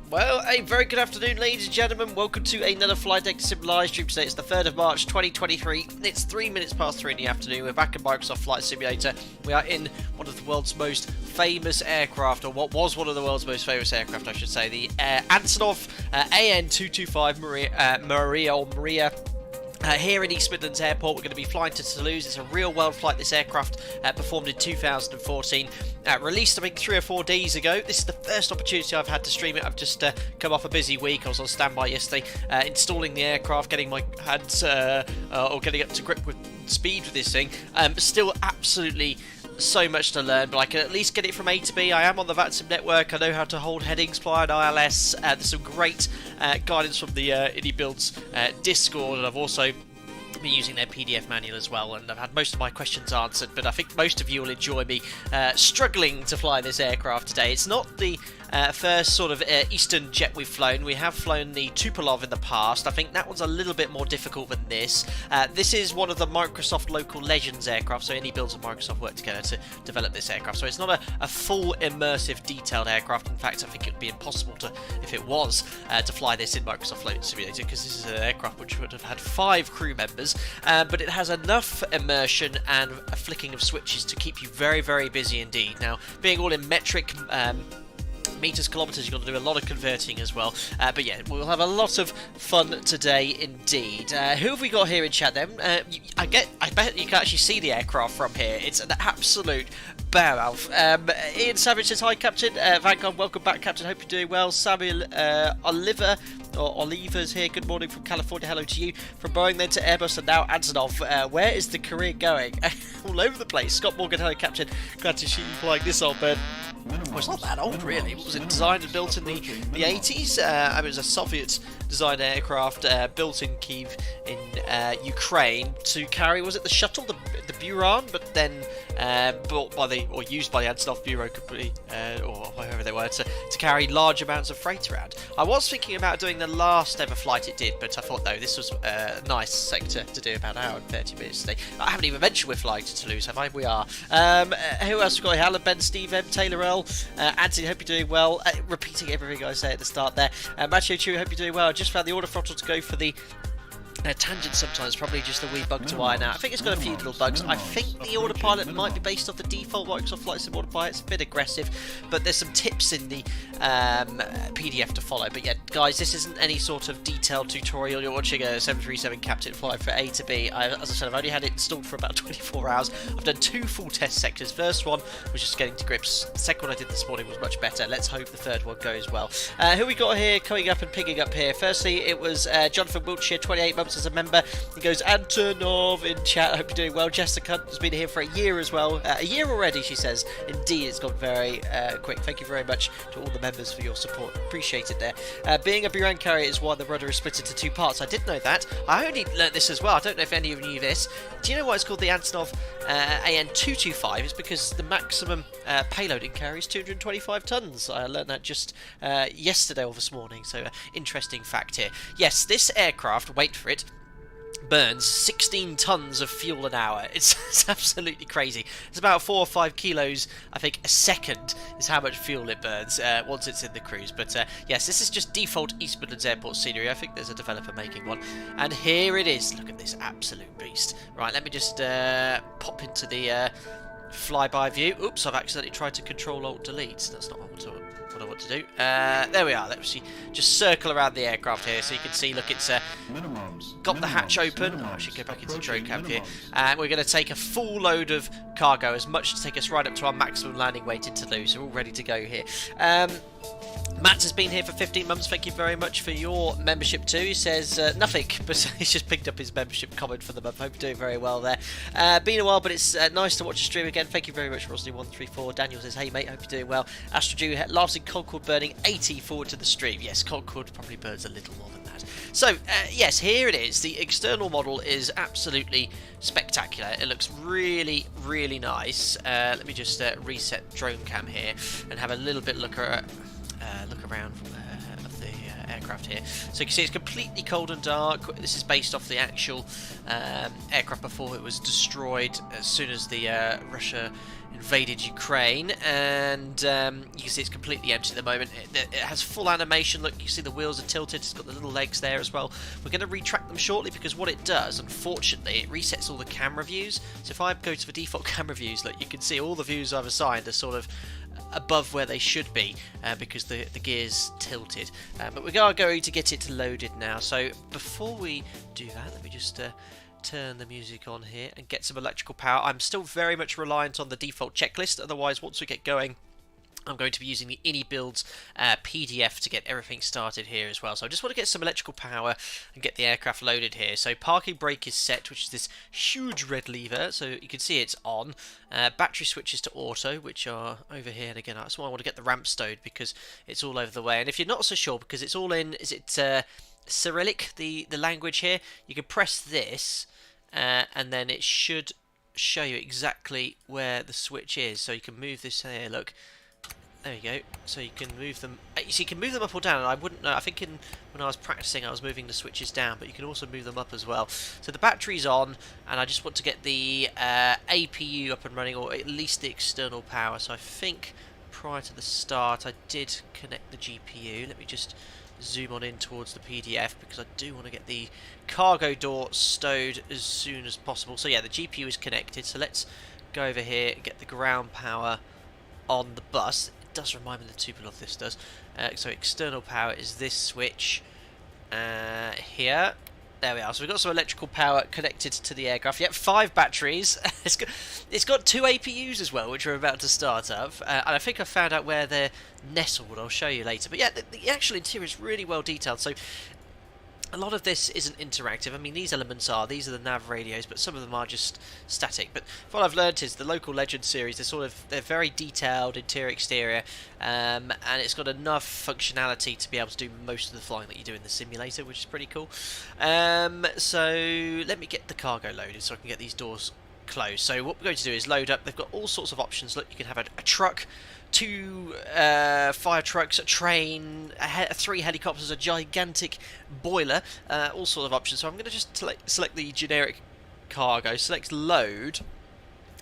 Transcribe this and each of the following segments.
Well, a very good afternoon, ladies and gentlemen. Welcome to another Flight Deck Sim live stream today. It's the 3rd of March 2023. It's 3 minutes past 3 in the afternoon. We're back in Microsoft Flight Simulator. We are in one of the world's most famous aircraft, or what was one of the world's most famous aircraft, I should say, the Antonov An-225 Mriya. Here in East Midlands Airport, we're going to be flying to Toulouse. It's a real-world flight. This aircraft performed in 2014. Released, I think, 3 or 4 days ago. This is the first opportunity I've had to stream it. I've just come off a busy week. I was on standby yesterday, installing the aircraft, getting my hands, or getting up to grip with speed with this thing. But still absolutely so much to learn, but I can at least get it from A to B. I am on the VATSIM network. I know how to hold headings, fly on ILS. There's some great guidance from the iniBuilds Discord, and I've also been using their PDF manual as well, and I've had most of my questions answered, but I think most of you will enjoy me struggling to fly this aircraft today. It's not the first sort of Eastern jet we've flown. We have flown the Tupolev in the past. I think that one's a little bit more difficult than this. This is one of the Microsoft local legends aircraft, so iniBuilds and Microsoft work together to develop this aircraft. So it's not a full immersive detailed aircraft. In fact, I think it would be impossible to, if it was, to fly this in Microsoft Flight Simulator, because this is an aircraft which would have had 5 crew members, but it has enough immersion and a flicking of switches to keep you very, very busy indeed. Now, being all in metric meters, kilometers, you've got to do a lot of converting as well. But yeah, we'll have a lot of fun today indeed. Who have we got here in chat then? I bet you can actually see the aircraft from here. It's an absolute bear. Ian Savage says, hi Captain. Vanguard, welcome back Captain, hope you're doing well. Samuel Oliver's here, good morning from California, hello to you. From Boeing then to Airbus and now Antonov. Where is the career going? All over the place. Scott Morgan, hello Captain, glad to see you flying this old bird. Well, it's not that old really. Was it designed and built in the 80s? It was a Soviet designed aircraft built in Kyiv in Ukraine to carry, was it the shuttle, the Buran, but then built by the, or used by the Antonov Bureau completely, or whoever they were, to carry large amounts of freight around. I was thinking about doing the last ever flight it did, but I thought no, this was a nice sector to do, about an hour and 30 minutes today. I haven't even mentioned we're flying to Toulouse, have I? We are. Who else have we got here? Alan, Ben, Steve M, Taylor L, Anthony, hope you're doing well. Repeating everything I say at the start there. Macho Chew, hope you're doing well. I just found the order throttle to go for the tangent sometimes, probably just a wee bug to iron out. I think it's got a few little bugs. I think the autopilot might be based off the default Microsoft Flight Sim autopilot. It's a bit aggressive, but there's some tips in the PDF to follow. But yeah, guys, this isn't any sort of detailed tutorial. You're watching a 737 Captain fly from A to B. As I said, I've only had it installed for about 24 hours. I've done 2 full test sectors. First one was just getting to grips. The second one I did this morning was much better. Let's hope the third one goes well. Who we got here coming up and picking up here? Firstly, it was Jonathan Wiltshire, 28 months as a member. He goes, Antonov in chat, I hope you're doing well. Jessica has been here for a year as well. A year already, she says. Indeed, it's gone very quick. Thank you very much to all the members for your support. Appreciate it there. Being a Buran carrier is why the rudder is split into 2 parts. I did know that. I only learnt this as well. I don't know if any of you knew this. Do you know why it's called the Antonov An-225? It's because the maximum payload it carries 225 tons. I learnt that just yesterday or this morning. So, interesting fact here. Yes, this aircraft, wait for it, burns 16 tons of fuel an hour. It's absolutely crazy. It's about 4 or 5 kilos, I think, a second is how much fuel it burns once it's in the cruise. But yes, this is just default East Midlands Airport scenery. I think there's a developer making one. And here it is. Look at this absolute beast. Right, let me just pop into the flyby view. Oops, I've accidentally tried to Control-Alt-Delete. That's not what I want to do. There we are. Let's see. Just circle around the aircraft here so you can see. Look, it's got the hatch open. I should go back into drone camp here. And we're going to take a full load of cargo, as much to take us right up to our maximum landing weight in Toulouse. We're all ready to go here. Matt has been here for 15 months. Thank you very much for your membership too. He says nothing, but he's just picked up his membership comment for the month. Hope you're doing very well there. Been a while, but it's nice to watch the stream again. Thank you very much, Rosny134. Daniel says, hey mate, hope you're doing well. AstroJew laughs in Concord burning 80 forward to the stream. Yes, Concord probably burns a little more than that. So, yes, here it is. The external model is absolutely spectacular. It looks really, really nice. Let me just reset drone cam here and have a little bit look around of the aircraft here. So you can see it's completely cold and dark. This is based off the actual aircraft before it was destroyed as soon as the Russia invaded Ukraine, and you can see it's completely empty at the moment. It has full animation. Look, you see the wheels are tilted. It's got the little legs there as well. We're going to retract them shortly because what it does, unfortunately, it resets all the camera views. So if I go to the default camera views, look, you can see all the views I've assigned are sort of above where they should be because the gear's tilted. But we are going to get it loaded now. So before we do that, let me just turn the music on here and get some electrical power. I'm still very much reliant on the default checklist, otherwise once we get going I'm going to be using the iniBuilds PDF to get everything started here as well. So I just want to get some electrical power and get the aircraft loaded here. So parking brake is set, which is this huge red lever, so you can see it's on. Battery switches to auto, which are over here, and again that's why I want to get the ramp stowed because it's all over the way. And if you're not so sure, because it's all in, is it Cyrillic, the language here, you can press this and then it should show you exactly where the switch is. So you can move this here, look. There you go. So you can move them. So you can move them up or down. And I wouldn't know. I think when I was practicing, I was moving the switches down, but you can also move them up as well. So the battery's on, and I just want to get the APU up and running, or at least the external power. So I think prior to the start, I did connect the GPU. Let me just zoom on in towards the PDF because I do want to get the cargo door stowed as soon as possible. So yeah, the GPU is connected. So let's go over here and get the ground power on the bus. Does remind me of the Tupolev, this does. So external power is this switch here. There we are. So we've got some electrical power connected to the aircraft. Yep, 5 batteries. It's got 2 APUs as well, which are about to start up. And I think I found out where they're nestled. I'll show you later. But yeah, the actual interior is really well detailed. So a lot of this isn't interactive. I mean, these elements are. These are the nav radios, but some of them are just static. But what I've learned is the local Legend series, they're very detailed interior, exterior, and it's got enough functionality to be able to do most of the flying that you do in the simulator, which is pretty cool. So let me get the cargo loaded so I can get these doors closed. So what we're going to do is load up. They've got all sorts of options. Look, you can have a truck, 2 fire trucks, a train, 3 helicopters, a gigantic boiler, all sorts of options. So I'm going to just select the generic cargo, select load,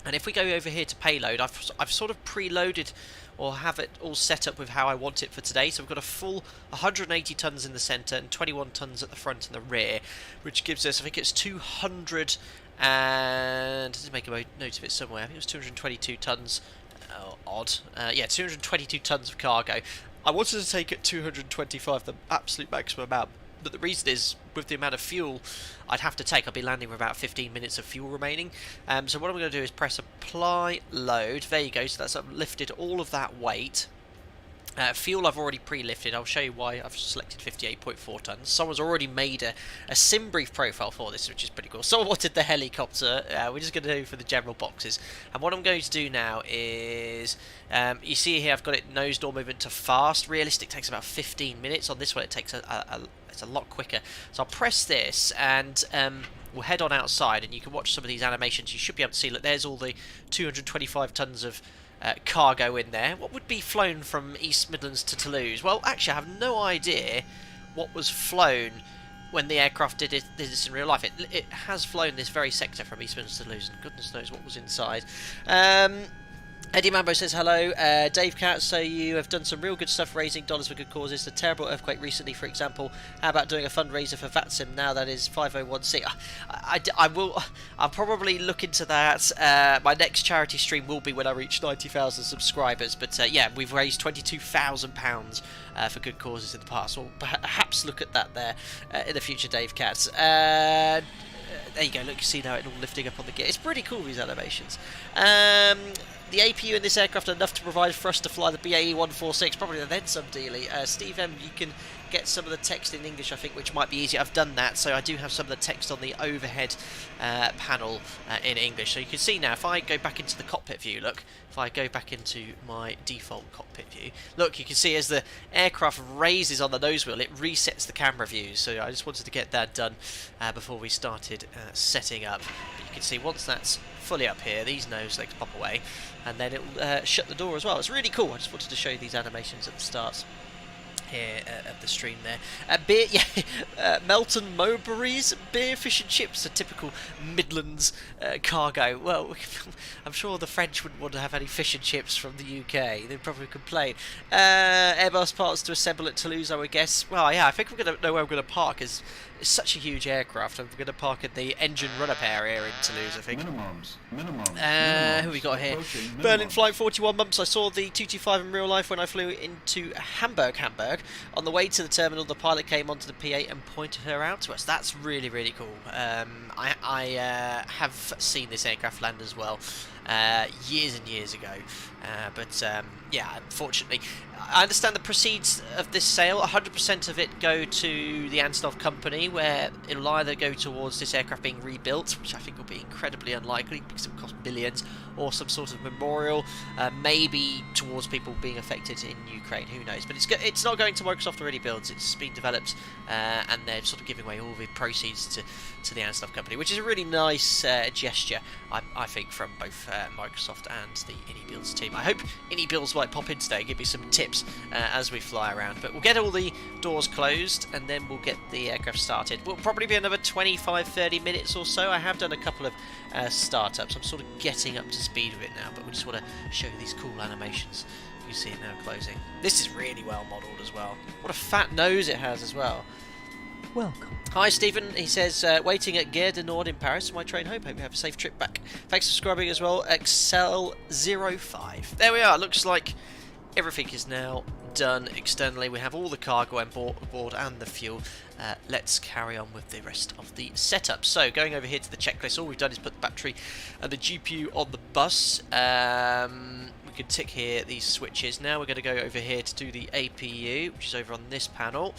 and if we go over here to payload, I've sort of preloaded or have it all set up with how I want it for today. So we've got a full 180 tons in the centre and 21 tons at the front and the rear, which gives us, I think it's 200 and does it make a note of it somewhere? I think it was 222 tons. Odd. Yeah, 222 tons of cargo. I wanted to take it 225, the absolute maximum amount. But the reason is, with the amount of fuel I'd have to take, I'll be landing with about 15 minutes of fuel remaining. So what I'm going to do is press apply load. There you go. So that's lifted all of that weight. Fuel I've already pre-lifted. I'll show you why I've selected 58.4 tons. Someone's already made a sim brief profile for this, which is pretty cool. Someone wanted the helicopter. We're just going to do for the general boxes. And what I'm going to do now is, you see here I've got it nose door movement to fast. Realistic takes about 15 minutes. On this one it takes it's a lot quicker. So I'll press this and we'll head on outside and you can watch some of these animations. You should be able to see, look, there's all the 225 tons of cargo in there. What would be flown from East Midlands to Toulouse? Well, actually, I have no idea what was flown when the aircraft did this in real life. It has flown this very sector from East Midlands to Toulouse, and goodness knows what was inside. Eddie Mambo says hello. Dave Cat, so you have done some real good stuff raising dollars for good causes. The terrible earthquake recently, for example. How about doing a fundraiser for VATSIM now that is 501c? I'll probably look into that. My next charity stream will be when I reach 90,000 subscribers. But yeah, we've raised £22,000 for good causes in the past. We'll perhaps look at that there in the future, Dave Cat. There you go, look, you see now it all lifting up on the gear. It's pretty cool, these animations. The APU in this aircraft are enough to provide for us to fly the BAE 146, probably then some dealy. Steve M, you can get some of the text in English, I think, which might be easier. I've done that, so I do have some of the text on the overhead panel in English. So you can see now, if I go back into the cockpit view, look, if I go back into my default cockpit view, look, you can see as the aircraft raises on the nose wheel, it resets the camera views. So I just wanted to get that done before we started setting up. But you can see once that's fully up here, these nose legs pop away, and then it'll shut the door as well. It's really cool. I just wanted to show you these animations at the start. here at the stream there. Beer, yeah, Melton Mowbrays, beer, fish and chips, a typical Midlands cargo. Well, I'm sure the French wouldn't want to have any fish and chips from the UK. They'd probably complain. Airbus parts to assemble at Toulouse, I would guess. Well, yeah, I think we're going to know where we're going to park. It's such a huge aircraft. I'm going to park in the engine run-up area in Toulouse, I think. Who we got here? Berlin Flight 41 months. I saw the 225 in real life when I flew into Hamburg. On the way to the terminal, the pilot came onto the P8 and pointed her out to us. That's really, really cool. I have seen this aircraft land as well years and years ago. Yeah, unfortunately, I understand the proceeds of this sale, 100% of it go to the Antonov company, where it'll either go towards this aircraft being rebuilt, which I think will be incredibly unlikely because it will cost billions, or some sort of memorial, maybe towards people being affected in Ukraine, who knows. But it's not going to Microsoft or iniBuilds, it's been developed, and they're sort of giving away all the proceeds to the Antonov company, which is a really nice gesture, I think, from both Microsoft and the iniBuilds team. I hope iniBuilds might pop in today and give me some tips as we fly around. But we'll get all the doors closed and then we'll get the aircraft started. We'll probably be another 25-30 minutes or so. I have done a couple of startups. I'm sort of getting up to speed with it now, but we just want to show you these cool animations. You see it now closing. This is really well modelled as well. What a fat nose it has as well. Welcome. Hi Stephen, he says, waiting at Gare du Nord in Paris for my train home. Hope you have a safe trip back. Thanks for subscribing as well, Excel05. There we are, looks like everything is now done externally. We have all the cargo on board and the fuel. Let's carry on with the rest of the setup. So, going over here to the checklist, all we've done is put the battery and the GPU on the bus. We can tick here these switches. Now we're going to go over here to do the APU, which is over on this panel.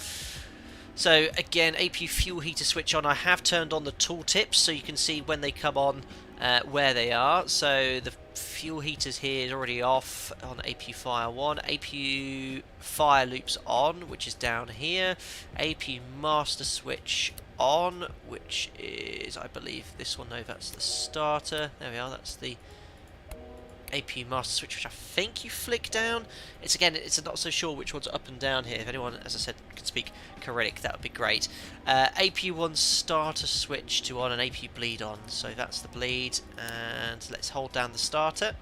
So again, APU fuel heater switch on. I have turned on the tooltips so you can see when they come on where they are. So the fuel heaters here is already off on APU fire 1. APU fire loops on, which is down here. APU master switch on, which is, I believe, this one. No, that's the starter. There we are, that's the APU master switch, which I think you flick down. It's not so sure which one's up and down here. If anyone, as I said, can speak Cyrillic, that would be great. APU1 starter switch to on and APU bleed on. So that's the bleed, and let's hold down the starter.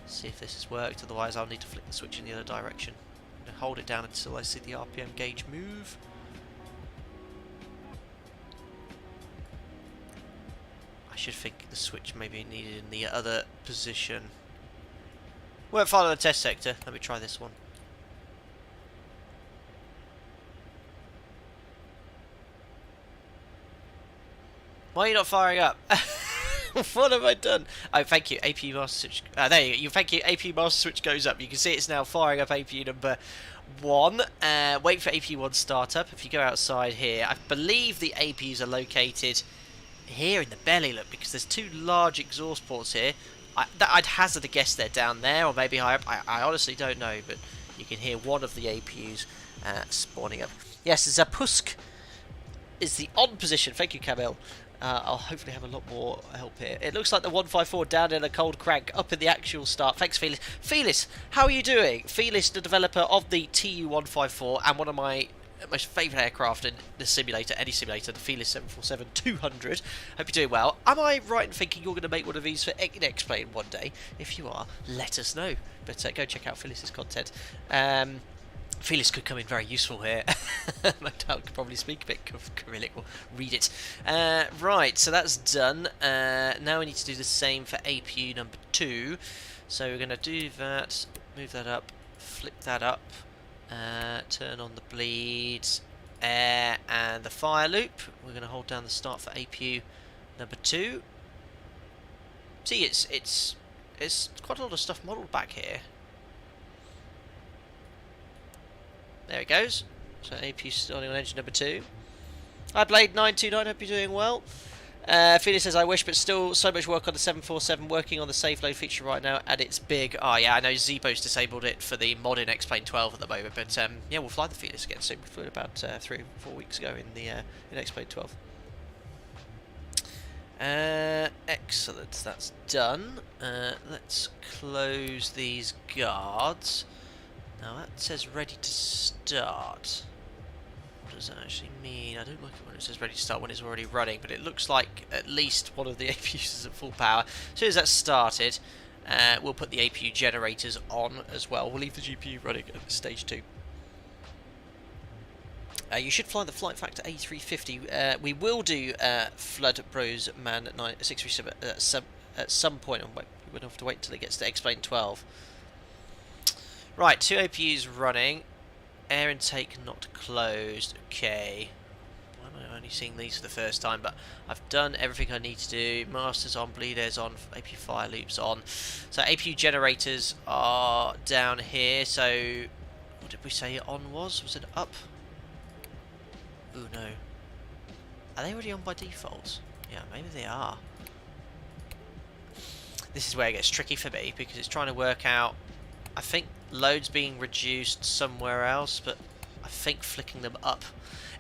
See if this has worked. Otherwise, I'll need to flick the switch in the other direction. I'm going to hold it down until I see the RPM gauge move. I should think the switch may be needed in the other position. Won't follow the test sector. Let me try this one. Why are you not firing up? What have I done? Oh, thank you. APU master switch. There you go. Thank you. APU master switch goes up. You can see it's now firing up APU number 1. Wait for APU1 startup. If you go outside here, I believe the APUs are located here in the belly, look, because there's 2 large exhaust ports here. I'd hazard a guess they're down there, or maybe higher up. I honestly don't know, but you can hear one of the APUs spawning up. Yes, Zapusk is the on position. Thank you, Kamil. I'll hopefully have a lot more help here. It looks like the 154 down in a cold crank, up in the actual start. Thanks, Felis. Felis, how are you doing? Felis, the developer of the TU-154, and one of my most favourite aircraft in the simulator, any simulator, the Felis 747-200. Hope you're doing well. Am I right in thinking you're going to make one of these for EGNX plane one day? If you are, let us know. But go check out Felis's content. Felis could come in very useful here. No doubt could probably speak a bit of Cyrillic or read it. Right, so that's done. Now we need to do the same for APU number 2. So we're going to do that, move that up, flip that up. Turn on the bleed, air, and the fire loop. We're going to hold down the start for APU number 2. See, it's quite a lot of stuff modelled back here. There it goes. So APU starting on engine number 2. Hi Blade 929, hope you're doing well. Felix says, I wish, but still so much work on the 747, working on the safe load feature right now, and it's big. Oh yeah, I know Zebo's disabled it for the mod in X-Plane 12 at the moment, but yeah, we'll fly the Felix again soon. We flew it about 3 or 4 weeks ago in the in X-Plane 12. Excellent, that's done. Let's close these guards. Now that says ready to start. What does that actually mean? I don't like it when it says ready to start when it's already running, but it looks like at least one of the APUs is at full power. As soon as that's started, we'll put the APU generators on as well. We'll leave the GPU running at stage 2. You should fly the Flight Factor A350. We will do Flood Bros Man 637 at some point. We wouldn't have to wait until it gets to X-Plane 12. Right, 2 APUs running. Air intake not closed. Okay. Why am I only seeing these for the first time? But I've done everything I need to do. Masters on, bleed airs on, APU fire loops on. So APU generators are down here. So what did we say on was? Was it up? Ooh, no. Are they already on by default? Yeah, maybe they are. This is where it gets tricky for me, because it's trying to work out... I think loads being reduced somewhere else, but I think flicking them up.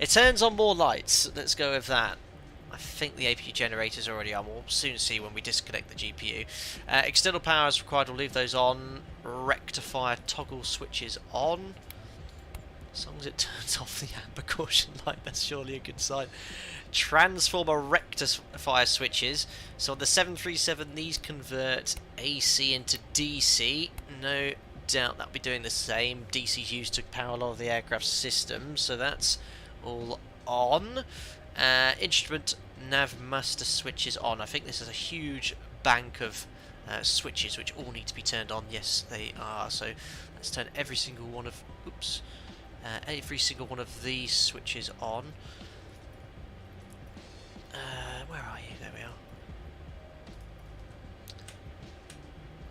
It turns on more lights. Let's go with that. I think the APU generators are already on. We'll soon see when we disconnect the GPU. External power is required. We'll leave those on. Rectifier toggle switches on. As long as it turns off the amber caution light, that's surely a good sign. Transformer rectifier switches. So on the 737, these convert AC into DC. No doubt that'll be doing the same. DC is used to power a lot of the aircraft systems, so that's all on. Instrument nav master switches on. I think this is a huge bank of switches which all need to be turned on. Yes, they are. So let's turn every single one of... Oops. Every single one of these switches on. Where are you? There we are.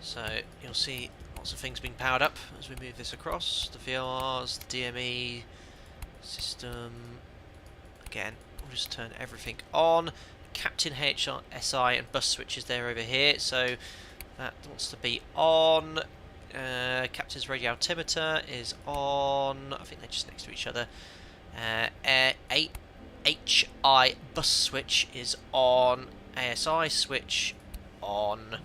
So you'll see lots of things being powered up as we move this across. The VRs, the DME system. Again, we'll just turn everything on. Captain HSI and bus switches there over here. So that wants to be on. Captain's radio altimeter is on. I think they're just next to each other. HI bus switch is on. ASI switch on.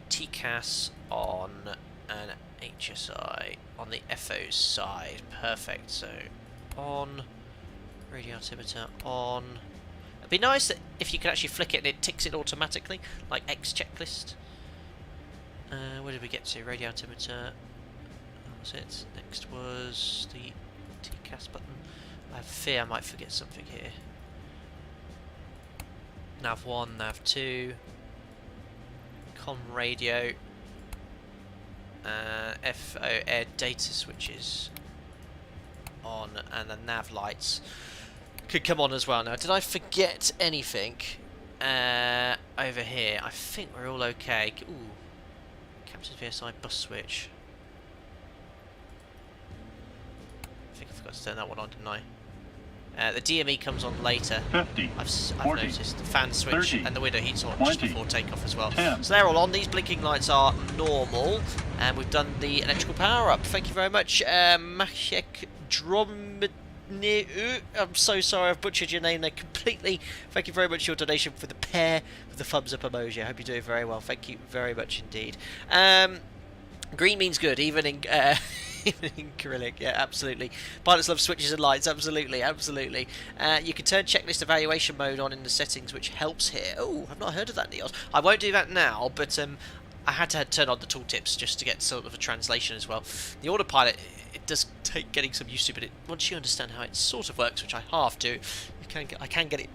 TCAS on. And HSI on the FO side. Perfect. So on. Radio altimeter on. It'd be nice that if you could actually flick it and it ticks it automatically, like X checklist. Where did we get to? Radio altimeter. That was it. Next was the TCAS button. I have fear I might forget something here. Nav 1, Nav 2. Com radio. FO air data switches on, and the nav lights could come on as well. Now, did I forget anything over here? I think we're all okay. Ooh. Captain's VSI bus switch. I think I forgot to turn that one on, didn't I? The DME comes on later. 50, I've 40, noticed the fan switch 30, and the window heat's on 20, just before takeoff as well. 10. So they're all on. These blinking lights are normal, and we've done the electrical power up. Thank you very much, Mashek Dromedneu. I'm so sorry I've butchered your name there completely. Thank you very much for your donation for the pair with the thumbs up emoji. I hope you're doing very well. Thank you very much indeed. Green means good, even in even in Cyrillic. Yeah, absolutely. Pilots love switches and lights. Absolutely, absolutely. You can turn checklist evaluation mode on in the settings, which helps here. Oh, I've not heard of that, Neos. I won't do that now, but I had to turn on the tooltips just to get sort of a translation as well. The autopilot, it does take getting some used to, but once you understand how it sort of works, which I half do, I can get it.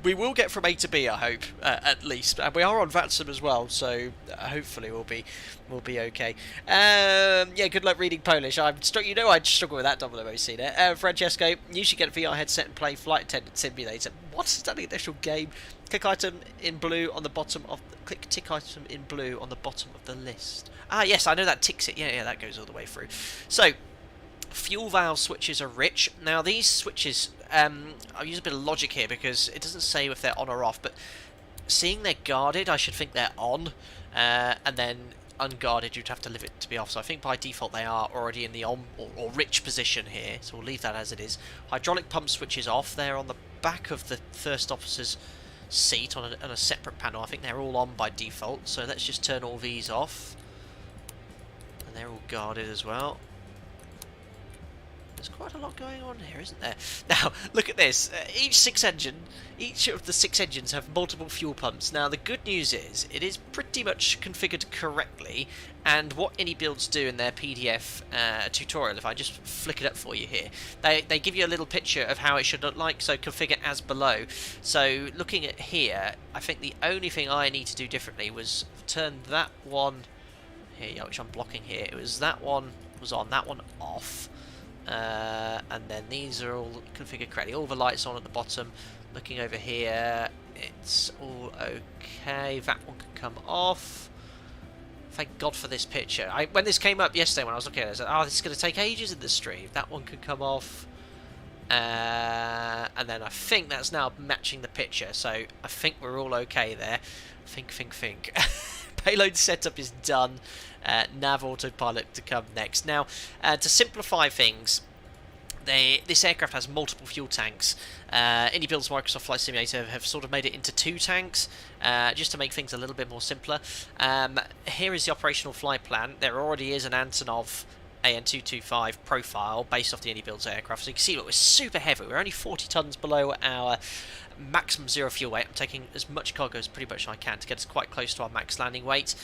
We will get from A to B, I hope, at least. And we are on VATSIM as well, so hopefully we'll be okay. Yeah, good luck reading Polish. I'd struggle with that OOC there. Francesco, you should get a VR headset and play Flight Attendant Simulator. What's that initial game? Click item in blue on the bottom of... Click tick item in blue on the bottom of the list. Ah, yes, I know that ticks it. Yeah, that goes all the way through. So, fuel valve switches are rich. Now, these switches... I'll use a bit of logic here because it doesn't say if they're on or off, but seeing they're guarded, I should think they're on, and then unguarded, you'd have to leave it to be off. So I think by default they are already in the on or rich position here, so we'll leave that as it is. Hydraulic pump switch is off. They're on the back of the first officer's seat on a separate panel. I think they're all on by default, so let's just turn all these off. And they're all guarded as well. There's quite a lot going on here, isn't there? Now, look at this. Each of the 6 engines have multiple fuel pumps. Now, the good news is, it is pretty much configured correctly, and what iniBuilds do in their PDF tutorial, if I just flick it up for you here, they give you a little picture of how it should look like, so configure as below. So, looking at here, I think the only thing I need to do differently was turn that one, here you go, which I'm blocking here, it was that one was on, that one off. And then these are all configured correctly. All the lights on at the bottom. Looking over here, it's all okay. That one can come off. Thank God for this picture. When this came up yesterday, when I was looking at it, I said, "Oh, this is going to take ages in the stream." That one could come off. And then I think that's now matching the picture. So I think we're all okay there. Think. Payload setup is done. Nav autopilot to come next. Now, to simplify things, this aircraft has multiple fuel tanks. iniBuilds Microsoft Flight Simulator have sort of made it into 2 tanks, just to make things a little bit more simpler. Here is the operational flight plan. There already is an Antonov An-225 profile based off the iniBuilds aircraft. So you can see that we're super heavy. We're only 40 tons below our maximum zero fuel weight. I'm taking as much cargo as pretty much I can to get us quite close to our max landing weight.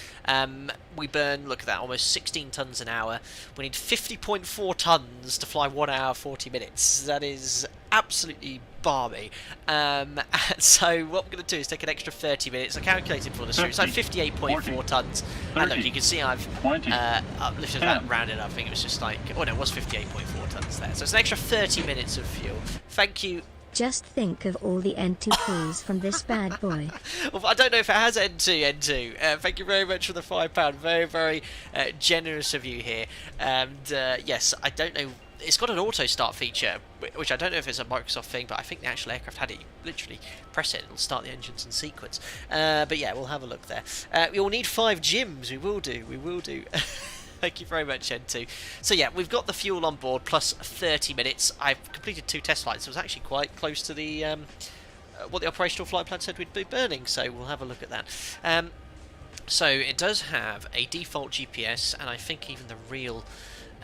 We burn, look at that, almost 16 tons an hour. We need 50.4 tons to fly 1 hour 40 minutes. That is absolutely balmy. And so what we're going to do is take an extra 30 minutes. I calculated for the stream. It's like 58.4 tons. And look, you can see I've lifted that rounded up. I think it was just like, oh no, it was 58.4 tons there. So it's an extra 30 minutes of fuel. Thank you. Just think of all the N2 pulls from this bad boy. Well, I don't know if it has N2. Thank you very much for the £5. Very, very generous of you here. And yes, I don't know. It's got an auto start feature, which I don't know if it's a Microsoft thing, but I think the actual aircraft had it. You literally press it, it'll start the engines in sequence. But yeah, we'll have a look there. We will need 5 gyms. We will do. Thank you very much, N2. So yeah, we've got the fuel on board plus 30 minutes. I've completed 2 test flights. It was actually quite close to the what the operational flight plan said we'd be burning, so we'll have a look at that. So it does have a default GPS, and I think even the real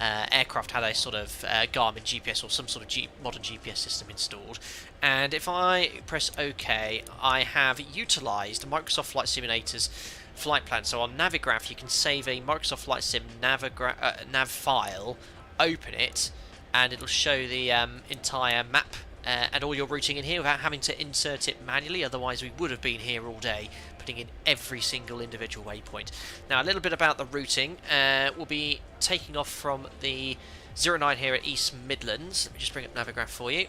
aircraft had a sort of Garmin GPS or some sort of modern GPS system installed. And if I press OK, I have utilised Microsoft Flight Simulator's flight plan. So on Navigraph, you can save a Microsoft Flight Sim nav file, open it, and it'll show the entire map and all your routing in here without having to insert it manually. Otherwise, we would have been here all day putting in every single individual waypoint. Now, a little bit about the routing. We'll be taking off from the 09 here at East Midlands. Let me just bring up Navigraph for you.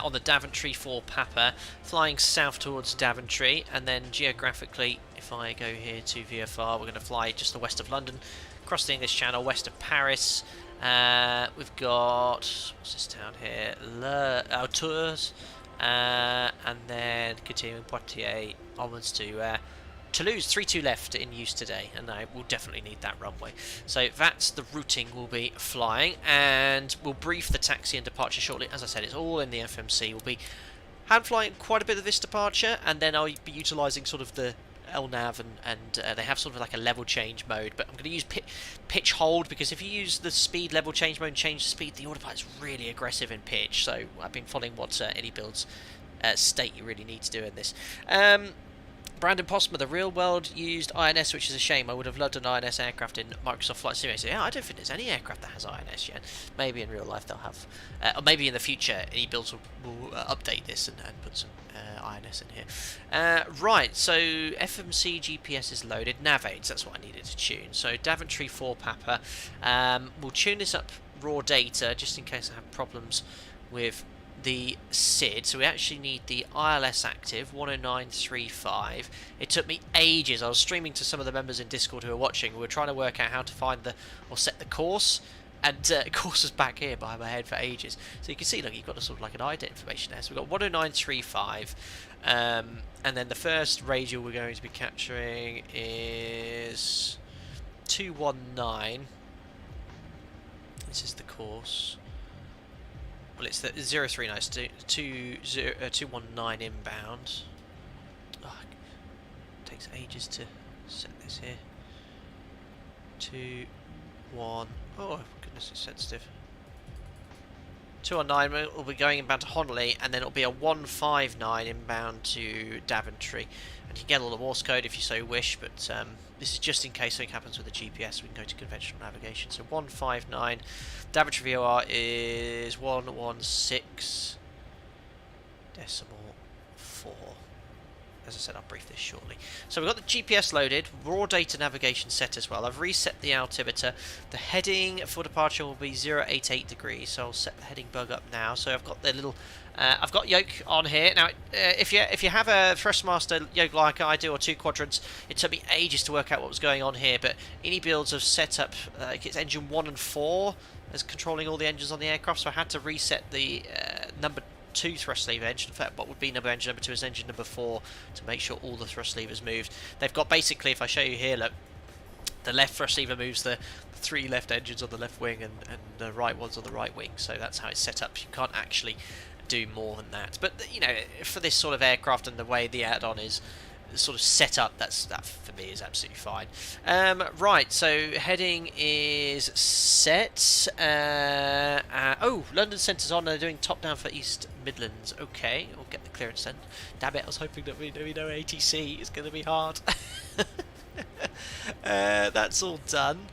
On the Daventry 4 Papa, flying south towards Daventry, and then geographically, if I go here to VFR, we're going to fly just the west of London, across the English Channel, west of Paris. We've got, what's this town here? Tours, and then continuing Poitiers onwards to Toulouse. 3-2 left in use today, and I will definitely need that runway. So that's the routing we'll be flying, and we'll brief the taxi and departure shortly. As I said, it's all in the FMC. We'll be hand flying quite a bit of this departure, and then I'll be utilising sort of the LNAV, and they have sort of like a level change mode, but I'm going to use pitch hold, because if you use the speed level change mode and change the speed, the autopilot is really aggressive in pitch. So I've been following what iniBuilds state you really need to do in this. Brandon Postma, the real world used INS, which is a shame. I would have loved an INS aircraft in Microsoft Flight Simulator. Yeah, I don't think there's any aircraft that has INS yet. Maybe in real life they'll have, or maybe in the future iniBuilds will update this and put some INS in here. Right, so FMC GPS is loaded. Navaids, that's what I needed to tune. So Daventry 4 Papa. We'll tune this up raw data just in case I have problems with the SID. So we actually need the ILS active 10935. It took me ages. I was streaming to some of the members in Discord who are watching. We were trying to work out how to find or set the course, and course was back here behind my head for ages. So you can see, look, you've got a sort of like an IDET information there. So we've got 10935, and then the first radial we're going to be capturing is 219. This is the course. Well, it's the 039, it's 219 inbound. Oh, it takes ages to set this here. 2, 1. Oh, goodness, it's sensitive. 219 will be going inbound to Honolulu, and then it'll be a 159 inbound to Daventry. And you can get all the Morse code if you so wish, but this is just in case something happens with the GPS. We can go to conventional navigation. So 159, Daventry VOR is 116 decimal 4. As I said, I'll brief this shortly. So we've got the GPS loaded, raw data navigation set as well. I've reset the altimeter. The heading for departure will be 088 degrees, so I'll set the heading bug up now. So I've got the little, I've got yoke on here. Now, if you have a Thrustmaster yoke like I do, or 2 quadrants, it took me ages to work out what was going on here, but iniBuilds have set up, it's engine 1 and 4 as controlling all the engines on the aircraft, so I had to reset the number 2 thrust lever engine. In fact, what would be engine number 2 is engine number 4 to make sure all the thrust levers moved. They've got basically, if I show you here, look, the left thrust lever moves the 3 left engines on the left wing and the right ones on the right wing, so that's how it's set up. You can't actually do more than that, but you know, for this sort of aircraft and the way the add-on is sort of set up, that for me is absolutely fine. Right, so heading is set. Oh, London Centre's on. They're doing top down for East Midlands. Okay, we'll get the clearance then. Damn it, I was hoping that we know ATC. It's going to be hard. That's all done.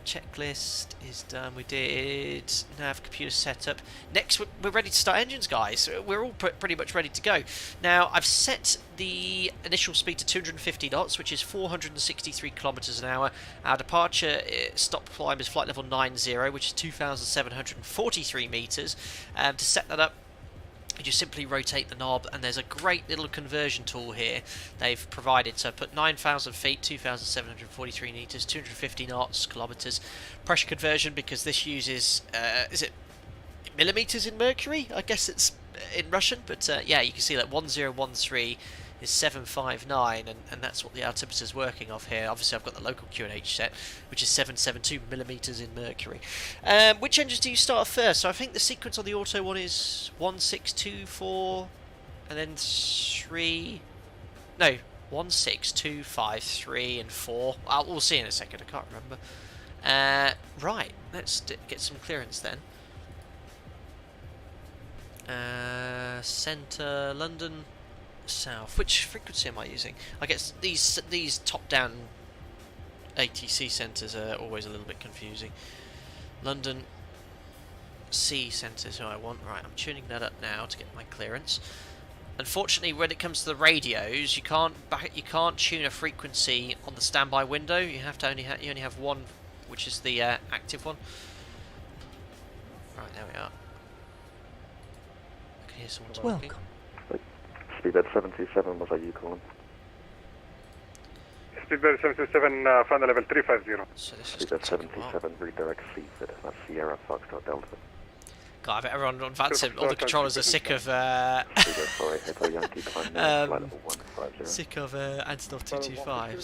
Checklist is done. We did nav computer setup. Next, we're ready to start engines, guys. We're all pretty much ready to go. Now, I've set the initial speed to 250 knots, which is 463 kilometers an hour. Our departure stop climb is flight level 90, which is 2,743 meters. To set that up, you just simply rotate the knob, and there's a great little conversion tool here they've provided. So put 9,000 feet, 2,743 meters, 250 knots, kilometers. Pressure conversion, because this uses, is it millimeters in mercury? I guess it's in Russian, but yeah, you can see that 1013 is 759, and that's what the altimeter's working off here. Obviously, I've got the local QNH set, which is 772 millimeters in mercury. Which engines do you start first? So I think the sequence on the auto one is 1624, and then 3. No, 1625, 3, and 4. We'll see in a second. I can't remember. Right, let's get some clearance then. Centre, London, South. Which frequency am I using? I guess these top-down ATC centres are always a little bit confusing. London C centre is who I want. Right, I'm tuning that up now to get my clearance. Unfortunately, when it comes to the radios, you can't tune a frequency on the standby window. You have to only have one, which is the active one. Right, there we are. I can hear someone talking. Welcome. Speedbird 727, was that you calling? Speedbird 727, final level 350. So this is Speedbird 727, redirect CFIT, that's Sierra Foxtrot Delta. God, I bet everyone on VATSIM, all the controllers are sick of Speedbird 4, Hotel Yankee, climb flight level 150. sick of Antonov 225s.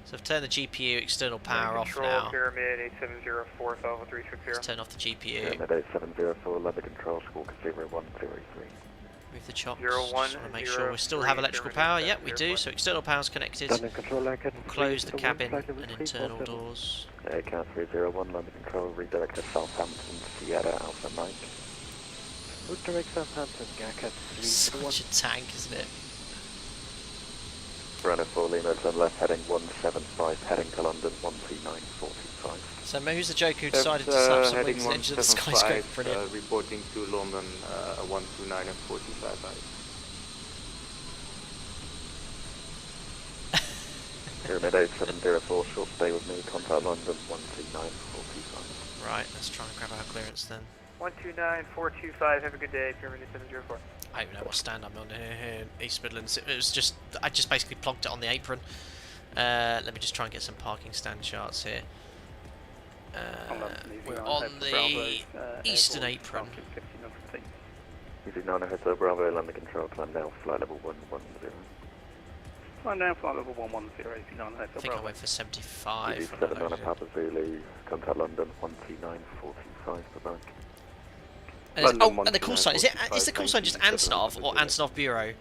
So I've turned the GPU external power off now. Pyramid 8704, Alpha 360. Let's turn off the GPU. Pyramid 8704, London Control, Squawk 0103. Move the chocks. 01, Just want to make sure we still have electrical power. Yep, we do. So external power's connected. London Control, We'll close the cabin and internal doors. Count 301, London Control, redirect to Southampton, Sierra Alpha Mike. Redirect Southampton, GACA 301. Such a tank, isn't it? Runner 4 Lima, turn left, heading 175, heading to London, 13945. So who's the joke who decided to slap some wings and engine of the skyscraper? Brilliant. Reporting to London 129 and 45. Pyramid 8704, short stay with me, contact London 12945. Right, let's try and grab our clearance then. 129425, have a good day, Pyramid 8704. I don't even know what stand I'm on here in East Midlands. It was just, I just basically plonked it on the apron. Let me just try and get some parking stand charts here. We're on the eastern apron. Easy 9 Hotel Bravo, London Control, climb down, flight level 110. Climb down, flight level 110, Easy 9 Hotel Bravo. I think I went for 75. Easy 7 9 Papa Zulu, contact London 13945 for back. And the call sign, is the call sign just Antonov or Antonov Bureau?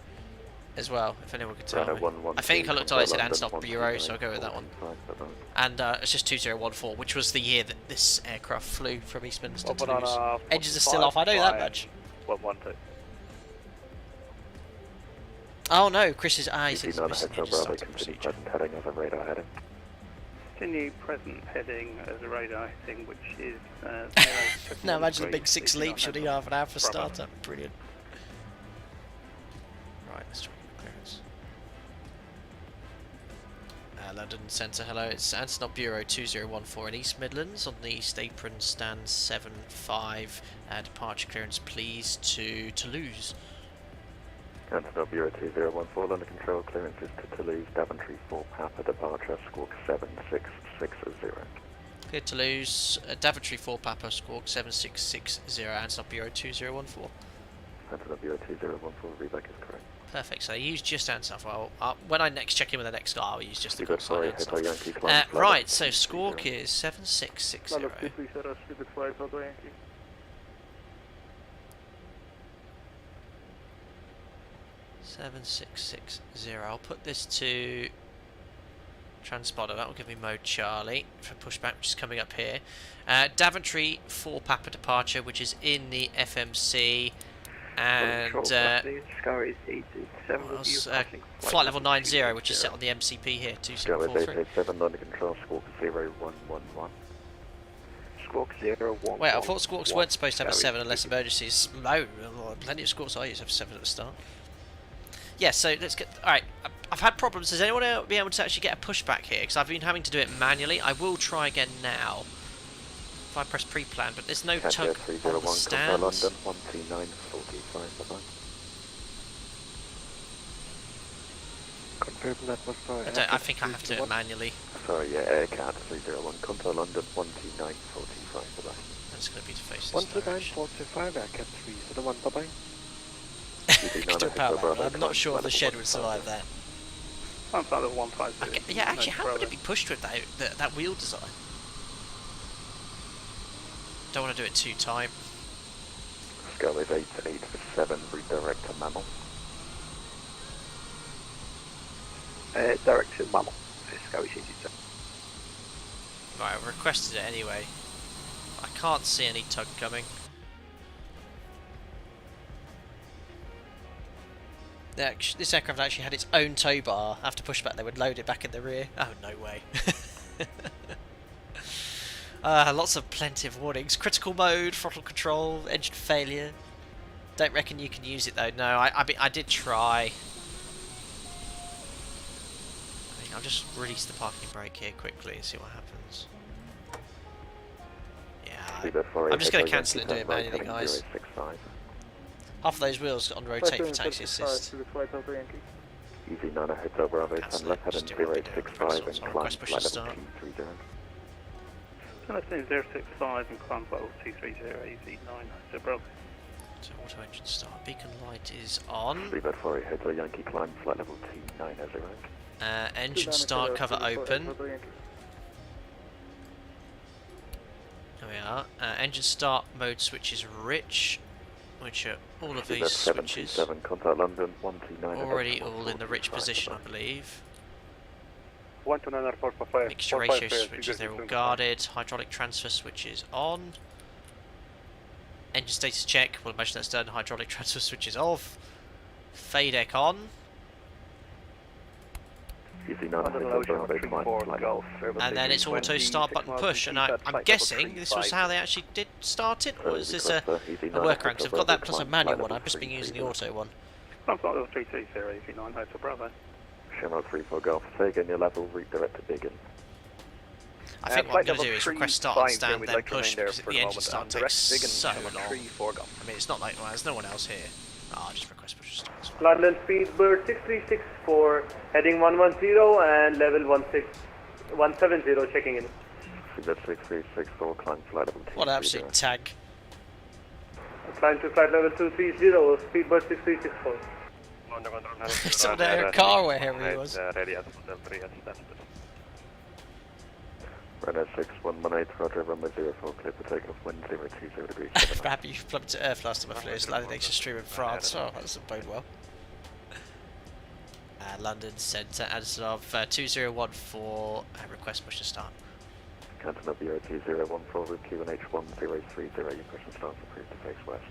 as well, if anyone could tell Runway me. 112, I think I looked at it, it said London, Antonov Bureau, so I'll go with that one. 129, And it's just 2014, which was the year that this aircraft flew from East Midlands to Open on Toulouse. Engines are still off, I know that much. 112. Oh no, Chris is... he said EG9 he's Hotel engine Bravo, starting continue procedure. present heading as a radar heading. Continue present heading as a radar heading, which is... Now imagine the big 6 leaks, you'll need half an hour for startup. Brilliant. Right, let's try and get clearance. London Centre, hello, it's Antonov Bureau 2014 in East Midlands on the East Apron, stand 75, departure clearance please to Toulouse. Antonov Bureau 2014, under control, clearances to Toulouse, Daventry 4 Papa, departure, squawk 7660. Clear Toulouse, Daventry 4 Papa, squawk 7660, Antonov Bureau 2014. Antonov Bureau 2014, reback is correct. Perfect, so I use just Antonov. Well, when I next check in with the next guy, I'll use just the call sign Sorry, Hotel Antonov. Yankee, climb flight Right, level so 230. squawk is 7660. 7660. I'll put this to transponder. That will give me mode Charlie for pushback, which is coming up here. Daventry 4 Papa departure, which is in the FMC, and flight level 90, which is set on the MCP here. Go with 2743. 887 under control, squawk 0111. Squawk 011. Wait, I thought squawks weren't supposed to have a 7 unless emergencies. No, plenty of squawks I used have 7 at the start. Yeah, so let's get... Alright, I've had problems. Does anyone be able to actually get a pushback here? Because I've been having to do it manually. I will try again now. If I press pre-plan, but there's no tug on the stands. London, 12945, bye-bye. Confirm that was for I think I have to do it manually. Sorry, yeah, AirCat 301, Contour London, 12945, bye-bye. That's going to be to face this direction. 12945, AirCat 301, bye-bye. Could do a power level. I'm not sure if the shed would survive that. I'm flight level 150. Okay, yeah, actually, how would it be pushed with that wheel design? Don't want to do it too tight. Go with 887, redirect to Mammal. Direct to Mammal. Right, I've requested it anyway. I can't see any tug coming. This aircraft actually had its own tow bar. After pushback, they would load it back in the rear. Oh, no way. Lots of plenty of warnings. Critical mode, throttle control, engine failure. Don't reckon you can use it though. No, I did try. I'll just release the parking brake here quickly and see what happens. Yeah, I'm just going to cancel it and do it manually, guys. Half of those wheels on rotate for taxi assist. Easy 9 Hotel Bravo, Cancel turn it, left heading just do what we do. 065 and I'll climb request push flight to level start. 230. Telephone 065 and climb level 230, EZ9, so Bravo. So auto engine start. Beacon light is on. Leave at 48 Hotel Yankee, climb flight level 290. Engine start cover open. There we are. Engine start mode switches rich, which are all of these switches 77, contact London, 129. already all in the rich position, I believe. 129.455. Mixture ratio switches, they're all guarded. Hydraulic transfer switch is on. Engine status check, well, imagine that's done. Hydraulic transfer switch is off. FADEC on. Easy 9 Hotel Bravo, climb flight level. And then it's auto start button push, and I'm guessing this was how they actually did start it, or is this a workaround? Because I've got that plus a manual one, I've just been using the auto one. Climb flight level 330, EZ9, Hotel Bravo. Shamrock 34 Golf, Sagan, your level, redirect to Biggin. I think what I'm going to do is request start and stand, then push, because the engine start takes so long. I mean, it's not like, well, there's no one else here. Oh, I'll just request push to start. It's fine. London Speedbird 6364, heading 110 and level 170, checking in. Speedbird 6364, climb flight level 230. What an absolute tag. Climb to flight level 230, Speedbird 6364. It's on their car wherever he was. Runway 6118, Roger, runway 04, clear for takeoff, wind 020 degrees. Perhaps you plumped to earth last time I flew, landing next to stream in France. Oh, that doesn't bode well. London Centre, Antonov 2014, request push to start. Antonov An-225 with QNH1030, your push and start approved to face west.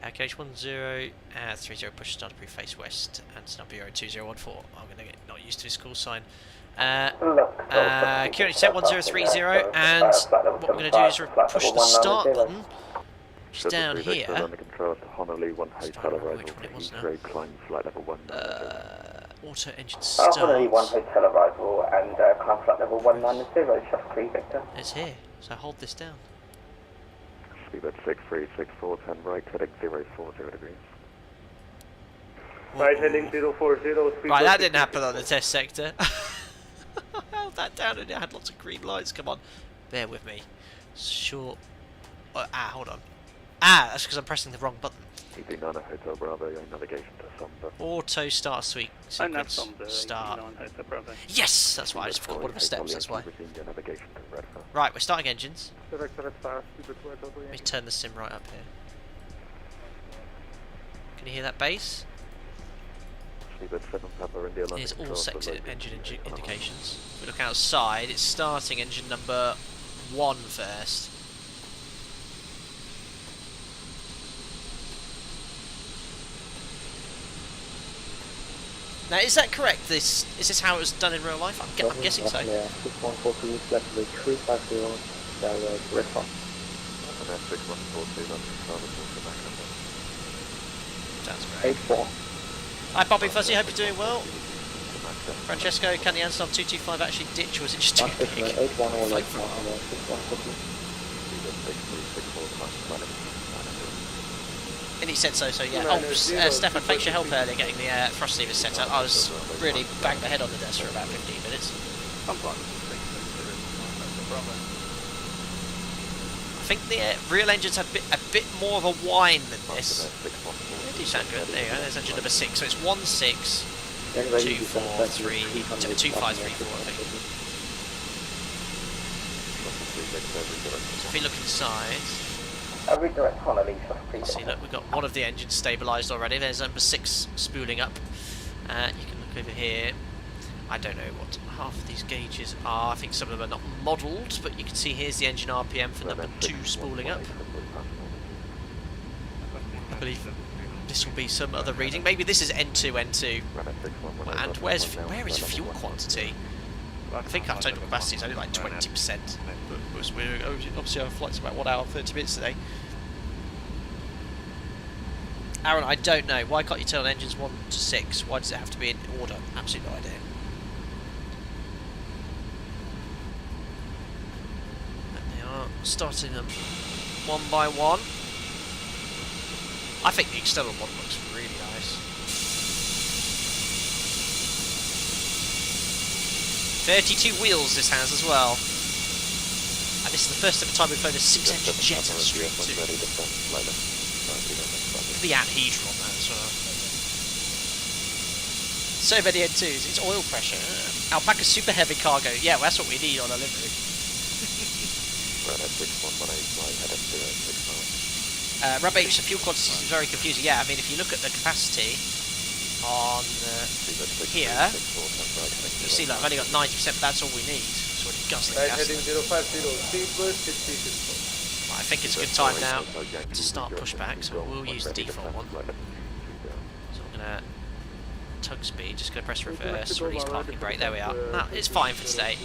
QH1030 push to start approved face west, Antonov An-2014. I'm going to get not used to his call sign. QNH1030, and what we're going to do is push the start button, which is down here. Under control to Honolulu 1 Hotel arrival which one it was now. Heathrow, climb flight level 1. Auto engine start. Honolulu 1 Hotel arrival and climb flight level 190, Tragically, Victor. It's here, so hold this down. Speed at 6364, 10 right, heading 040 degrees. Right heading 040. Right, that didn't happen on the test sector. I held that down and it had lots of green lights. Come on, bear with me. Sure. Hold on. That's because I'm pressing the wrong button. ED9 Hotel Bravo, your navigation to Somber. Auto start sequence start. Yes, that's why I just forgot one of the steps. That's why. Your navigation to Redfern. Right, we're starting engines. Let me turn the sim right up here. Can you hear that bass? Here's all sector engine indications. If we look outside, it's starting engine number 1 first. Now, is that correct? Is this how it was done in real life? I'm guessing so. Yeah, 6142, flight level 350, Redfern. Sounds great. 84. Hi Bobby Fuzzy, hope you're doing well. Francesco, can the Antonov 225 actually ditch, or was it just too big? And he said so, yeah. Oh, Stefan, thanks for your help earlier getting the thrust levers set up. I was really banged my head on the desk for about 15 minutes. I think the real engines had a bit more of a whine than this. They do sound good. There you go, there's engine number 6. So it's 16253, 2534, I think. So if we look inside, see, look, we've got one of the engines stabilised already. There's number 6 spooling up. You can look over here. I don't know what half of these gauges are. I think some of them are not modelled, but you can see here's the engine RPM for number 2 spooling up. I believe this will be some other reading. Maybe this is N2. And where is fuel quantity? I think our total capacity is only like 20%. But we're obviously our flight's about 1 hour and 30 minutes today. Aaron, I don't know. Why can't you turn on engines 1 to 6? Why does it have to be in order? Absolutely no idea. Starting them one by one. I think the external one looks really nice. 32 wheels this has as well. And this is the first ever time we've flown a 6-engine jet on the street too. The anhedral on that as well. So many N2s, it's oil pressure. Alpaca super heavy cargo. Yeah, well, that's what we need on a livery. Rub H, the fuel quantity is very confusing. Yeah, I mean, if you look at the capacity on here, you see, like, I've only got 90%, but that's all we need. It's already guzzling gas. I think it's a good time now to start pushback, so we'll use the default one. So I'm going to tug speed, just going to press reverse, release parking brake. There we are. Now, it's fine for today.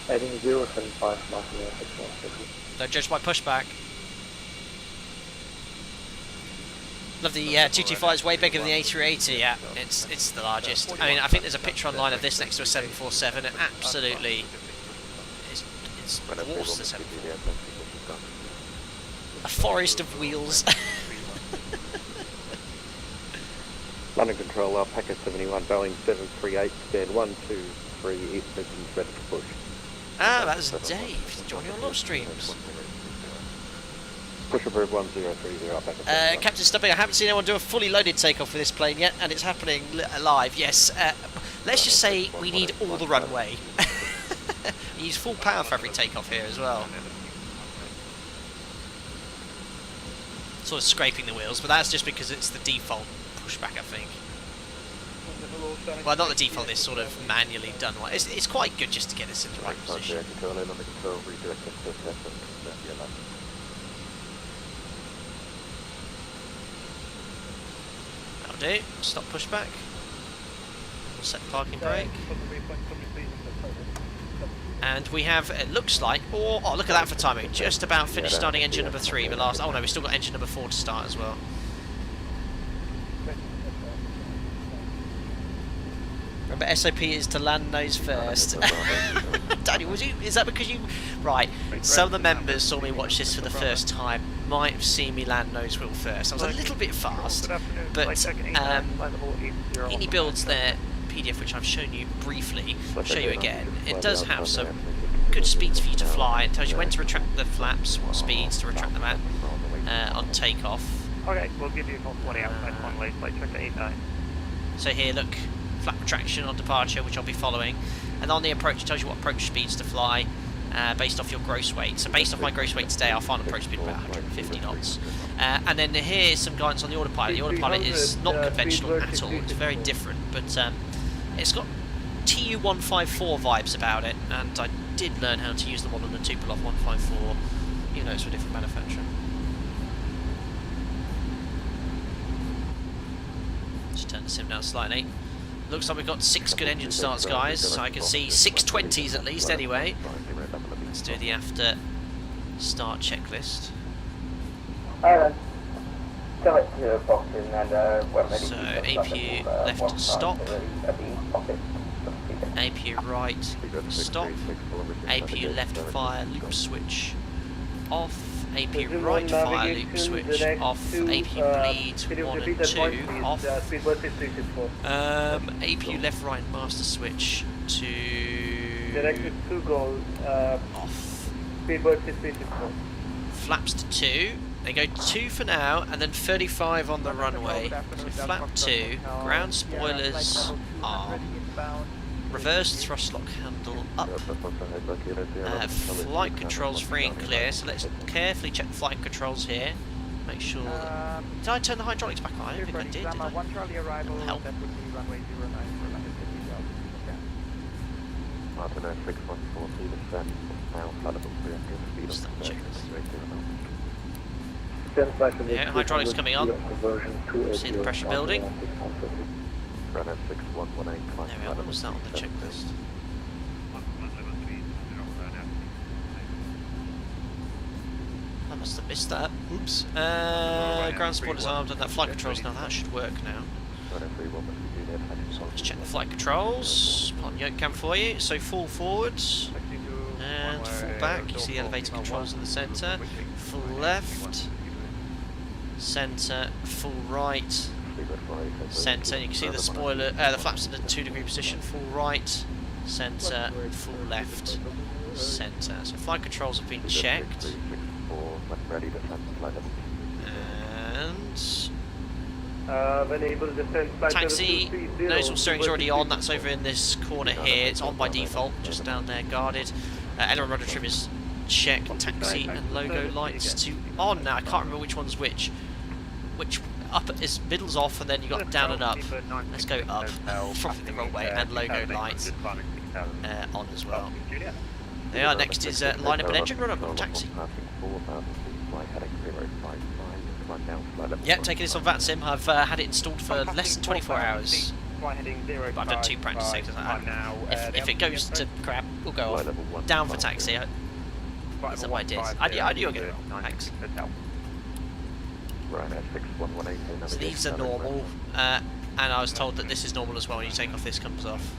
Heading 075, Martin 616. Don't judge my pushback. Love the 225, it's way bigger than the A380, yeah, it's the largest. I mean, I think there's a picture online of this next to a 747, and absolutely, it's dwarfs the 747. A forest of wheels. London Control, Alpaca 71, Boeing 738, stand 123, East Midlands, ready to push. Ah, that was Dave, joining on live streams. Push approved 1030, Alpaca. Captain Stubbing, I haven't seen anyone do a fully loaded takeoff for this plane yet, and it's happening live, yes. Let's just say we need all the runway. You use full power for every takeoff here as well. sort of scraping the wheels, but that's just because it's the default pushback, I think. Well, not the default, it's sort of manually done one. It's quite good just to get us in the right position. That'll do. Stop pushback. Set parking brake. And we have, it looks like, oh look at that for timing. Just about finished starting engine number 3. The last, oh no, we've still got engine number 4 to start as well. Remember, SOP is to land nose first. Danny, is that because you... Right, some of the members saw me watch this for the first time, might have seen me land nose wheel first. I was a little bit fast, but iniBuilds their PDF, which I've shown you briefly, I'll show you again. It does have some good speeds for you to fly. It tells you when to retract the flaps, what speeds to retract them at on takeoff. Okay, we'll give you a call 20 outside Conway, flight check to 89. So here, look, flap retraction on departure, which I'll be following, and on the approach it tells you what approach speeds to fly based off your gross weight. So based off my gross weight today, I'll find approach speed of about 150 knots. And then here's some guidance on the autopilot. The autopilot is not conventional at all, it's very different, but it's got TU-154 vibes about it, and I did learn how to use the one on the Tupolev 154, even though it's for a different manufacturer. Just turn the sim down slightly. Looks like we've got 6 good engine starts, guys, so I can see 6 20s at least anyway. Let's do the after start checklist. Alright, select your boxes and when ready. So APU left stop, APU right stop, APU left fire loop switch off, APU right fire loop switch off, APU bleed 1 and 2 off, APU left right master switch to Directed to go off, speedbird 6364. flaps to 2. They go 2 for now, and then 35 on the runway. So flap 2, ground spoilers are reverse thrust lock handle up. Flight controls free and clear, so let's carefully check the flight controls here. Make sure that... Did I turn the hydraulics back on? I don't think I did I? That'll help. Yeah, hydraulics coming on. See the pressure building. There we are, what was that on the checklist? I must have missed that. Oops. Ground spoilers armed and that flight controls. Now that should work now. So let's check the flight controls. Put on yoke cam for you. So full forwards and full back. You see the elevator controls in the centre. Full left. Centre. Full right. Centre. You can see the spoiler. The flaps in a 2-degree position. Full right. Centre. Full left. Centre. So flight controls have been checked. And taxi, nozzle steering's already on, that's over in this corner here, it's on by default, just down there guarded. Aileron rudder trim is checked, taxi and logo lights to on now, I can't remember which one's which. Which up is middle's off and then you got down and up. Let's go up, probably the wrong way, and logo lights on as well. There you are, next is line up an engine run up on taxi. Yep, taking this on VATSIM. I've had it installed for less than 24 hours. But I've done 2 practice sectors. If it goes to crap, we'll go off. Down for taxi. That's what I did. I knew I'd get it wrong. Thanks. So these are normal, and I was told that this is normal as well. When you take off, this comes off.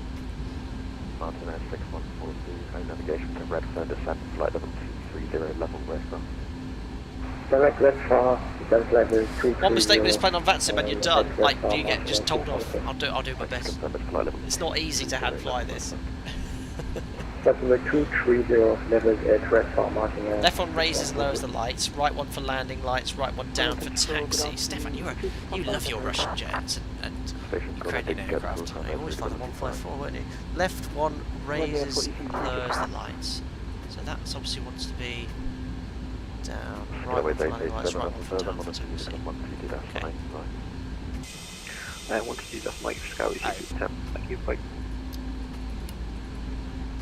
Navigation to Redfern, descent, flight level 230, level westbound. Direct left far, descent level 230. One mistake with this plane on VATSIM and you're done. Like, you get just told off. I'll do my best. It's not easy to hand fly this. Step number 230, level 8, red far marking. Left one raises and lowers the lights, right one for landing lights, right one down for taxi. Stefan, you love your Russian jets and Ukrainian aircraft. You always fly the 154, won't you? Left one raises and lowers the lights. So that obviously wants to be down. Skyway Right, Day landing lights, 7 right, on the one third, down I'm on for a taxi. 122, that's Okay. fine. Right. 122, that's Mike Scout, thank you, bye.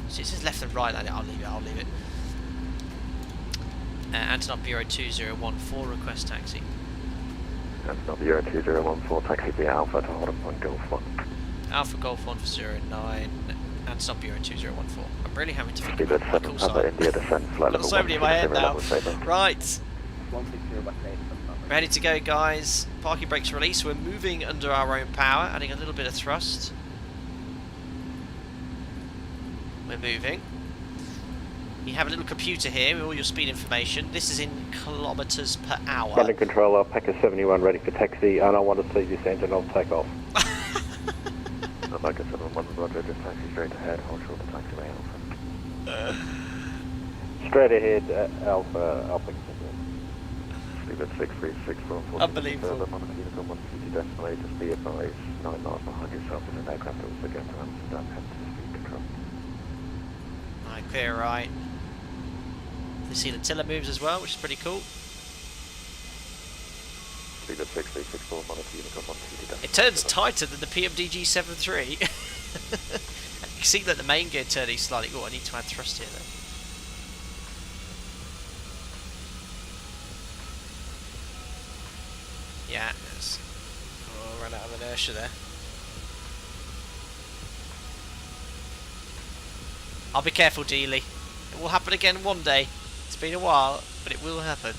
So it says left and right landing. I'll leave it. Antonov Bureau 2014, request taxi. Antonov Bureau 2014, taxi via Alpha to Holland Point Golf 1. Alpha Golf 1 for 09, Antonov Bureau 2014. I'm really having to think Speedbird about my 7, call Papa sign. India descent, flight I've got level so many in my head 160 now. level saber. Right. Ready to go, guys. Parking brakes release. We're moving under our own power, adding a little bit of thrust. We're moving. You have a little computer here with all your speed information. This is in kilometres per hour. London Controller, Packer 71 ready for taxi, and I want to see this engine on takeoff. Packer 71, Roger, just taxi straight ahead, hold short to taxiway Alpha. Straight ahead, Alpha. Speedbird 6364, Unbelievable. I'm on a Unicorn 150 decimal 8, just be advised, 9 miles behind yourself in an aircraft also going to Amsterdam, head to speed control. Right, clear right. You see the tiller moves as well, which is pretty cool. Speedbird 6364, I'm on a Unicorn 150 decimal. It turns tighter than the PMDG 73. You can see that the main gear turning slightly. Oh, I need to add thrust here though. Yeah, there's... Oh, ran out of inertia there. I'll be careful, Dealey. It will happen again one day. It's been a while, but it will happen.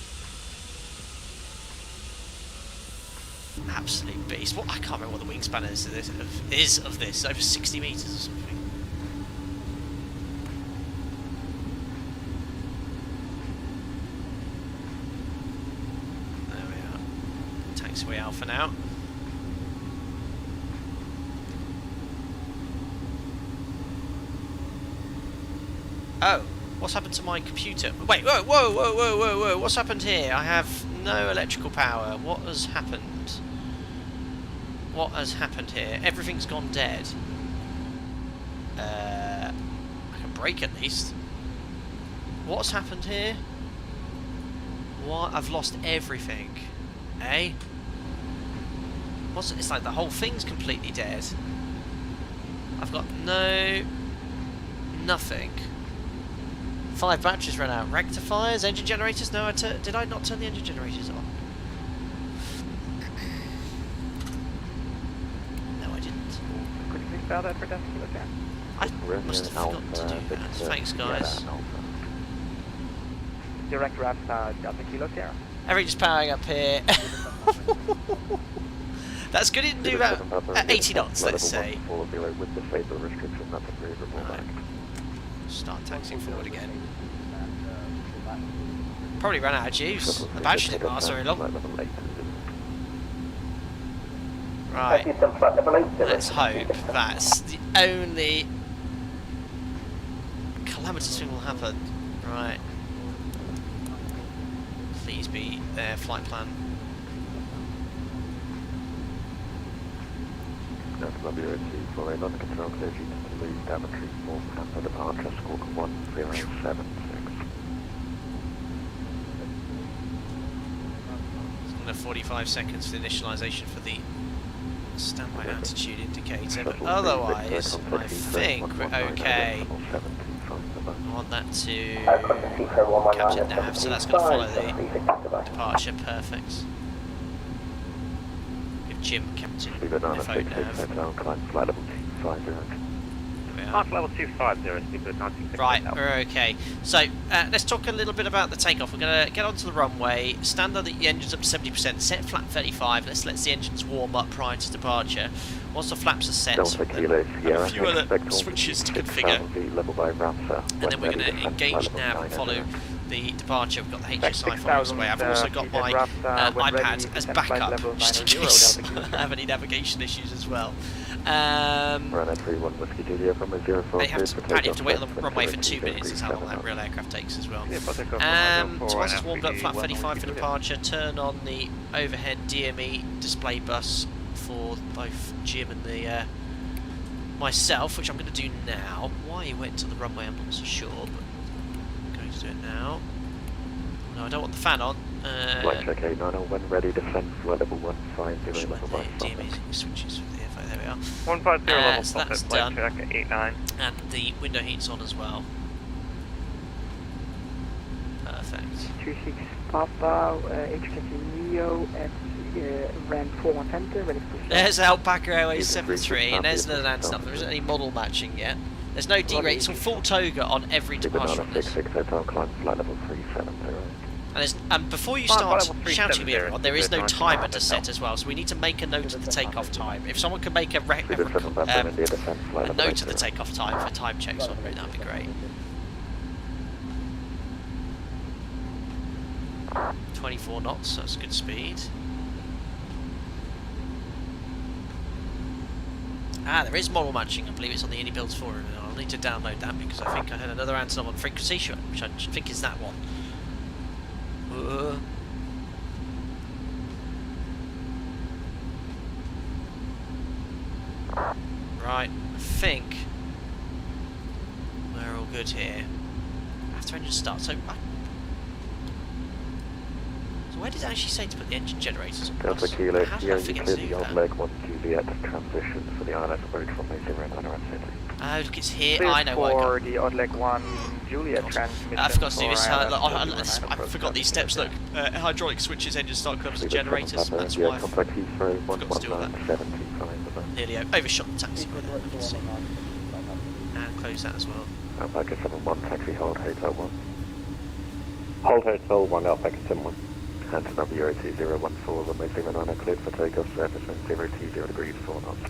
Absolute beast. What, I can't remember what the wingspan is of this. Over 60 metres or something. There we are. Taxiway Alpha now. Oh, what's happened to my computer? Wait, whoa, what's happened here? I have no electrical power. What has happened? What has happened here? Everything's gone dead. I can brake at least. What's happened here? What? I've lost everything. Eh? What's it? It's like the whole thing's completely dead. I've got nothing. 5 batteries ran out. Rectifiers, engine generators. No, did I not turn the engine generators on? No, I didn't. Could you please spell that for Destiny again? I must have forgotten to do that. Thanks, guys. Direct wraps, Delta Kilo Sierra. Everything's powering up here. That's good. Didn't do that at 80 knots, let's say. With the saber restriction, that's agreeable. Right. Start taxiing forward again. Probably ran out of juice. The battery didn't last very long. Right. Let's hope that's the only calamitous thing will happen. Right. Please be there, flight plan. Antonov Bureau 248, London Control, clear G to Toulouse, Daventry 4, Papa departure, squawk 1076. It's going to 45 seconds for the initialisation for the standby altitude indicator, but otherwise I think we're okay. I want that to Captain Nav, so that's going to follow the departure. Perfect. Give Jim Captain Speedbird FO 986, Nav. climb flight level 250. Mark level 250, Speedbird 966. Right, we're okay. So let's talk a little bit about the takeoff. We're going to get onto the runway, stand the engine's up to 70%, set flap 35. Let's let the engines warm up prior to departure. Once the flaps are set, Delta Kilo Sierra, a few other switches to configure. Level by Ramsar. And then we're going to engage nav and follow the departure. We've got the HSI following away. I've also got my iPad as backup, just in case I have any navigation issues as well. Runway 31 Whiskey Julia from a 04. They have to, apparently have to wait on the runway for 2 minutes. That's how long that real aircraft takes as well. So once it's warmed up, flat 35 for departure, turn on the overhead DME display bus for both Jim and the myself, which I'm going to do now. Why you went to the runway, I'm not so sure, but I'm going to do it now. No, I don't want the fan on. Flight check 890, when ready, descend flight level 150, Should level where 5 the DMA switches for the FO. There we are. 150 level so that's Cockpit, flight done. check 89. And the window heat's on as well. Perfect. 26 Papa, HKT Neo at ramp 41 center, ready for There's Alpaca Airways These are 73, and there's another Antonov. There isn't any model matching yet. There's no D-rate, it's on full toga on every departure on this. 66 hotel, climb flight level 370. And before you Flight start level shouting me 370, everyone, there is no 99 timer to hotel. set as well, so we need to make a note of the takeoff time. If someone can make a note of the takeoff time for time checks on route, that'd be great. 24 knots, that's good speed. Ah, there is model matching. I believe it's on the iniBuilds forum. I'll need to download that because I think I had another Antonov on frequency shot, which I think is that one. Right, I think we're all good here. After engine start, so where did it actually say to put the engine generators on? Delta Kilo, How did here I you forget clear to do the old that? leg 1 Juliet transition for the island approach from 090 City. Oh, look, it's here. I know why. for the odd leg 1 Juliet transmission. I forgot to do this. for I forgot these steps. Look, hydraulic switches, engine start curves, and generators. That's why I Contact Heathrow, forgot to do all that. 11975. Nearly overshot the taxi. Obviously. And close that as well. Alpaca 71, taxi hold, hotel 1. Hold hotel 1, Alpaca 71. Antonov 02014, runway 09 cleared for takeoff, surface wind 020 degrees 4 knots.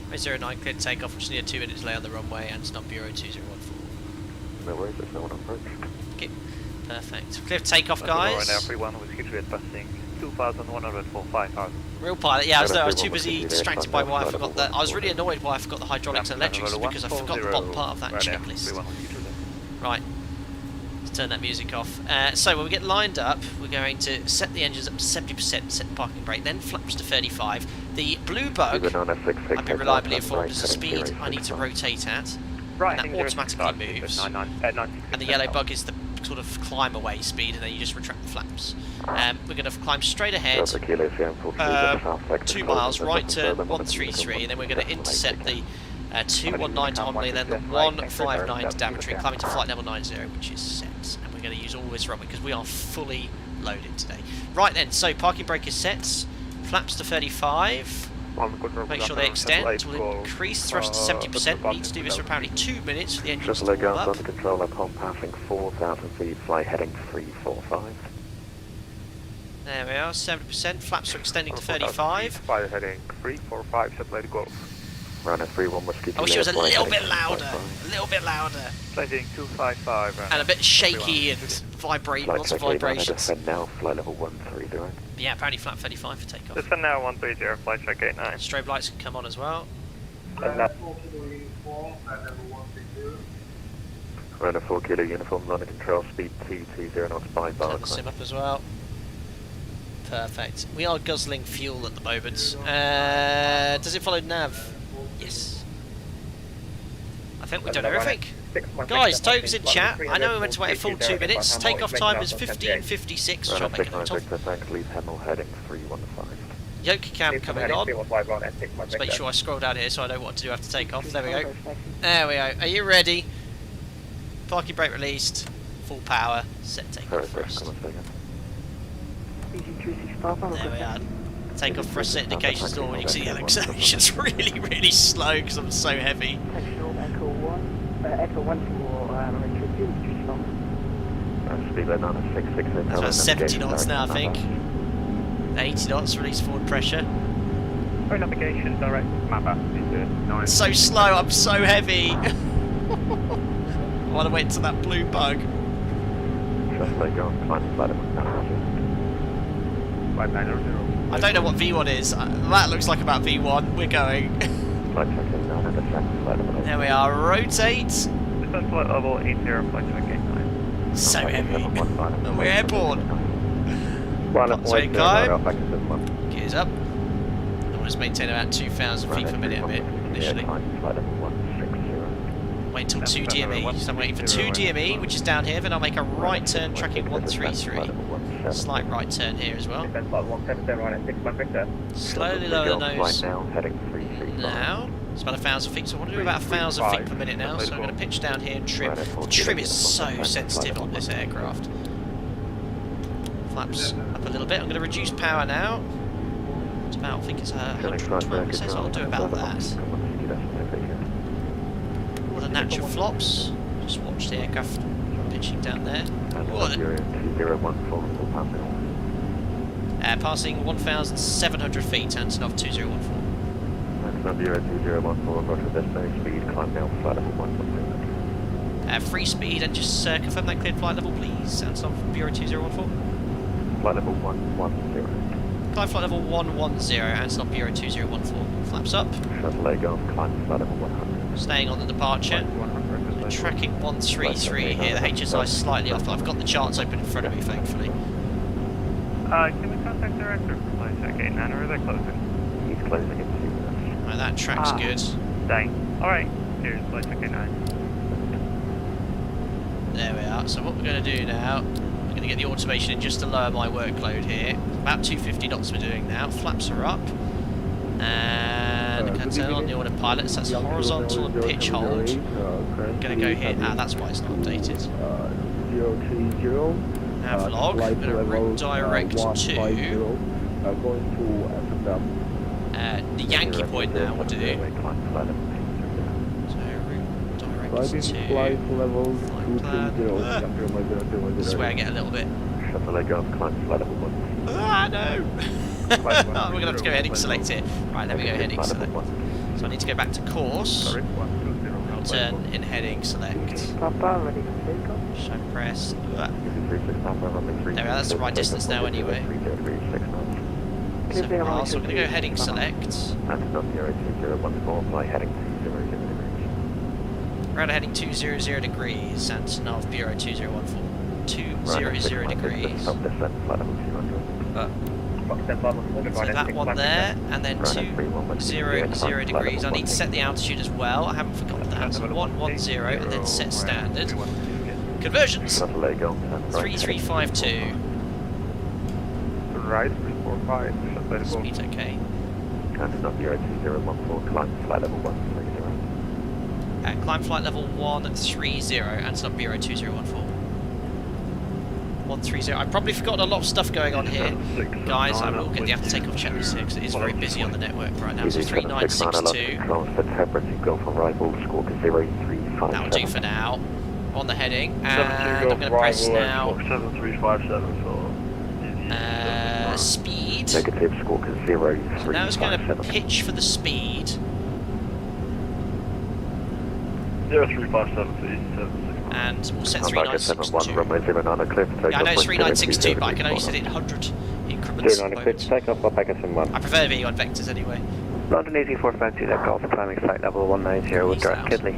Runway 09 cleared takeoff, which is near 2 minutes lay on the runway, and stop Bureau 2014. No worries, there's no one on approach. Okay, perfect. Clear for takeoff, Right guys. now, everyone with Heathrow passing 2,100 for 5,000. Real pilot, yeah, I was too busy distracted by why I forgot that. I was really annoyed why I forgot the hydraulics and electrics because I forgot the bottom part of that checklist. Right, let's turn that music off. So when we get lined up, we're going to set the engines up to 70%, set the parking brake, then flaps to 35. The blue bug, I've been reliably informed, is the speed I need to rotate at. Right, And that automatically moves. And the yellow bug is the sort of climb away speed, and then you just retract the flaps. We're going to climb straight ahead, 2 miles, right turn 133, and then we're going to intercept the 219 to Omni, then the 159 to Daventry, climbing to flight level 90, which is set. And we're going to use all this runway because we are fully loaded today. Right then, so parking brake is set, flaps to 35. Make sure they extend. We'll increase thrust to 70%. We need to do this for apparently 2 minutes for the engines to Triple warm guns up. under control upon passing 4,000 feet, fly heading 345. There we are, 70%. Flaps are extending to 35. Fire heading 345, satellite golf. Runner 31 Whiskey. I wish it was a Juliet, little fly bit heading louder. 355. A little bit louder. Flight heading 255. And a bit shaky and vibrate, Flight lots of check 890, vibrations. descend now, flight level 130. Yeah, apparently flap 35 for takeoff. Descend now 130, flight check 89. Strobe lights can come on as well. Runner 4 kilo uniform, runner control, speed 220 knots by bar. Turn the sim up as well. Perfect. We are guzzling fuel at the moment. Does it follow nav? Yes. I think we've done everything. Guys, Togue's in chat. I know we meant to wait a full 2 minutes. Takeoff time is 15:56, which I'll Runner make a note 69 of. Victor, thanks, leave Hemel heading 315. Yoke cam coming on. Let's make sure I scroll down here so I know what to do after takeoff. There we go. There we go. Are you ready? Parking brake released. Full power. Set takeoff thrust. There we are. Takeoff thrust set indications normal. You can see the acceleration's really, really slow because I'm so heavy. Speed limit on 660. That's about 70 knots now, I think. 80 knots, release forward pressure. For navigation, direct map up into 9. So slow, I'm so heavy. I want to wait until that blue bug. Just like go on, climb flight level 5900. I don't know what V1 is. That looks like about V1. We're going. Flight check 89, descend flight level 8. There we are. Rotate. Descend flight level 80, flight check 89. So heavy. And we're airborne. Once we climb. Gears up. I want to maintain about 2,000 feet per minute initially. Wait until 2 DME. So I'm waiting for 2 DME, which is down here. Then I'll make a right turn tracking 133. Slight right turn here as well. Defense flight 170 right at 6 Victor. Slowly lower the nose. Now, heading 335. Now, it's about 1,000 feet, so I want to do about 1,000 feet per minute now, so I'm going to pitch down here and trim. The trim is so sensitive on this aircraft. Flaps up a little bit. I'm going to reduce power now. It's about, I think it's 112, so I'll do about that. All the natural flops. Just watch the aircraft pitching down there. Passing 1,700 feet, Antonov 2014. Antonov 2014, roger, destination speed, climb now, flight level 110. Free speed, and just confirm that cleared flight level, please. Antonov Bureau 2014. Flight level 110. Climb flight level 110, Antonov Bureau 2014. Flaps up. Shuttle leg off, climb flight level 100. Staying on the departure. Tracking 133 here. The HSI is slightly off, but I've got the charts open in front of me, thankfully. Can we contact the director for flight check 89, or are they closing? He's closing in 2 minutes. Right, that track's good. Dang. Alright, here's flight check 89. There we are. So what we're going to do now, I'm going to get the automation in just to lower my workload here. About 250 knots we're doing now. Flaps are up. And I can turn on the autopilot, so that's horizontal and pitch hold. I'm going to go here. That's why it's not updated. 030. Nav log. I'm going to redirect to the Yankee point now. We'll do. So redirect to flight level 230. This is where I get a little bit. Shuttle leg off, climb flight level 1. Ah, no! We're going to have to go heading select here. Right, let me go heading select. So I need to go back to course. I'll turn in heading select. Papa, ready for takeoff. Show press. There we are, that's the right distance now anyway. 7 miles, so I'm going to go heading select. Antonov 2014, fly heading 200 degrees. We're at heading 200 degrees, Antonov Bureau 2014. 200 degrees. Stop descent, flight level 200. So that one there, and then 200 degrees. I need to set the altitude as well, I haven't forgotten that. So 110 and then set standard. Conversions! 3352. Right, 345. Speed's okay. Antonov 2014, climb flight level 130. Climb flight level 130, Antonov Bureau 2014. 130. I've probably forgotten a lot of stuff going on here, guys. I will get the after takeoff checklist here because it is very busy on the network right now. So 3962. That will do for now. On the heading, and I'm going to press now. 7357 speed. Negative, Squawker 0357. So now it's going to pitch for the speed. 0357, please. And we'll set 3962. Runway 09 clear for takeoff. Yeah, I know it's 3962, but I can only set it in 100 increments. 09 clear for takeoff, I'll pack us in 1. I prefer being on vectors anyway. London Easy 450, that golf climbing flight level 190 with direct Kidley.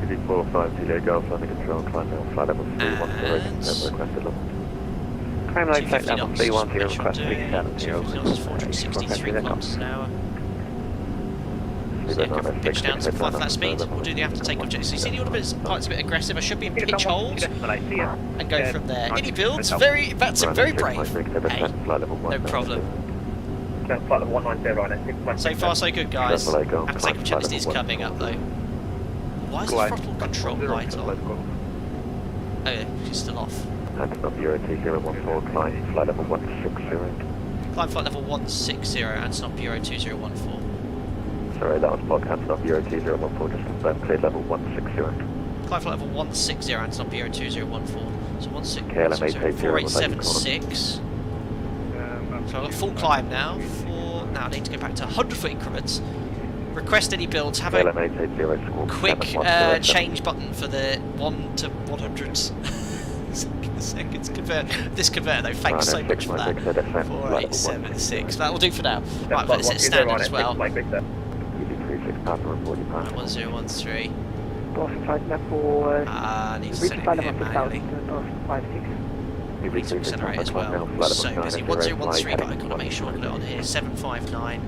Easy 450, there golf under control, climb now, flight level 310, requested level. Climb light flight level 310, request 370, 63 kilometers an hour. So yeah, go from pitch down to fly flat speed. We'll do the after takeoff check. So you see the order part's a bit aggressive. I should be in pitch hold and go from there. iniBuilds, that's very brave. Hey, no problem. So far so good, guys. After takeoff checklist is coming up though. Why is the throttle control light on? Oh yeah, she's still off. Antonov Bureau 2014, climb flight level 160. Climb flight level 160, Antonov Bureau 2014. Sorry, that was block Antonov Bureau 2014, just confirm cleared level 160. Climb flight level 160, Antonov Bureau 2014. So 4876. So I've got full climb now. Now I need to go back to 100 foot increments. Request iniBuilds, have a quick change button for the 1 to 100s. Seconds convert. This converter though, thanks so much for that. 4876. That will do for now. Right, let's set standard as well. 1013. Boston flight level, I need to set it here manually. I need to accelerate as well. So busy. 1013, but I've got to make sure I put it on here. 759.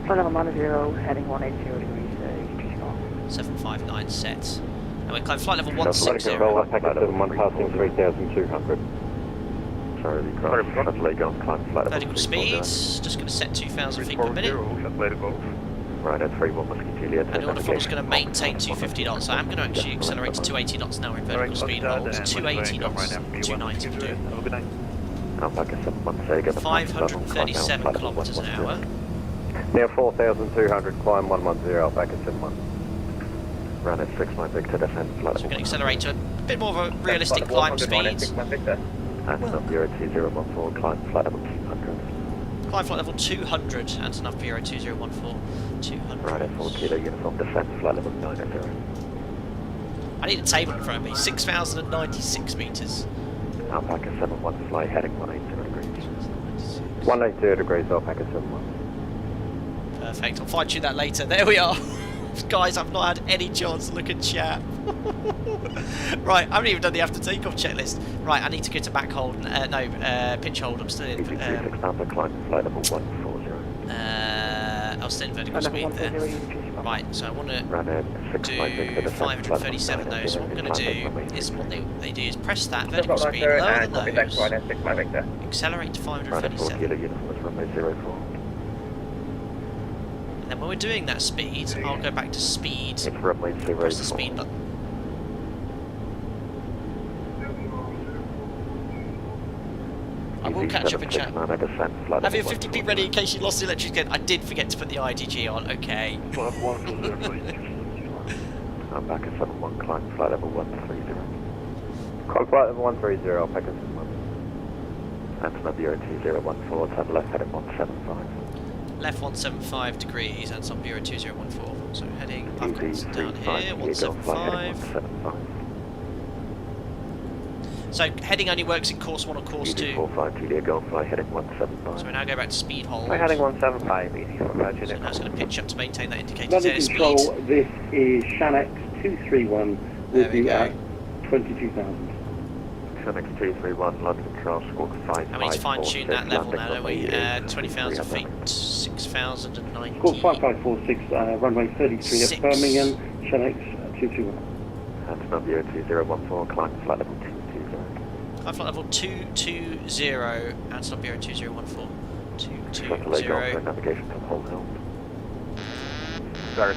flight level 90, heading 180 degrees, 759 set. And we climb flight level 160. Packet 71 passing 3200. Sorry, we crossed Shuttle Golf, climb flight level Vertical speeds, just going to set 2,000 feet per minute. Right at 31 Whiskey Juliet. And order follow's going to maintain 250 knots. So I'm going to actually accelerate to 280 knots now in vertical speed hold. 280 knots, 290 will do. I'm back at 716. 537 kilometres an hour. Near 4,200, climb 110, back at 71. Run at 69 Victor, descend flight So we're going to level. accelerate to a bit more of a realistic climb speed. Antonov Bureau 2014, climb flight level 200. Climb flight level 200, Antonov Bureau 2014, 200. Right at 4 kilo uniform, descend flight level 90. I need a table in front of me, 6,096 metres. Alpaca 71, fly heading 180 degrees. 180 degrees, Alpaca 71. Perfect, I'll fine tune that later. There we are. Guys, I've not had any chance to look at chat. Right, I haven't even done the after takeoff checklist. Right, I need to go to back hold. Pinch hold. I'm still in. Climb flight level 140. I'll stay in vertical speed there. Right, so I want to do 537 though. So what I'm going to do is what they do is press that vertical speed, lower the nose, accelerate to 537. And then when we're doing that speed, I'll go back to speed. Press the speed button. I will catch up in chat. Have your 50p ready in case you lost the electric again. I did forget to put the IDG on, okay. I'm back at 71, climb flight level 130. Climb flight level 130, Alpaca 71. Antonov Bureau 2014, turn left heading 175. Left 175 degrees, and some Bureau 2014. So heading backwards down here, 175. So heading only works in course 1 or course 2. 45 Julia Golf, fly heading 175. So we now go back to speed hold. We're heading 175, easy for So now it's going to pitch up to maintain that indicated London airspeed. Control, this is Shanx 231 There with we you go. at 22,000. Shanx 231, London Control, squawk 5. And we need to fine tune that level now, don't we? 20,000 feet, 6,090. Squawk 5546, runway 33 at Birmingham, Shanx 221. Antonov Bureau 2014, climb flight level 220. Climb flight level 220, Antonov Bureau 2014. Shuttle Golf, 220. navigation to hold helm.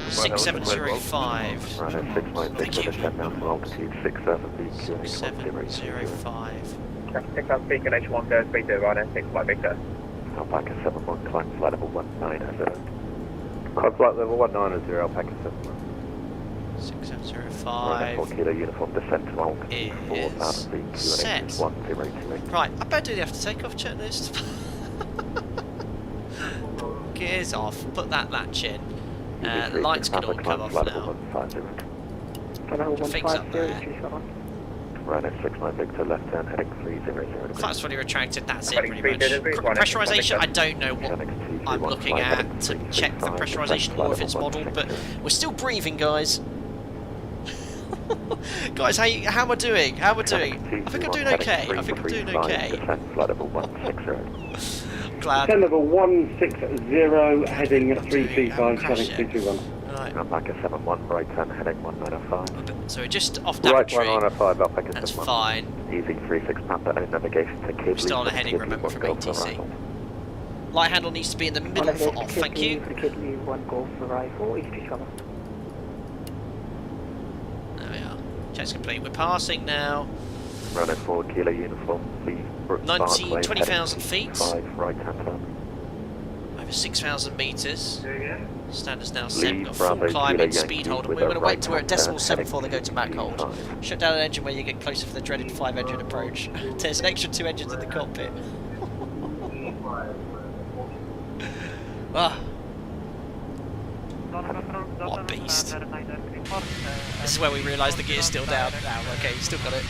6705. Right at 69 Victor, descend now to altitude 6,000 feet, QNH 6705. Takeoff speaking H1 goes Victor, right at 65 Victor. Alpaca 71, climb flight level 190. Climb flight level 190, Alpaca 71. 6705 4 kilo uniform, descend to altitude 4,000 feet, set. QNH 1028. Right, I better do the after takeoff checklist. Gears off, put that latch in. Lights can all come off now. Fix up there. Right at 69 Victor, left turn, heading 300. Flaps fully retracted, that's it pretty much. Pressurisation, I don't know what I'm looking at to check the pressurisation or if it's modelled, but we're still breathing, guys. Guys, how am I doing? How am I doing? I think I'm doing okay. I think I'm doing okay. Flight level 160. Glad. Descend level 160, heading at 335, Shanx 221. Right. I'm back at 71, right turn, heading 1905. So we're just off Right Daventry. 195, Alpaca 71. That's fine. Easy 36 Papa, own navigation to Cape. Still on a heading, remember, from ATC. Light handle needs to be in the middle for off, thank you. Kidney 1 Golf arrival, East cover. There we are. Check's complete. We're passing now. Run at 4 kilo uniform, leave Brooks 20,000 feet. 5, right hand turn. Over 6,000 metres. Standards now set. Leave Got full Bravo climb Kilo in speed Yankee hold. with We're a going to wait right till we're at hand decimal turn, 7 heading before they go to back hold. 325. Shut down an engine where you get closer for the dreaded 5-engine approach. There's an extra 2 engines in the cockpit. Ah. What a beast. This is where we realise the gear's still down. Okay, still got it.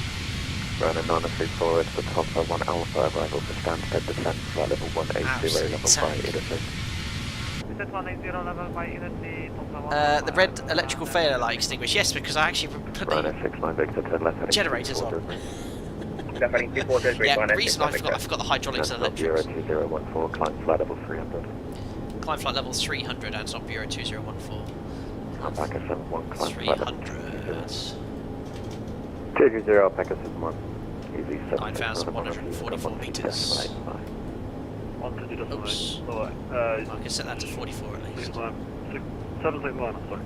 Run at 934 into the top of 1 Alpha, arrival for Stansted, descent, flight level 180, level 5, Italy. The red electrical failure light extinguished. Yes, because I actually put Run the at 69 Victor, turn left heading generators on. 240. Yeah, the reason I forgot the hydraulics and Bureau electrics. 2014, climb flight level 300. Climb flight level 300, and on Bureau 2014. I'm back at 71, climb flight level 300. 220, Alpaca 71. Easy 9,144 metres. 122.8. Oops. Alright. I can set that to 44 at least. 769, I'm sorry.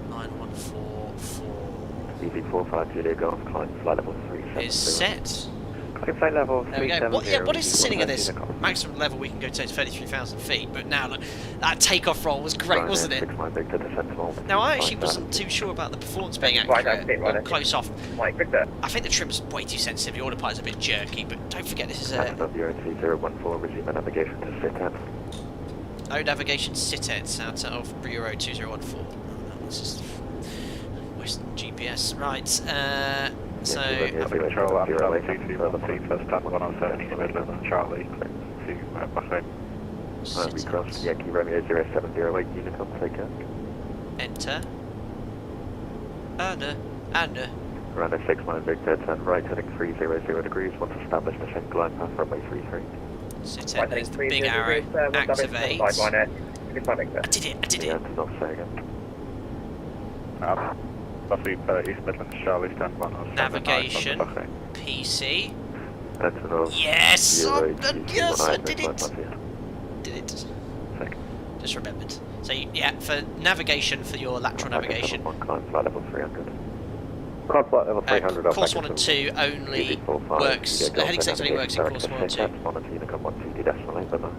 9144 Easy 45 Julia Golf, climb flight level 370. is set. Climb flight level There we go. 370. What is the ceiling of this? Unicorn. Maximum level we can go to is 33,000 feet, but now look, that takeoff roll was great, wasn't it? 6 mile Victor, descent to all. Now I actually wasn't too sure about the performance being accurate or close off. Mike Victor. I think the trim's way too sensitive, the autopilot's a bit jerky, but don't forget this is Antonov a An-225 Mriya, resume navigation to SITAT. no navigation SITET out of Bureau 2014. Oh, this is Western GPS, right? So Control and 225 first time 107 East Midlands, Charlie to Bahrain. We cross Yankee Romeo 0708, Unicorn, take care. enter. Anna. Around a 6 mile Victor, turn right heading 300 degrees, once established descent glide path runway 33. SITET, there's the big arrow, activate. I did it. Yeah, to not say again. Buffy East Midlands, Charlie stand 107. Navigation, PC. Antonov. Yes! Yes, I 02219, did it! Mriya. Did it. Second. Just remembered. So yeah, for navigation, for your lateral navigation, One climb flight level 300. Climb flight level 300. course 1 and 2 only works, heading 6 only works in course 1 and 2. Monitor Unicorn 122.8, but no.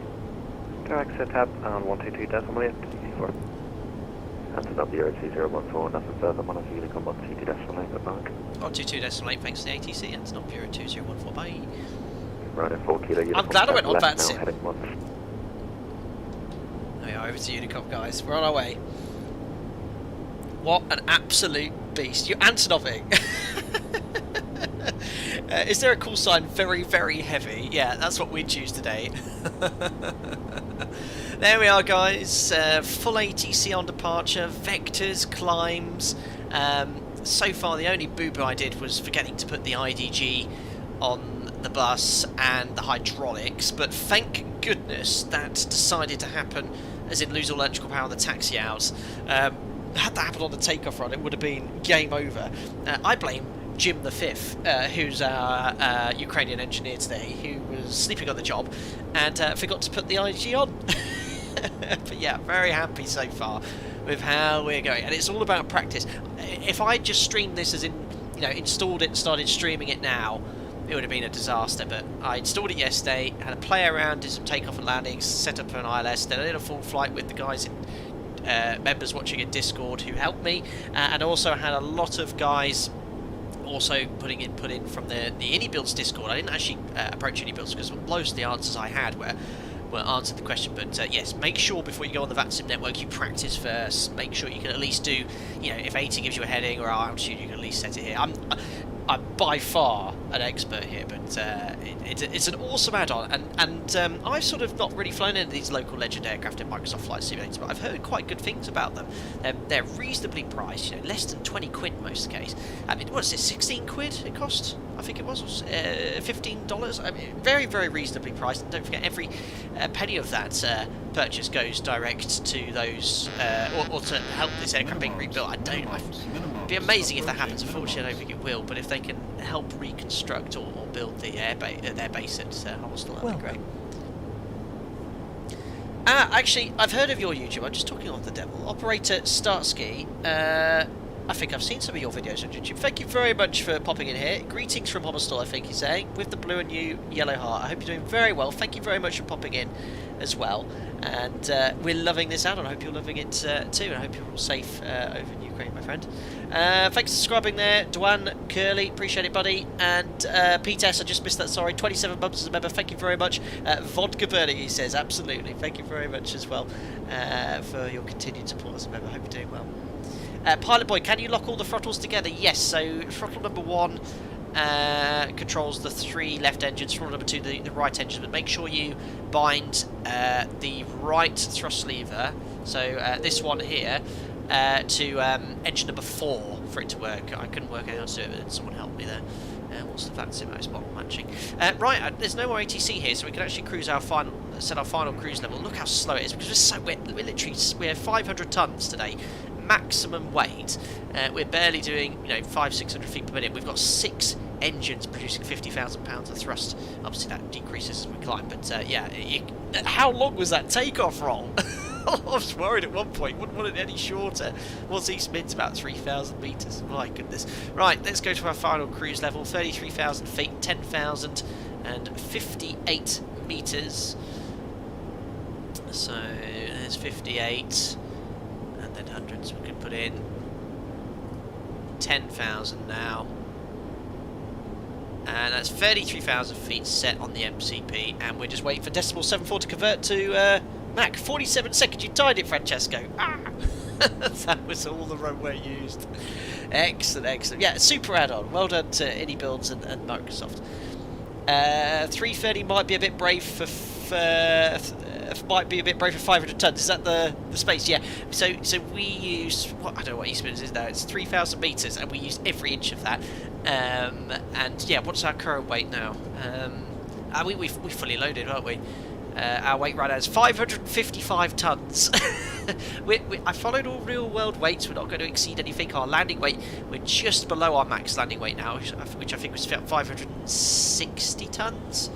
Direct setup on 122.8. Antonov 02014, nothing further, Monitor Unicorn 122.8, but no. 122.8, thanks to the ATC, and it's not Bureau 2014, bye. Right at 4 kilo Unicorn. I'm glad I went on left that now, sim. heading 1. There we are, over to Unicop, guys. We're on our way. What an absolute beast. You're Antonoving. Is there a call sign very, very heavy? Yeah, that's what we choose today. There we are, guys. Full ATC on departure, vectors, climbs. So far, the only boo-boo I did was forgetting to put the IDG on the bus and the hydraulics, but thank goodness that decided to happen, as in lose all electrical power on the taxi out. Had that happened on the takeoff run, it would have been game over. I blame Jim the Fifth, who's our Ukrainian engineer today, who was sleeping on the job and forgot to put the IG on. But yeah, very happy so far with how we're going, and it's all about practice. If I just streamed this as in, installed it and started streaming it now, it would have been a disaster. But I installed it yesterday, had a play around, did some takeoff and landings, set up an ILS, then I did a full flight with the guys in members watching in Discord who helped me, and also had a lot of guys also putting input in from the iniBuilds Discord. I didn't actually approach iniBuilds because most of the answers I had were answered the question, but yes, make sure before you go on the VATSIM network you practice first. Make sure you can at least do, if 80 gives you a heading or altitude, you can at least set it here. I'm by far an expert here, but it's an awesome add-on, and I've sort of not really flown any of these local legend aircraft in Microsoft Flight Simulators, but I've heard quite good things about them. They're reasonably priced, less than 20 quid in most cases. I mean, what is it, 16 quid it cost? I think it was $15. I mean, very, very reasonably priced, and don't forget every penny of that purchase goes direct to those, or to help this aircraft being rebuilt. It'd be amazing if that happens. Unfortunately, I don't think it will, but if they can help reconstruct or build the their base at Holston, that'd be great. Actually, I've heard of your YouTube. I'm just talking on the devil. Operator Starsky. I think I've seen some of your videos on YouTube. Thank you very much for popping in here. Greetings from Homostel, I think he's saying, with the blue and new yellow heart. I hope you're doing very well. Thank you very much for popping in as well. And we're loving this out, and I hope you're loving it too. And I hope you're all safe over in Ukraine, my friend. Thanks for subscribing there, Dwan Curly. Appreciate it, buddy. And Pete S, I just missed that, sorry. 27 months as a member. Thank you very much. Vodka Burning, he says. Absolutely. Thank you very much as well for your continued support as a member. I hope you're doing well. Pilot Boy, can you lock all the throttles together? Yes, so throttle number 1 controls the 3 left engines, throttle number 2 the right engines, but make sure you bind the right thrust lever, so this one here, to engine number 4 for it to work. I couldn't work out how to do it, but someone helped me there. What's the fancy mouse model matching? Right, there's no more ATC here, so we can actually cruise set our final cruise level. Look how slow it is, because we're 500 tons today. maximum weight, we're barely doing 500-600 feet per minute. We've got 6 engines producing 50,000 pounds of thrust. Obviously that decreases as we climb, but yeah, how long was that takeoff roll? I was worried at one point, wouldn't want it any shorter. What's East Mid's about 3,000 metres? My goodness. Right, let's go to our final cruise level, 33,000 feet, 10,058 metres. So there's 58, and then hundreds we could put in. 10,000 now. And that's 33,000 feet set on the MCP, and we're just waiting for decimal 74 to convert to Mach. 47 seconds, you tied it, Francesco. Ah! That was all the runway used. Excellent, excellent. Yeah, super add-on. Well done to iniBuilds and Microsoft. 330 might be a bit brave for 500 tons. Is that the space? Yeah. So we use, what, I don't know what East Midlands is now. It's 3,000 meters, and we use every inch of that. And yeah, what's our current weight now? We fully loaded, aren't we? Our weight right now is 555 tons. I followed all real world weights. We're not going to exceed anything. Our landing weight, we're just below our max landing weight now, which I think was 560 tons.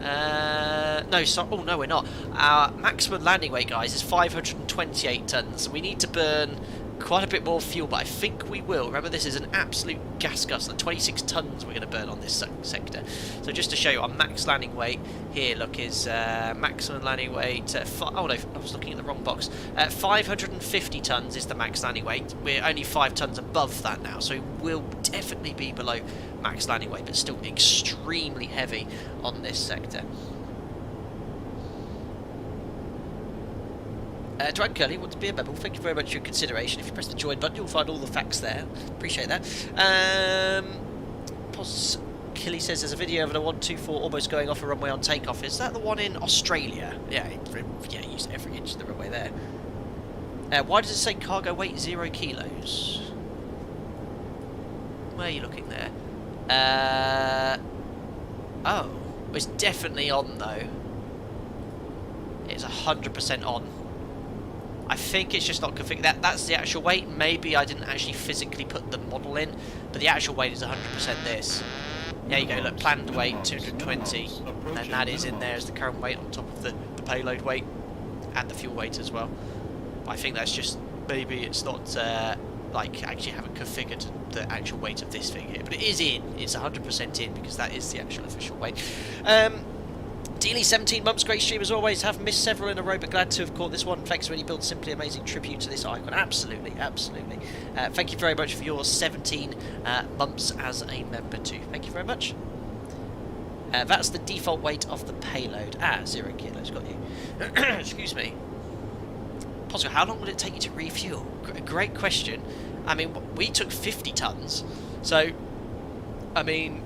No, sorry. Oh no, we're not. Our maximum landing weight, guys, is 528 tons. We need to burn quite a bit more fuel, but I think we will. Remember, this is an absolute gas guzzler. 26 tons we're going to burn on this sector. So just to show you, our max landing weight here, look, is maximum landing weight. Oh no, I was looking at the wrong box. 550 tons is the max landing weight. We're only 5 tons above that now, so we'll definitely be below max landing weight, but still extremely heavy on this sector. Drag Curly wants to be a member. Thank you very much for your consideration. If you press the join button, you'll find all the facts there. Appreciate that. Killy says there's a video of an 124 almost going off a runway on takeoff. Is that the one in Australia? Yeah, use every inch of the runway there. Why does it say cargo weight 0 kilos? Where are you looking there? Oh, it's definitely on though. It's 100% on. I think it's just not configured. That's the actual weight. Maybe I didn't actually physically put the model in, but the actual weight is 100% this. There you go, look, planned weight 220, and that is in there as the current weight on top of the payload weight and the fuel weight as well. I think that's just, maybe it's not like actually haven't configured the actual weight of this thing here, but it is in. It's 100% in because that is the actual official weight. Dealey 17 months, great stream as always. Have missed several in a row, but glad to have caught this one. Thanks for iniBuilds, simply amazing tribute to this icon. Absolutely, absolutely. Thank you very much for your 17 months as a member too. Thank you very much. That's the default weight of the payload. 0 kilos, got you. Excuse me. Possible, how long would it take you to refuel? Great question. I mean, we took 50 tons, so I mean,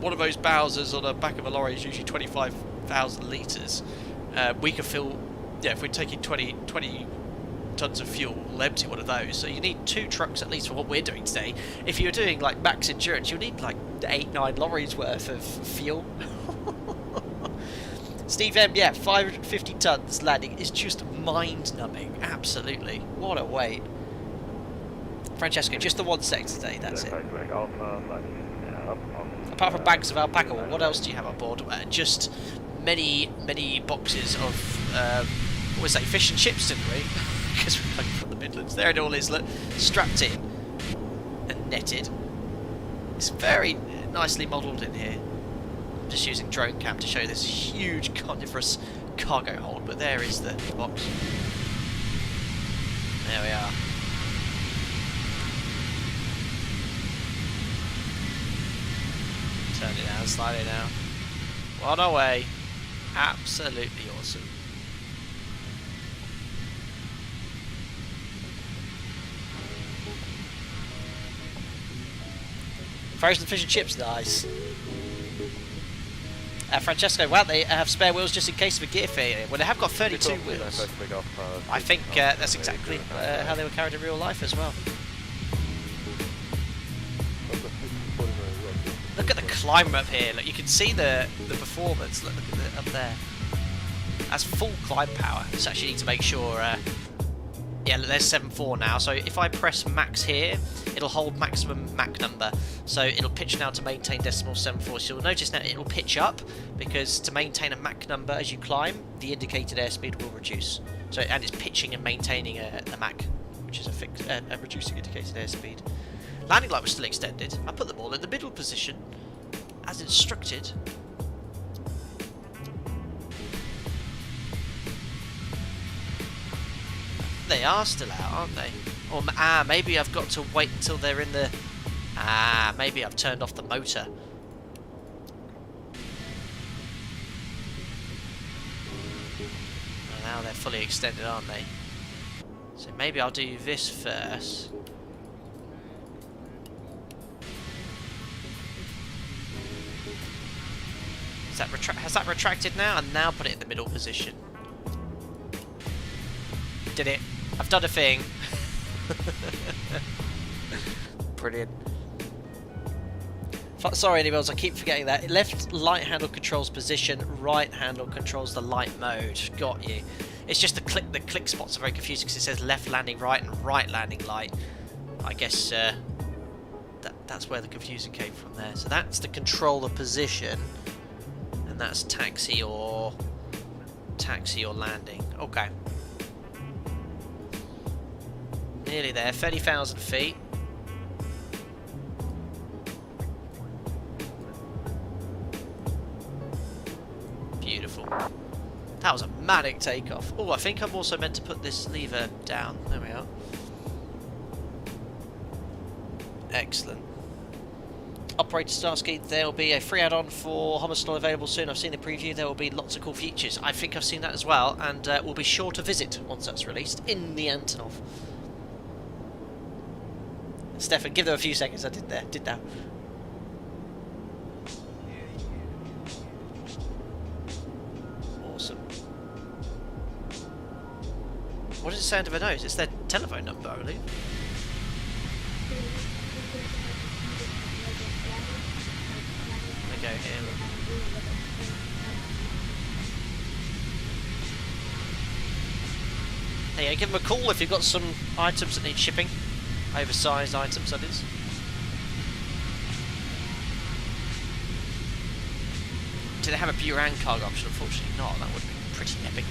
one of those Bowsers on the back of a lorry is usually 25,000 litres. We could fill, yeah, if we're taking 20 tons of fuel, we'll empty one of those. So you need 2 trucks at least for what we're doing today. If you're doing like max endurance, you'll need like 8-9 lorries worth of fuel. Steve M, yeah, 550 tons landing is just mind-numbing. Absolutely. What a weight. Francesco, just the one sector today, that's it. Apart from bags of alpaca, what else do you have on board? Just many boxes of, what was that, fish and chips, didn't we? Because we're coming from the Midlands. There it all is, look, strapped in and netted. It's very nicely modelled in here. I'm just using drone cam to show this huge coniferous cargo hold, but there is the box. There we are. Turn it down, slide it down. On our way. Absolutely awesome. Frozen fish and chips, nice. Francesco, well, they have spare wheels just in case of a gear failure. Well, they have got 32 wheels. I think that's exactly how they were carried in real life as well. Look at the climb up here. Look, you can see the performance. Look at it up there. That's full climb power. Just actually need to make sure Yeah, there's 74 now, so if I press max here, it'll hold maximum Mach number. So it'll pitch now to maintain decimal 74. So you'll notice now it'll pitch up, because to maintain a Mach number as you climb, the indicated airspeed will reduce. So, and it's pitching and maintaining a Mach, which is a reducing indicated airspeed. Landing light was still extended. I put them all in the middle position, as instructed. They are still out, aren't they? Or maybe I've got to wait until they're in the... maybe I've turned off the motor. Well, now they're fully extended, aren't they? So maybe I'll do this first. Has that retracted now? And now put it in the middle position. Did it. I've done a thing. Brilliant. Sorry, iniBuilds, I keep forgetting that. Left light handle controls position, right handle controls the light mode. Got you. It's just the click spots are very confusing because it says left landing right and right landing light. I guess that's where the confusion came from there. So that's the controller position, and that's taxi or landing. Okay. Nearly there, 30,000 feet. Beautiful. That was a manic takeoff. Oh, I think I'm also meant to put this lever down. There we are. Excellent. Operator Starsky, there will be a free add-on for Homicide available soon. I've seen the preview. There will be lots of cool features. I think I've seen that as well, and we'll be sure to visit once that's released in the Antonov. Stefan, give them a few seconds. I did that. Awesome. What does it sound of a nose? It's their telephone number, I believe. We go here. There you go, give them a call if you've got some items that need shipping. Oversized items, that is. Do they have a Buran cargo option? Unfortunately not. That would be pretty epic.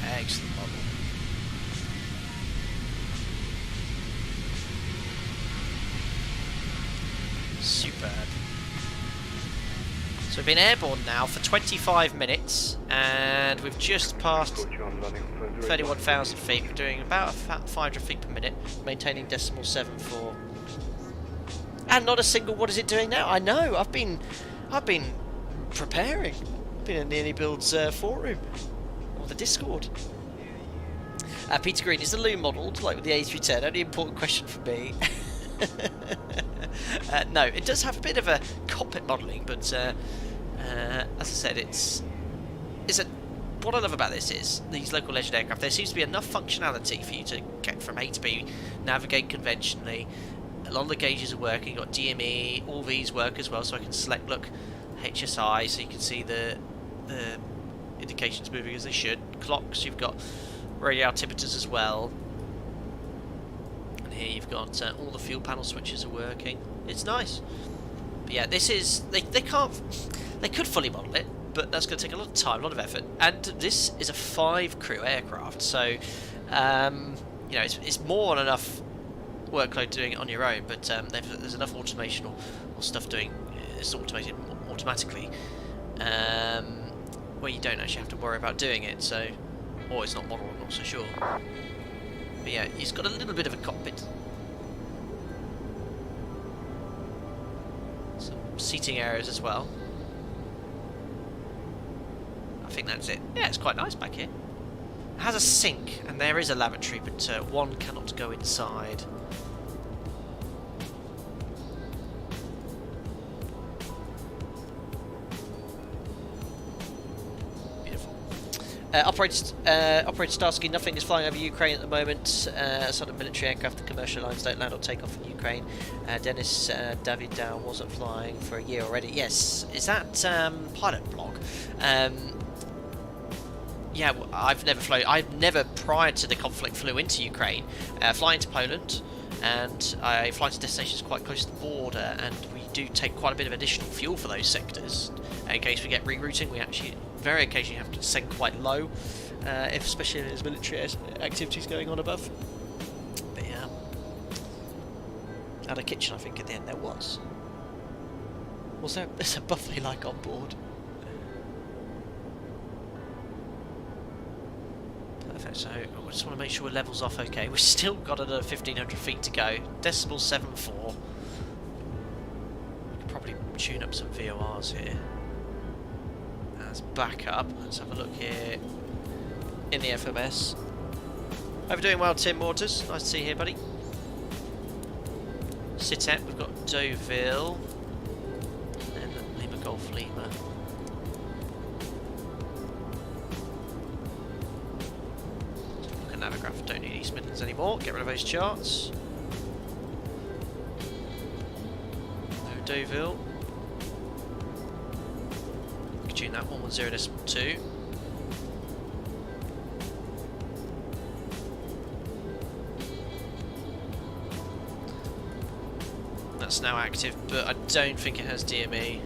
Excellent model. Superb. So we've been airborne now for 25 minutes, and we've just passed 31,000 feet. We're doing about 500 feet per minute, maintaining decimal 74. And not a single. What is it doing now? I know. I've been preparing. I've been in the iniBuilds forum or the Discord. Peter Green, is the Loom modelled like with the A310? Only important question for me. No, it does have a bit of a cockpit modelling, but as I said, what I love about this is these local legend aircraft. There seems to be enough functionality for you to get from A to B, navigate conventionally. A lot of the gauges are working. You've got DME, all these work as well, so I can select look HSI, so you can see the indications moving as they should. Clocks, you've got radio altimeters as well. And here you've got all the fuel panel switches are working. It's nice. But yeah, this is they could fully model it, but that's going to take a lot of time, a lot of effort. And this is a 5-crew aircraft, so you know, it's more than enough workload doing it on your own. But there's enough automation or stuff doing it's automated automatically, where you don't actually have to worry about doing it. So, or it's not modeled, I'm not so sure. But yeah, it's got a little bit of a cockpit. Some seating areas as well. I think that's it. Yeah, it's quite nice back here. It has a sink, and there is a lavatory, but one cannot go inside. Operator Starsky, nothing is flying over Ukraine at the moment. Sort of military aircraft and commercial lines don't land or take off in Ukraine. Dennis David Dow wasn't flying for a year already. Yes, is that pilot blog? yeah, well, I've never flown. I've never, prior to the conflict, flew into Ukraine. Fly into Poland, and I fly to destinations quite close to the border, and we do take quite a bit of additional fuel for those sectors. In case we get rerouting, we actually very occasionally have to descend quite low, especially if there's military activities going on above. But yeah, at a kitchen, I think at the end there was. There's a buffet like on board. Perfect, so I just want to make sure we're levels off okay. We've still got another 1500 feet to go. Decimal 7.4. We could probably tune up some VORs here. As backup, let's have a look here in the FMS. Hope you're doing well, Tim Mortars. Nice to see you here, buddy. Sitet, we've got Deauville. Golf Lima. Look at Navigraph, don't need East Midlands anymore. Get rid of those charts. No Deauville. We can tune that 110.2. That's now active, but I don't think it has DME.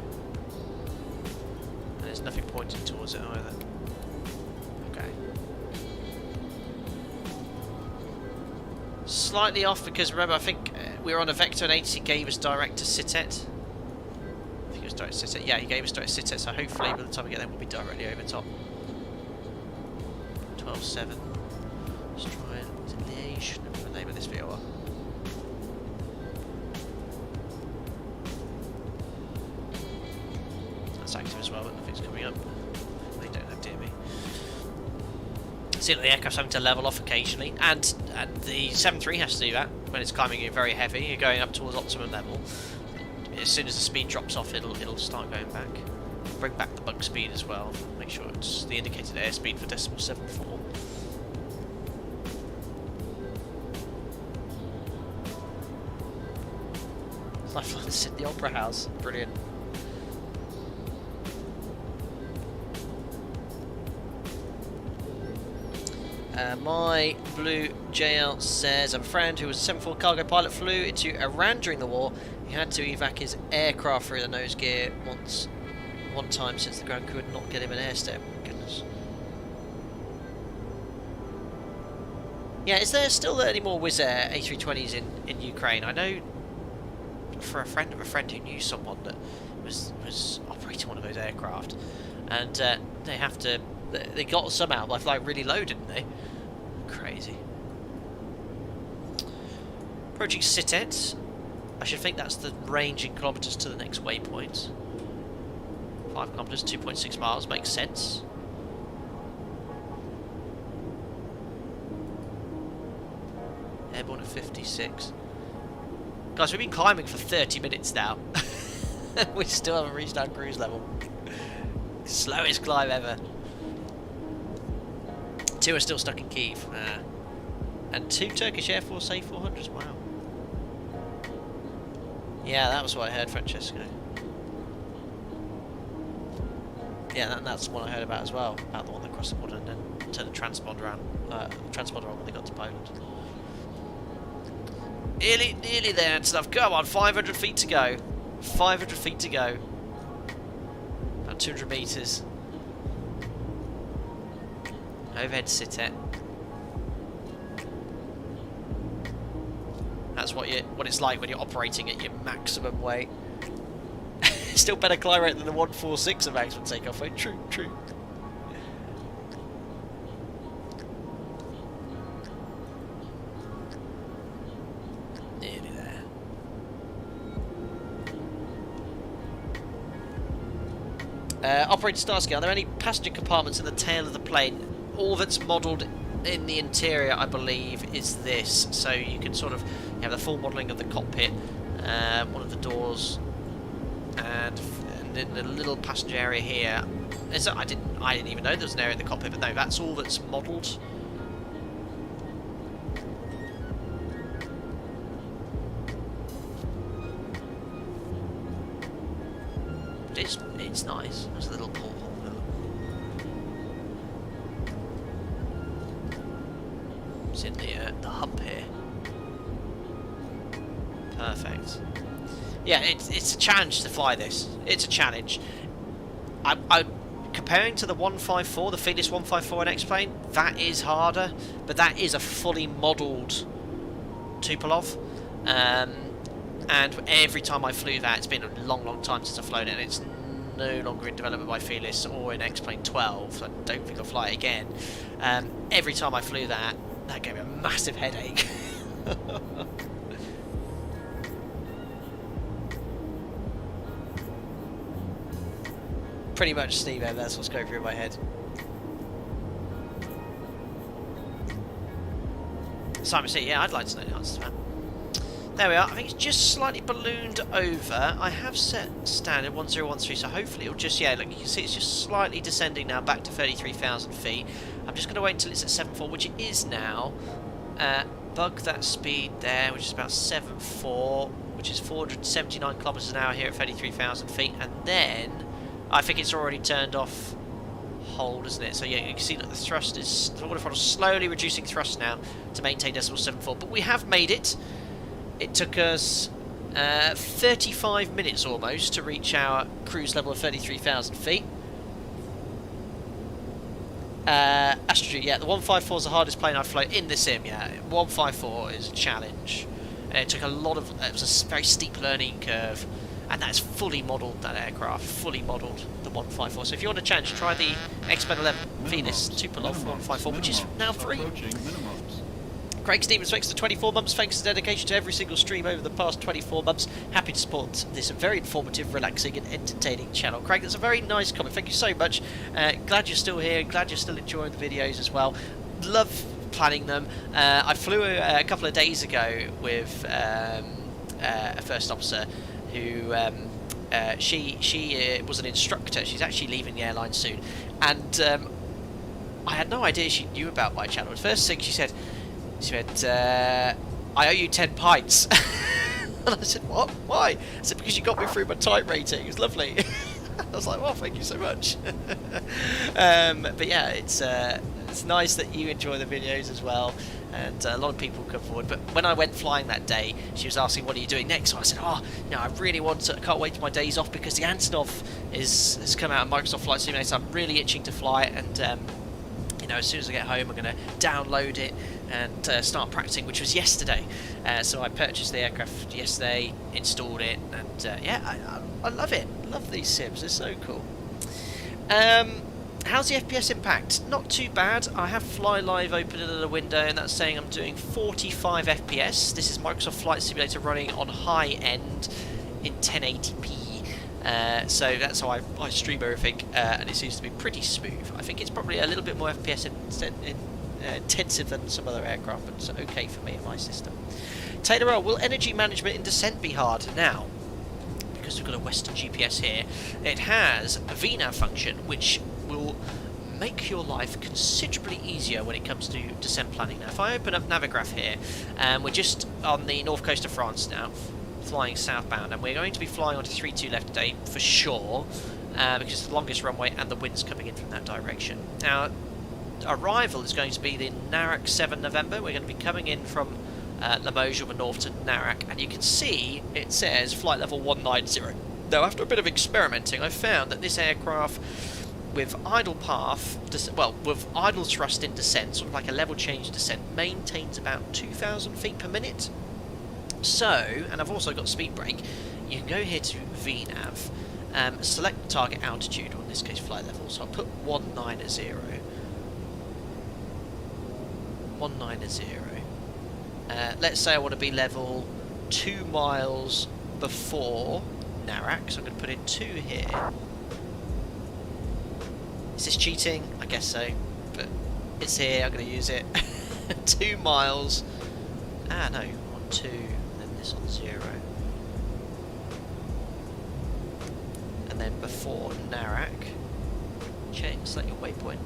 There's nothing pointing towards it either. Okay. Slightly off because remember, I think we were on a vector and agency gave us direct to Sitet. I think it was direct to Sitet. Yeah, he gave us direct to Sitet, so hopefully by the time we get there, we'll be directly over top. 12.7. Let's try and. Is it Liège? Remember the name of this VOR. That's active as well, but nothing's coming up. They don't have DME. See that the aircraft's having to level off occasionally, and the 7.3 has to do that when it's climbing very heavy. You're going up towards optimum level. As soon as the speed drops off, it'll start going back. Bring back the bug speed as well. Make sure it's the indicated airspeed for decimal 7.4. It's like flying to Sydney Opera House. Brilliant. My Blue JL says, I have a friend who was a 7.4 cargo pilot, flew into Iran during the war. He had to evac his aircraft through the nose gear one time since the ground crew would not get him an air step. Goodness. Yeah, is there still any more Wizz Air A320s in Ukraine? I know for a friend of a friend who knew someone that was operating one of those aircraft, and they got some out by flying really low, didn't they? Crazy. Approaching Sitet. I should think that's the range in kilometres to the next waypoint. 5 kilometres, 2.6 miles, makes sense. Airborne at 56. Guys, we've been climbing for 30 minutes now. We still haven't reached our cruise level. Slowest climb ever. 2 are still stuck in Kyiv. And 2 Turkish Air Force A400s, wow. Yeah, that was what I heard, Francesco. Yeah, that's the one I heard about as well. About the one that crossed the border and then turned the transponder on when they got to Poland. Nearly there and stuff. Come on, 500 feet to go. 500 feet to go. About 200 metres. Overhead Sitet. That's what it's like when you're operating at your maximum weight. Still better climb rate than the 146 of maximum takeoff weight. True. Nearly there. Operator Starsky, are there any passenger compartments in the tail of the plane? All that's modelled in the interior, I believe, is this. So you can sort of have the full modelling of the cockpit, one of the doors, and then the little passenger area here. I didn't even know there was an area in the cockpit, but no, that's all that's modelled. It's nice. There's a little porthole. hump here. Perfect. Yeah, it's a challenge to fly this. It's a challenge. I comparing to the 154, the Fearless 154 NX plane, that is harder, but that is a fully modelled Tupolev. And every time I flew that, it's been a long time since I've flown it, and it's no longer in development by Fearless or in X-Plane 12, so I don't think I'll fly it again. Every time I flew that, that gave me a massive headache. Pretty much, Steve, that's what's going through my head. Simon C, yeah, I'd like to know the answer to that. There we are. I think it's just slightly ballooned over. I have set standard 1013, so hopefully it'll just, yeah, look, you can see it's just slightly descending now back to 33,000 feet. I'm just going to wait until it's at 7.4, which it is now. Bug that speed there, which is about 7.4, which is 479 kilometers an hour here at 33,000 feet, and then I think it's already turned off hold, isn't it? So yeah, you can see that the thrust is, the water throttle slowly reducing thrust now to maintain decimal 7.4, but we have made it. It took us 35 minutes almost to reach our cruise level of 33,000 feet. Astro, yeah, the 154 is the hardest plane I've flown in the sim, yeah. 154 is a challenge. It took a lot of, it was a very steep learning curve, and that's fully modelled, that aircraft, fully modelled, the 154. So if you want a challenge, try the X-Men 11 Venus Tupolev 154, which is now free. Craig Stevens, thanks to 24 months. Thanks to dedication to every single stream over the past 24 months. Happy to support this very informative, relaxing and entertaining channel. Craig, that's a very nice comment. Thank you so much. Glad you're still here. Glad you're still enjoying the videos as well. Love planning them. I flew a couple of days ago with a first officer who she was an instructor. She's actually leaving the airline soon. And I had no idea she knew about my channel. The first thing she said, I owe you 10 pints. And I said, what? Why? I said, because you got me through my type rating. It's lovely. I was like, well, thank you so much. But yeah, it's nice that you enjoy the videos as well. And a lot of people come forward. But when I went flying that day, she was asking, what are you doing next? So I said, oh, you know, I really want to, I can't wait for my days off because the Antonov has come out of Microsoft Flight Simulator. So I'm really itching to fly it. And you know, as soon as I get home, I'm going to download it and start practicing, which was yesterday. So I purchased the aircraft yesterday, installed it, and yeah, I love it. Love these sims, they're so cool. How's the FPS impact? Not too bad. I have Fly Live open in the window, and that's saying I'm doing 45 FPS. This is Microsoft Flight Simulator running on high end in 1080p. So that's how I stream everything, and it seems to be pretty smooth. I think it's probably a little bit more FPS intensive than some other aircraft, but it's okay for me in my system. Taylor L, will energy management in descent be hard? Now, because we've got a Western GPS here, it has a VNAV function, which will make your life considerably easier when it comes to descent planning. Now, if I open up Navigraph here, we're just on the north coast of France now, flying southbound, and we're going to be flying onto 32 left today for sure, because it's the longest runway and the wind's coming in from that direction. Now, arrival is going to be the Narak 7 November. We're going to be coming in from Limoges on the north to Narak, and you can see it says flight level 190. Now, after a bit of experimenting, I found that this aircraft, with idle path, well, with idle thrust in descent, sort of like a level change descent, maintains about 2,000 feet per minute. So, and I've also got speed brake, you can go here to VNAV, select the target altitude, or in this case flight level, so I'll put 190. 190. Let's say I want to be level 2 miles before Narak, so I'm going to put in 2 here. Is this cheating? I guess so, but it's here, I'm going to use it. 2 miles, no, on 2, then this on 0. And then before Narak, select your waypoint.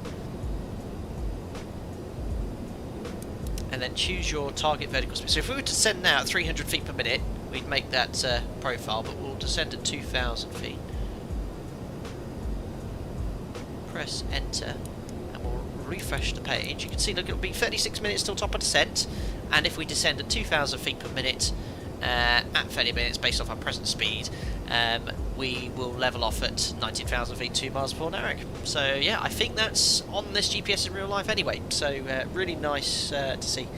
And then choose your target vertical speed. So if we were to descend now at 300 feet per minute, we'd make that profile, but we'll descend at 2,000 feet. Press enter, and we'll refresh the page. You can see, look, it'll be 36 minutes till top of descent, and if we descend at 2,000 feet per minute at 30 minutes based off our present speed, we will level off at 19,000 feet, 2 miles per hour. So yeah, I think that's on this GPS in real life anyway, so really nice to see.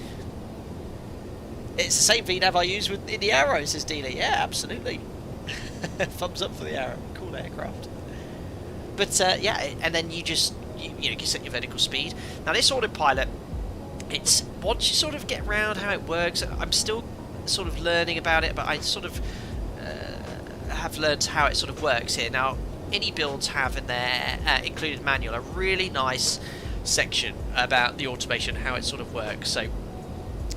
It's the same VNav I use in the Arrow, says Dealey. Yeah, absolutely. Thumbs up for the Arrow. Cool aircraft. But yeah, and then you just you can set your vertical speed. Now this autopilot, it's once you sort of get around how it works, I'm still sort of learning about it, but I sort of have learned how it sort of works here. Now iniBuilds have in their included manual a really nice section about the automation, how it sort of works. So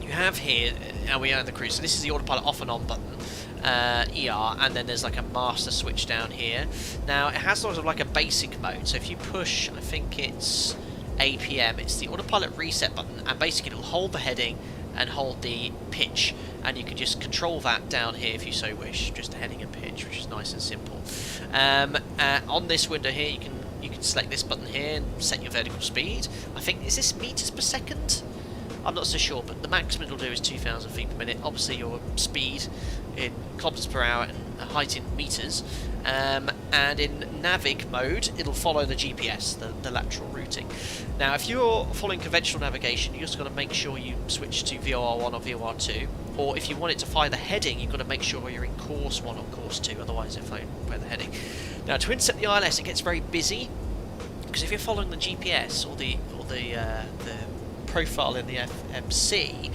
you have here, and we are in the cruise, so this is the autopilot off and on button, ER, and then there's like a master switch down here. Now it has sort of like a basic mode, so if you push, I think it's APM, it's the autopilot reset button, and basically it'll hold the heading and hold the pitch, and you can just control that down here if you so wish, just heading and pitch, which is nice and simple. On this window here you can select this button here and set your vertical speed. I think, is this meters per second? I'm not so sure, but the maximum it'll do is 2,000 feet per minute. Obviously your speed in kilometers per hour and height in meters. And in Navic mode, it'll follow the GPS, the lateral routing. Now, if you're following conventional navigation, you just got to make sure you switch to VOR1 or VOR2. Or if you want it to fly the heading, you've got to make sure you're in course 1 or course 2, otherwise it'll fly the heading. Now, to intercept the ILS, it gets very busy, because if you're following the GPS or the profile in the FMC,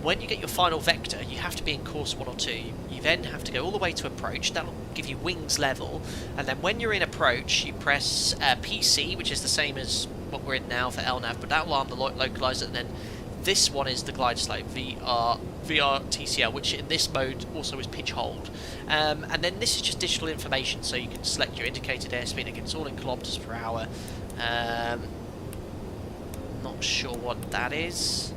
when you get your final vector, you have to be in course 1 or 2. You then have to go all the way to approach. That'll give you wings level, and then when you're in approach, you press PC, which is the same as what we're in now for LNAV, but that will arm the localizer, and then this one is the glide slope, VRTCL, which in this mode also is pitch hold. And then this is just digital information, so you can select your indicated airspeed. Again, it's all in kilometers per hour. Not sure what that is.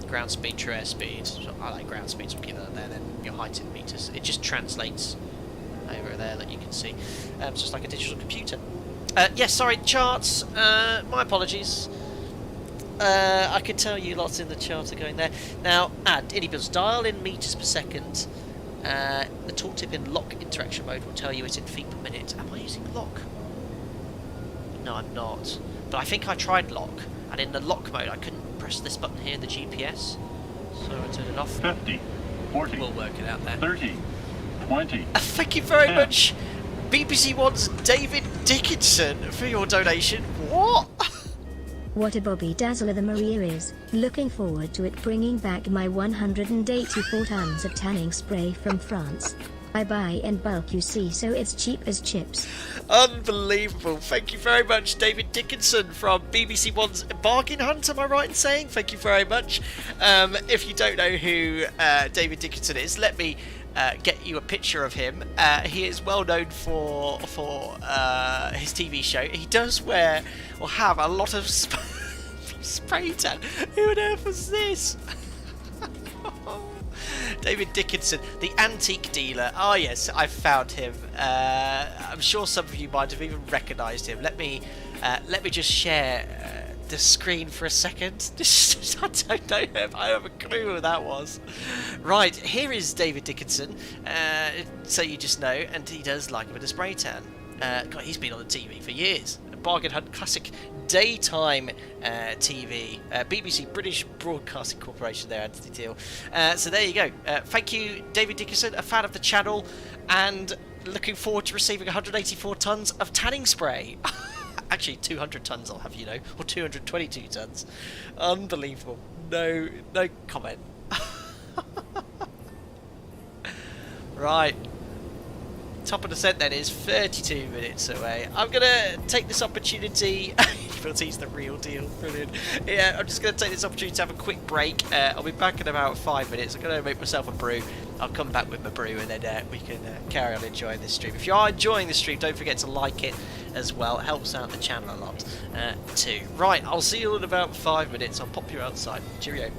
Ground speed, true airspeed. So I like ground speed, so we'll keep that there. Then your height in meters. It just translates over there that you can see. So it's like a digital computer. Yes, sorry, charts. My apologies. I could tell you lots in the chart are going there. Now, iniBuilds, dial in meters per second. The tooltip in lock interaction mode will tell you it in feet per minute. Am I using lock? No, I'm not. But I think I tried lock, and in the lock mode I couldn't press this button here in the GPS, so I turned it off. 50, 40, we'll work it out there. 30, 20. Thank you very much, BBC One's David Dickinson, for your donation. What? What a Bobby Dazzler the Mriya is. Looking forward to it bringing back my 184 tons of tanning spray from France. I buy in bulk, you see, so it's cheap as chips. Unbelievable. Thank you very much, David Dickinson from BBC One's Bargain Hunt, am I right in saying? Thank you very much. If you don't know who David Dickinson is, let me get you a picture of him. He is well known for his TV show. He does wear, or have, a lot of spray tan. Who on earth was this? David Dickinson, the antique dealer. Oh yes, I found him. I'm sure some of you might have even recognised him. Let me just share the screen for a second. I don't know if I have a clue who that was. Right, here is David Dickinson. So you just know, and he does like a bit of spray tan. God, he's been on the TV for years. Bargain Hunt classic daytime TV, BBC British Broadcasting Corporation there, Anthony Deal. So there you go. Thank you, David Dickinson, a fan of the channel, and looking forward to receiving 184 tons of tanning spray. Actually, 200 tons, I'll have you know, or 222 tons. Unbelievable. No comment. Right. Top of descent then is 32 minutes away. I'm going to take this opportunity. He's the real deal. Brilliant. Yeah, I'm just going to take this opportunity to have a quick break. I'll be back in about 5 minutes. I'm going to make myself a brew. I'll come back with my brew, and then we can carry on enjoying this stream. If you are enjoying the stream, don't forget to like it as well. It helps out the channel a lot too. Right, I'll see you all in about 5 minutes. I'll pop you outside. Cheerio.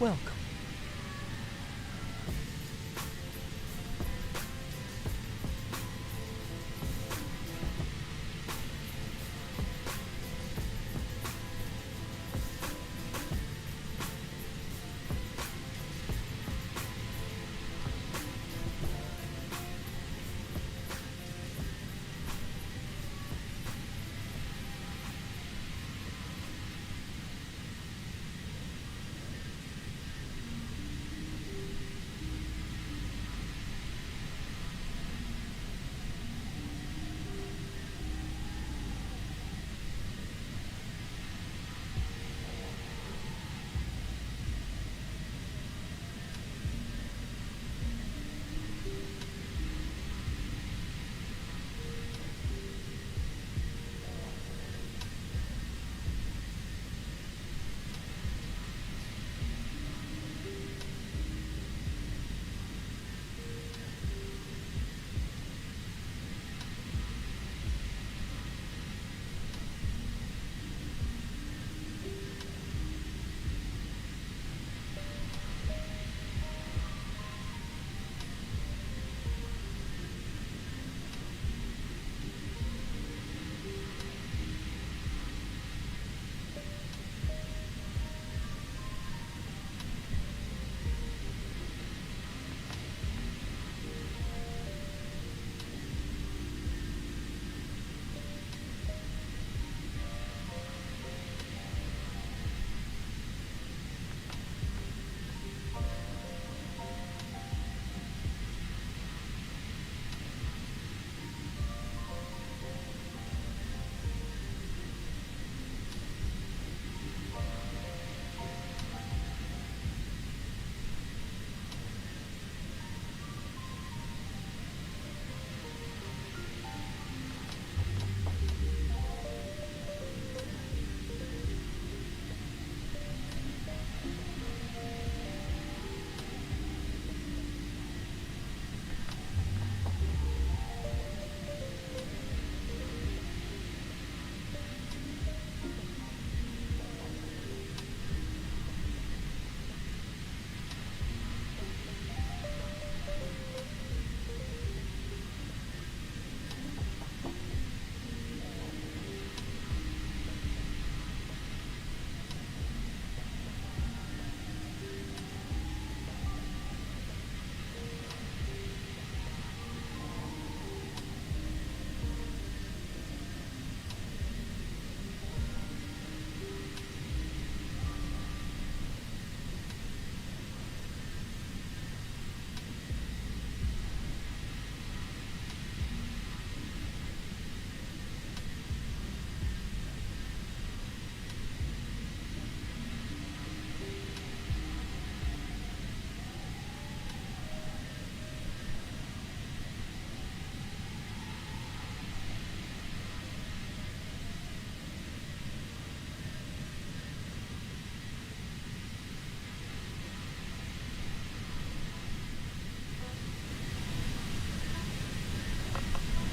welcome.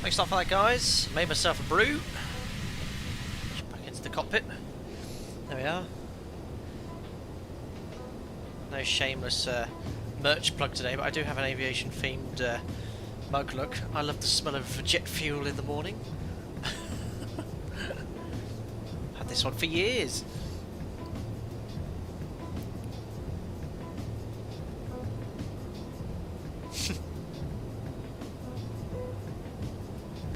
Thanks a lot for that, guys. Made myself a brew. Jump back into the cockpit. There we are. No shameless merch plug today, but I do have an aviation themed mug look. I love the smell of jet fuel in the morning. Had this one for years.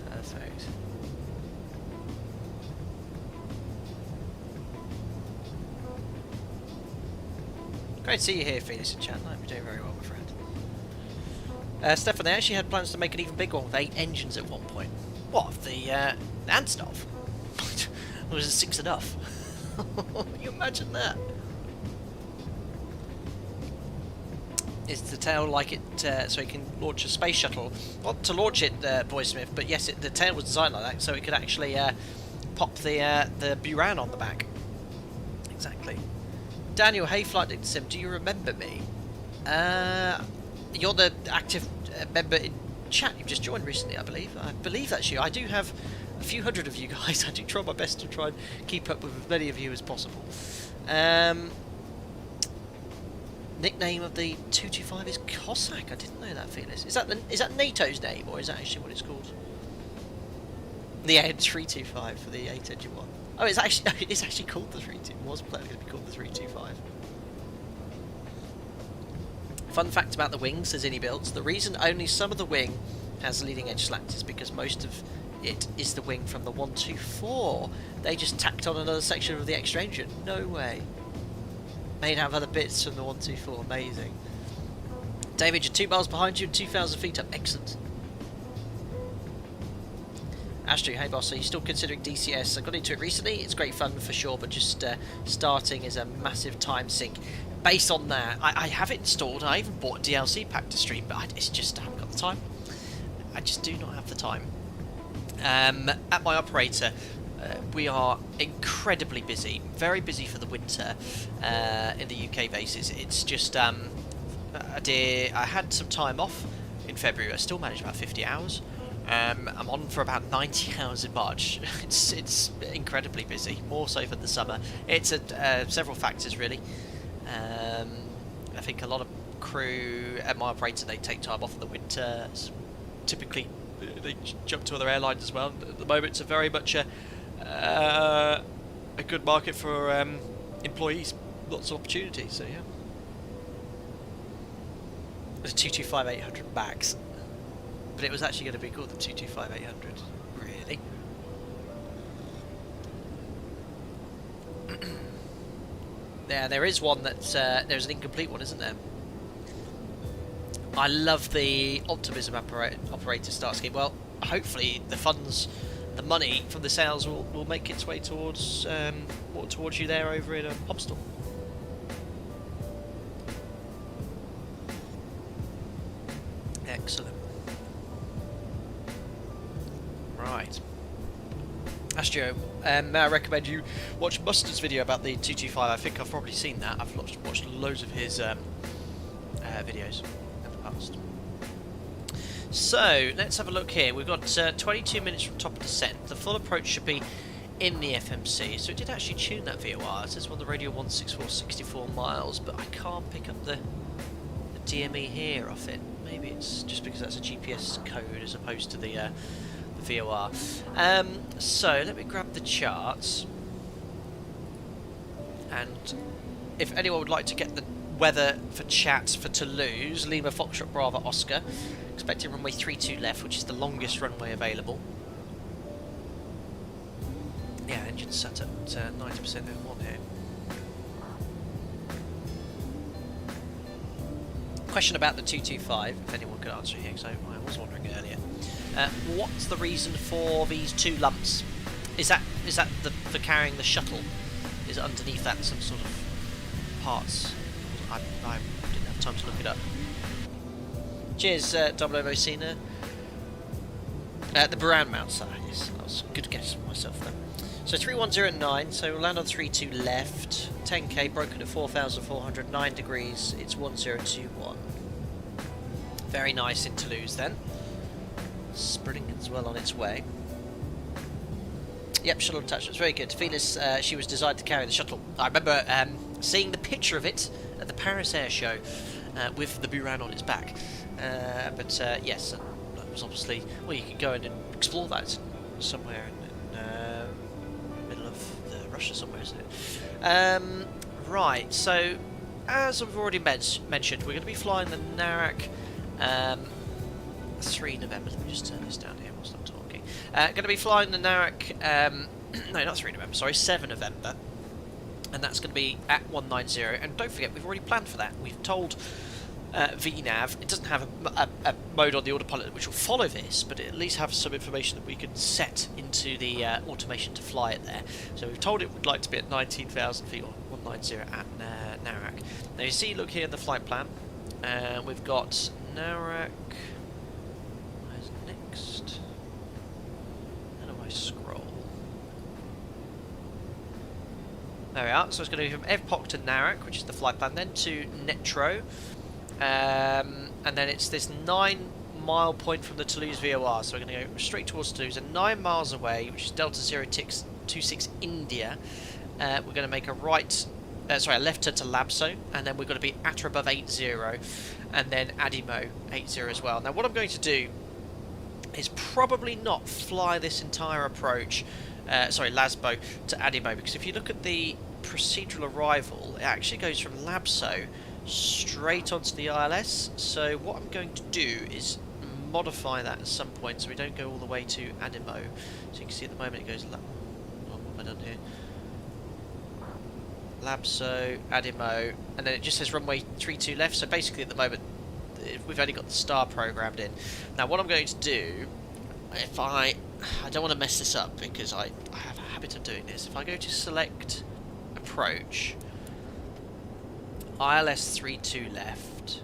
Perfect. Great to see you here, Felix and chat. You're doing very well, my friend. Stefan, they actually had plans to make an even bigger one with 8 engines at one point. What, the Antonov? Was 6 enough? Can you imagine that? Is the tail like it so it can launch a space shuttle? Not to launch it, Boy Smith, but yes, the tail was designed like that so it could actually pop the Buran on the back. Exactly. Daniel, hey Flight Dictator Sim, do you remember me? You're the active member in chat. You've just joined recently, I believe. I believe that's you. I do have a few hundred of you guys. I do try my best to try and keep up with as many of you as possible. Nickname of the 225 is Cossack. I didn't know that, Felix. Is that NATO's name, or is that actually what it's called? The N325 for the 8-engine one. Oh, it's actually called the 325. It was planning to be called the 325. Fun fact about the wings, says iniBuilds. The reason only some of the wing has leading edge slats is because most of it is the wing from the 124. They just tacked on another section of the extra engine. No way. They'd have other bits from the 124. Amazing. David, you're 2 miles behind you and 2,000 feet up. Excellent. Astrid, hey boss, are you still considering DCS? I got into it recently. It's great fun for sure, but just starting is a massive time sink. Based on that, I have it installed. I even bought a DLC pack to stream, but it's just I haven't got the time. I just do not have the time. At my operator, we are incredibly busy, very busy for the winter in the UK bases. It's just I had some time off in February. I still managed about 50 hours. I'm on for about 90 hours in March. It's incredibly busy, more so for the summer. It's several factors really. I think a lot of crew at my operator, they take time off in the winter. Typically they jump to other airlines as well. At the moment it's very much a good market for employees, lots of opportunities, so yeah. There's a 225-800 Max, but it was actually going to be called the 225-800, really. Yeah, there is one that there's an incomplete one, isn't there? I love the optimism operator start scheme. Well, hopefully the funds, the money from the sales will make its way towards you there over in Hobstall. Excellent. Right. Astro, may I recommend you watch Mustard's video about the 225? I think I've probably seen that. I've watched loads of his videos in the past. So, let's have a look here. We've got 22 minutes from top of descent. The full approach should be in the FMC. So it did actually tune that VOR. It says on the radio 164, 64 miles, but I can't pick up the DME here off it. Maybe it's just because that's a GPS code as opposed to the VOR. So let me grab the charts, and if anyone would like to get the weather for chat for Toulouse, Lima Foxtrot Bravo Oscar, expecting runway 32 left, which is the longest runway available. Yeah, engine set at 90% M1 here. Question about the 225, if anyone could answer here, because I was wondering earlier. What's the reason for these 2 lumps? Is that for carrying the shuttle? Is it underneath that some sort of parts? I didn't have time to look it up. Cheers, Double Ovo Cena. The Buran mount side, yes, that was a good guess for myself then. So 31009, so we'll land on 32 left, 10k, broken at 4,409 degrees, it's 1021. Very nice in Toulouse then. Spring as well on its way. Yep, shuttle attachments, very good. Felis, she was designed to carry the shuttle. I remember seeing the picture of it at the Paris Air Show with the Buran on its back. But yes, that was obviously, well, you can go in and explore that somewhere in the middle of Russia somewhere, isn't it? Right, so as I've already mentioned, we're going to be flying the Narak 3 November. Let me just turn this down here whilst I'm talking. Going to be flying the Narak, no, not 3 November, sorry, 7 November. And that's going to be at 190. And don't forget, we've already planned for that. We've told VNAV, it doesn't have a mode on the autopilot which will follow this, but it at least have some information that we can set into the automation to fly it there. So we've told it we'd like to be at 19,000 feet, or 190 at Narak. Now you see, look here in the flight plan, we've got Narak, where's next? How do I scroll? There we are, so it's going to be from Evpok to Narak, which is the flight plan, then to Netro, and then it's this 9-mile point from the Toulouse VOR, so we're going to go straight towards Toulouse, and 9 miles away, which is Delta 026 India, we're going to make a right sorry, a left turn to Labso, and then we're going to be at or above 80, and then Adimo 80 as well. Now what I'm going to do is probably not fly this entire approach, sorry, Lasbo to Adimo, because if you look at the procedural arrival, it actually goes from Labso straight onto the ILS. So what I'm going to do is modify that at some point so we don't go all the way to Adimo. So you can see at the moment it goes, what have I done here? Labso, Adimo, and then it just says runway 32 left. So basically at the moment we've only got the star programmed in. Now what I'm going to do, if I don't want to mess this up because I have a habit of doing this. If I go to select approach, ILS 32 left.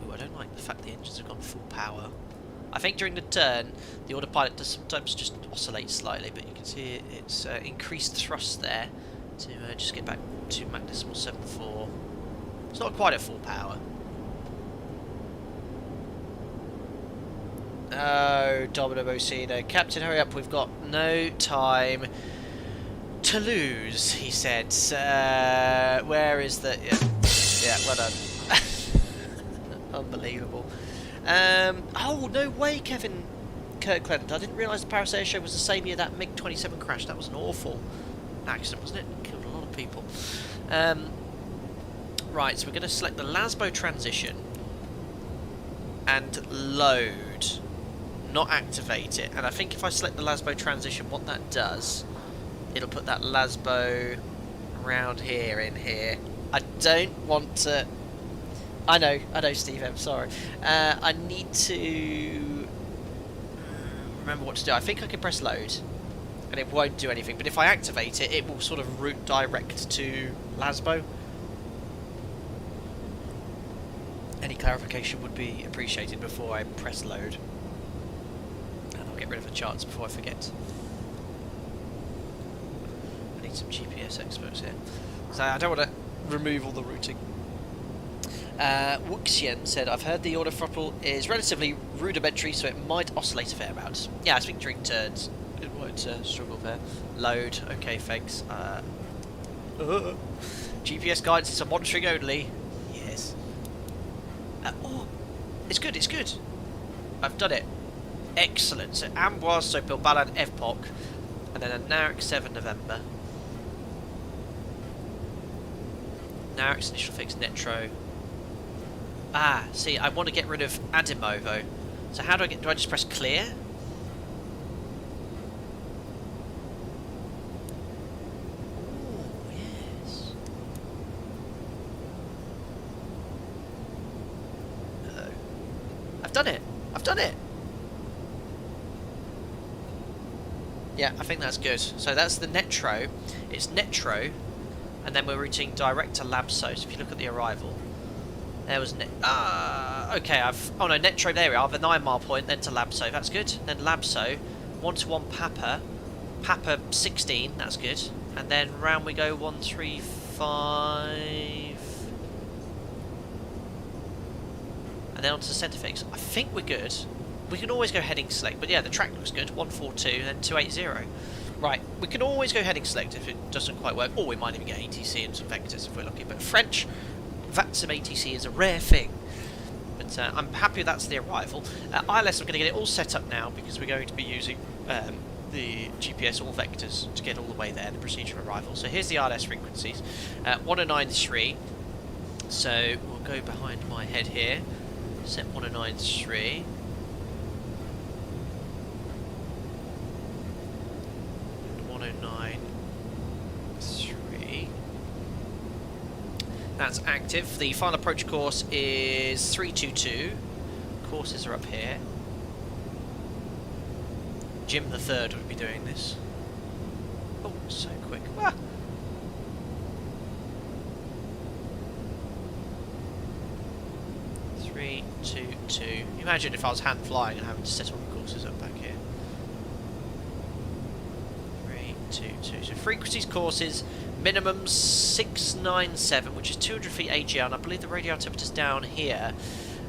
Ooh, I don't like the fact the engines have gone full power. I think during the turn the autopilot does sometimes just oscillate slightly, but you can see it's increased thrust there to just get back to Mach decimal 74. It's not quite at full power. Oh, Domino Mocino. Captain, hurry up, we've got no time to lose, he said. Where is the... Yeah, well done. Unbelievable. Oh, no way, Kevin Kirkland. I didn't realise the Paris Air Show was the same year that MiG-27 crashed. That was an awful accident, wasn't it? Killed a lot of people. Right, so we're going to select the Lasbo transition and load, not activate it. And I think if I select the Lasbo transition, what that does, it'll put that Lasbo around here in here. I don't want to... I know, Steve, I'm sorry. I need to remember what to do. I think I can press load and it won't do anything, but if I activate it, it will sort of route direct to Lasbo. Any clarification would be appreciated before I press load. And I'll get rid of the charts before I forget. I need some GPS experts here. So I don't want to remove all the routing. Wuxian said, I've heard the order throttle is relatively rudimentary, so it might oscillate a fair amount. Yeah, I think during turns it won't struggle there. Load, okay, thanks. GPS guidance is on monitoring only. Yes. Oh, it's good, it's good. I've done it. Excellent. So Amboise, so Bilbalan, Evpok, and then a Narek 7 November. Narek's initial fix, Netro. Ah, see, I want to get rid of Adimo though. So how do I just press clear? Oh, yes. No. I've done it. I've done it. Yeah, I think that's good. So that's the Netro. It's Netro, and then we're routing direct to Labso. So if you look at the arrival, there was okay, oh no, Netro, there we are, the 9 mile point, then to Labso, that's good. Then Labso, 1-to-1 Papa 16, that's good. And then round we go 135. And then onto the centre fix. I think we're good. We can always go heading select, but yeah, the track looks good, 142, then 280. Right, we can always go heading select if it doesn't quite work, or we might even get ATC and some vectors if we're lucky, but French VATSIM ATC is a rare thing. But I'm happy that's the arrival. ILS, I'm going to get it all set up now because we're going to be using the GPS all vectors to get all the way there, the procedural arrival. So here's the ILS frequencies. 1093. So we'll go behind my head here. Set 1093. And 1093. That's active. The final approach course is 322. Courses are up here. Jim the Third would be doing this. Oh, so quick. Ah. Three, two, two. Imagine if I was hand flying and having to set all the courses up back here. 3, 2, 2. So frequencies, courses, minimum 697, which is 200 feet AGL, and I believe the radio altimeter's down here.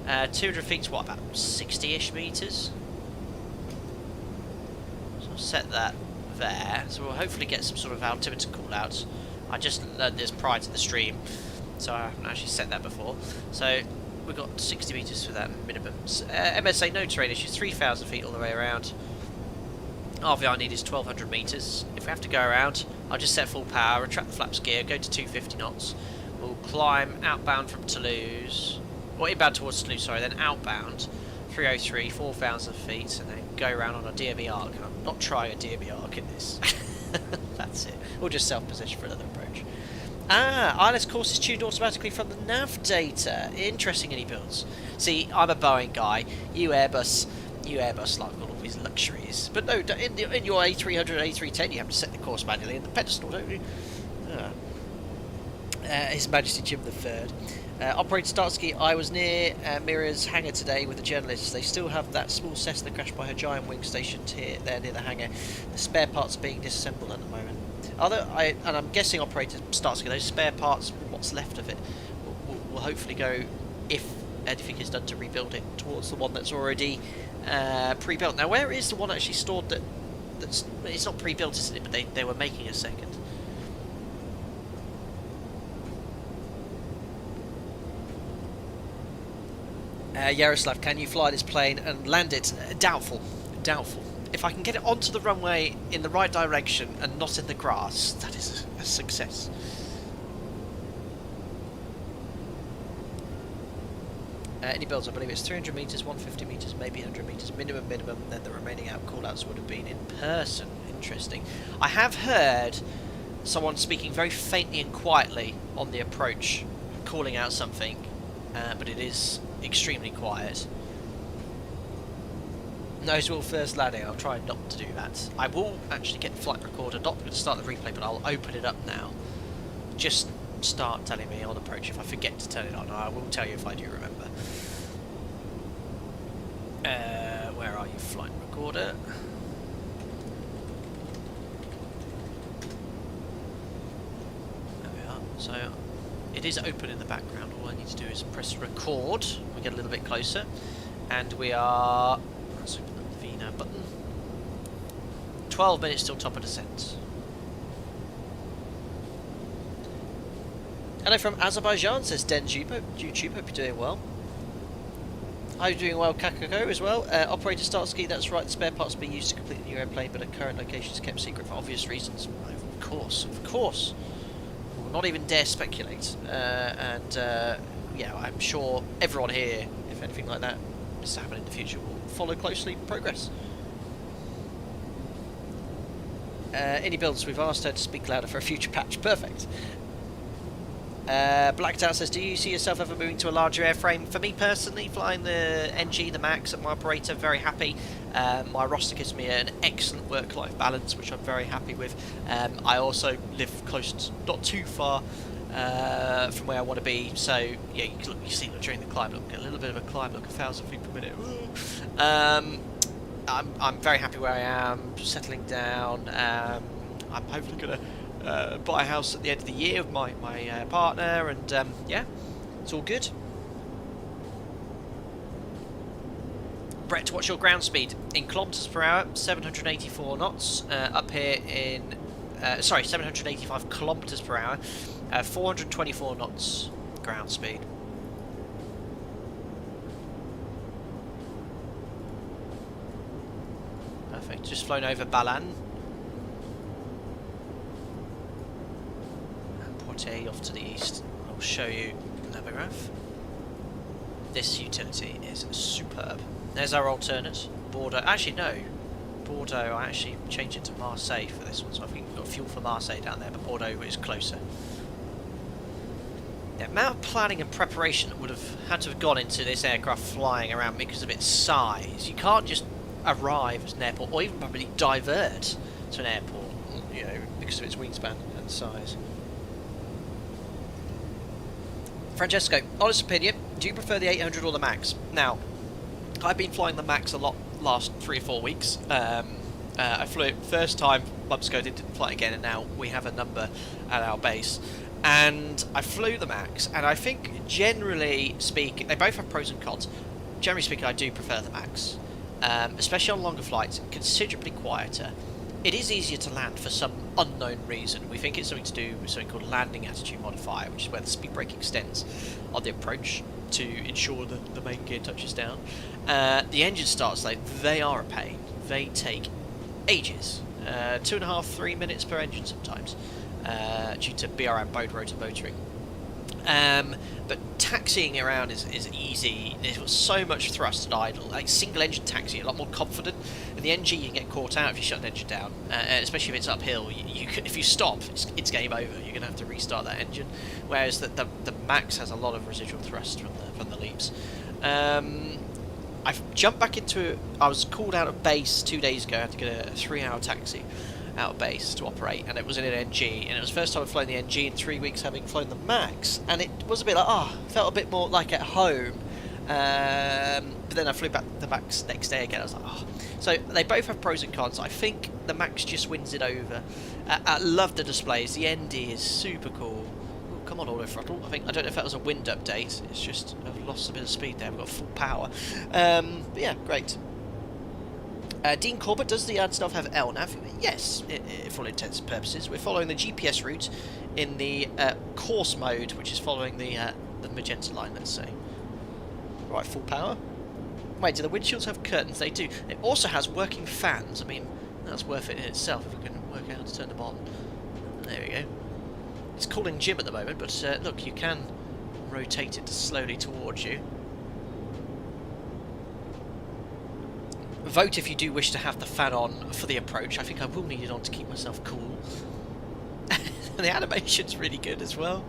200 feet's what, about 60-ish meters? So I'll set that there. So we'll hopefully get some sort of altimeter call-outs. I just learned this prior to the stream, so I haven't actually set that before. So we've got 60 metres for that minimum. MSA no terrain issues, 3,000 feet all the way around. RVR need is 1,200 metres. If we have to go around, I'll just set full power, retract the flaps gear, go to 250 knots. We'll climb outbound from Toulouse, or inbound towards Toulouse, sorry, then outbound 303, 4,000 feet, and then go around on a DME arc. I'm not trying a DME arc in this. That's it. We'll just self-position for another approach. ILS course is tuned automatically from the nav data. Interesting iniBuilds. See, I'm a Boeing guy. You Airbus like got all these luxuries. But no, in your A300 and A310 you have to set the course manually in the pedestal, don't you? His Majesty Jim III. Operator Starsky, I was near Mriya's hangar today with the journalists. They still have that small Cessna crashed by her giant wing stationed here, there near the hangar. The spare parts are being disassembled at the moment. And I'm guessing Operator Starsky, those spare parts, what's left of it, will hopefully go, if anything is done to rebuild it, towards the one that's already pre-built. Now, where is the one actually stored that's it's not pre-built, isn't it? But they were making a second. Yaroslav, can you fly this plane and land it? Doubtful. If I can get it onto the runway in the right direction and not in the grass, that is a success. iniBuilds, I believe it's 300 metres, 150 metres, maybe 100 metres, minimum, then the remaining out call-outs would have been in person. Interesting. I have heard someone speaking very faintly and quietly on the approach, calling out something, but it is extremely quiet. Nose wheel first landing, I'll try not to do that. I will actually get the flight recorder, not going to start the replay, but I'll open it up now. Just start telling me on approach if I forget to turn it on. I will tell you if I do remember. Where are you, flight recorder? There we are. So it is open in the background. All I need to do is press record. We get a little bit closer, and we are. Let's open up the VNAV button. 12 minutes till top of descent. Hello from Azerbaijan, says Den YouTube. Hope you're doing well. Are you doing well, Kakako, as well? Operator Starsky, that's right, the spare parts are being used to complete the new airplane, but at current locations kept secret for obvious reasons. Of course. We'll not even dare speculate. Yeah, I'm sure everyone here, if anything like that is to happen in the future, will follow closely progress. iniBuilds, we've asked her to speak louder for a future patch. Perfect. Blacked Out says, do you see yourself ever moving to a larger airframe? For me personally, flying the NG, the Max at my operator, very happy. My roster gives me an excellent work-life balance, which I'm very happy with. I also live close, not too far from where I want to be, so yeah, you see during the climb, look, a little bit of a climb, look, 1,000 feet per minute. I'm very happy where I am, settling down. I'm hopefully going to buy a house at the end of the year with my partner, and yeah, it's all good. Brett, what's your ground speed? In kilometres per hour, 784 knots. Up here in, 785 kilometres per hour, 424 knots ground speed. Perfect, just flown over Balan. Off to the east. I'll show you the navigaph. This utility is superb. There's our alternate. Bordeaux. Actually, no. Bordeaux, I actually changed it to Marseille for this one, so I think we've got fuel for Marseille down there, but Bordeaux is closer. The amount of planning and preparation that would have had to have gone into this aircraft flying around because of its size. You can't just arrive at an airport, or even probably divert to an airport, you know, because of its wingspan and size. Francesco, honest opinion, do you prefer the 800 or the Max? Now, I've been flying the Max a lot last 3 or 4 weeks. I flew it first time months ago, didn't fly it again, and now we have a number at our base. And I flew the Max, and I think generally speaking, they both have pros and cons. Generally speaking, I do prefer the Max, especially on longer flights, considerably quieter. it is easier to land for some unknown reason. We think it's something to do with something called landing attitude modifier, which is where the speed brake extends on the approach to ensure that the main gear touches down. The engine starts, though, they are a pain. They take ages. 2.5, 3 minutes per engine sometimes, due to BRM bone rotor motoring. But taxiing around is easy. There's got so much thrust and idle. Like single engine taxi, a lot more confident. In the NG, you can get caught out if you shut an engine down, especially if it's uphill. If you stop, it's game over. You're going to have to restart that engine. Whereas the Max has a lot of residual thrust from the leaps. I've jumped back into. I was called out of base 2 days ago. I had to get a 3-hour taxi out of base to operate, and it was in an NG, and it was the first time I've flown the NG in 3 weeks, having flown the Max, and it was a bit like, felt a bit more like at home. But then I flew back the Max next day again. I was like, So they both have pros and cons. I think the Max just wins it over. I love the displays. The ND is super cool. Ooh, come on, auto throttle. I don't know if that was a wind update. It's just I've lost a bit of speed there. I've got full power. But yeah, great. Dean Corbett, does the Antonov have LNAV? Yes, for all intents and purposes. We're following the GPS route in the course mode, which is following the magenta line, let's say. Right, full power. Wait, do the windshields have curtains? They do. It also has working fans. I mean, that's worth it in itself if we can work out how to turn them on. There we go. It's calling Jim at the moment, but look, you can rotate it slowly towards you. Vote if you do wish to have the fan on for the approach. I think I will need it on to keep myself cool. The animation's really good as well.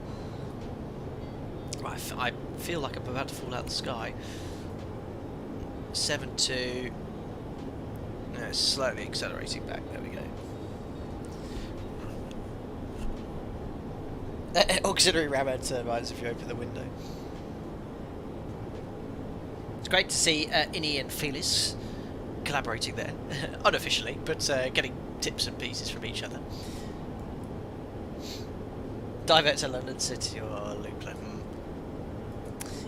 Right, I feel like I'm about to fall out of the sky. 7-2. No, slowly accelerating back. There we go. Auxiliary ram air turbines if you open the window. It's great to see Ini and Felix collaborating there, unofficially, but getting tips and pieces from each other. Divert to London City or Luke.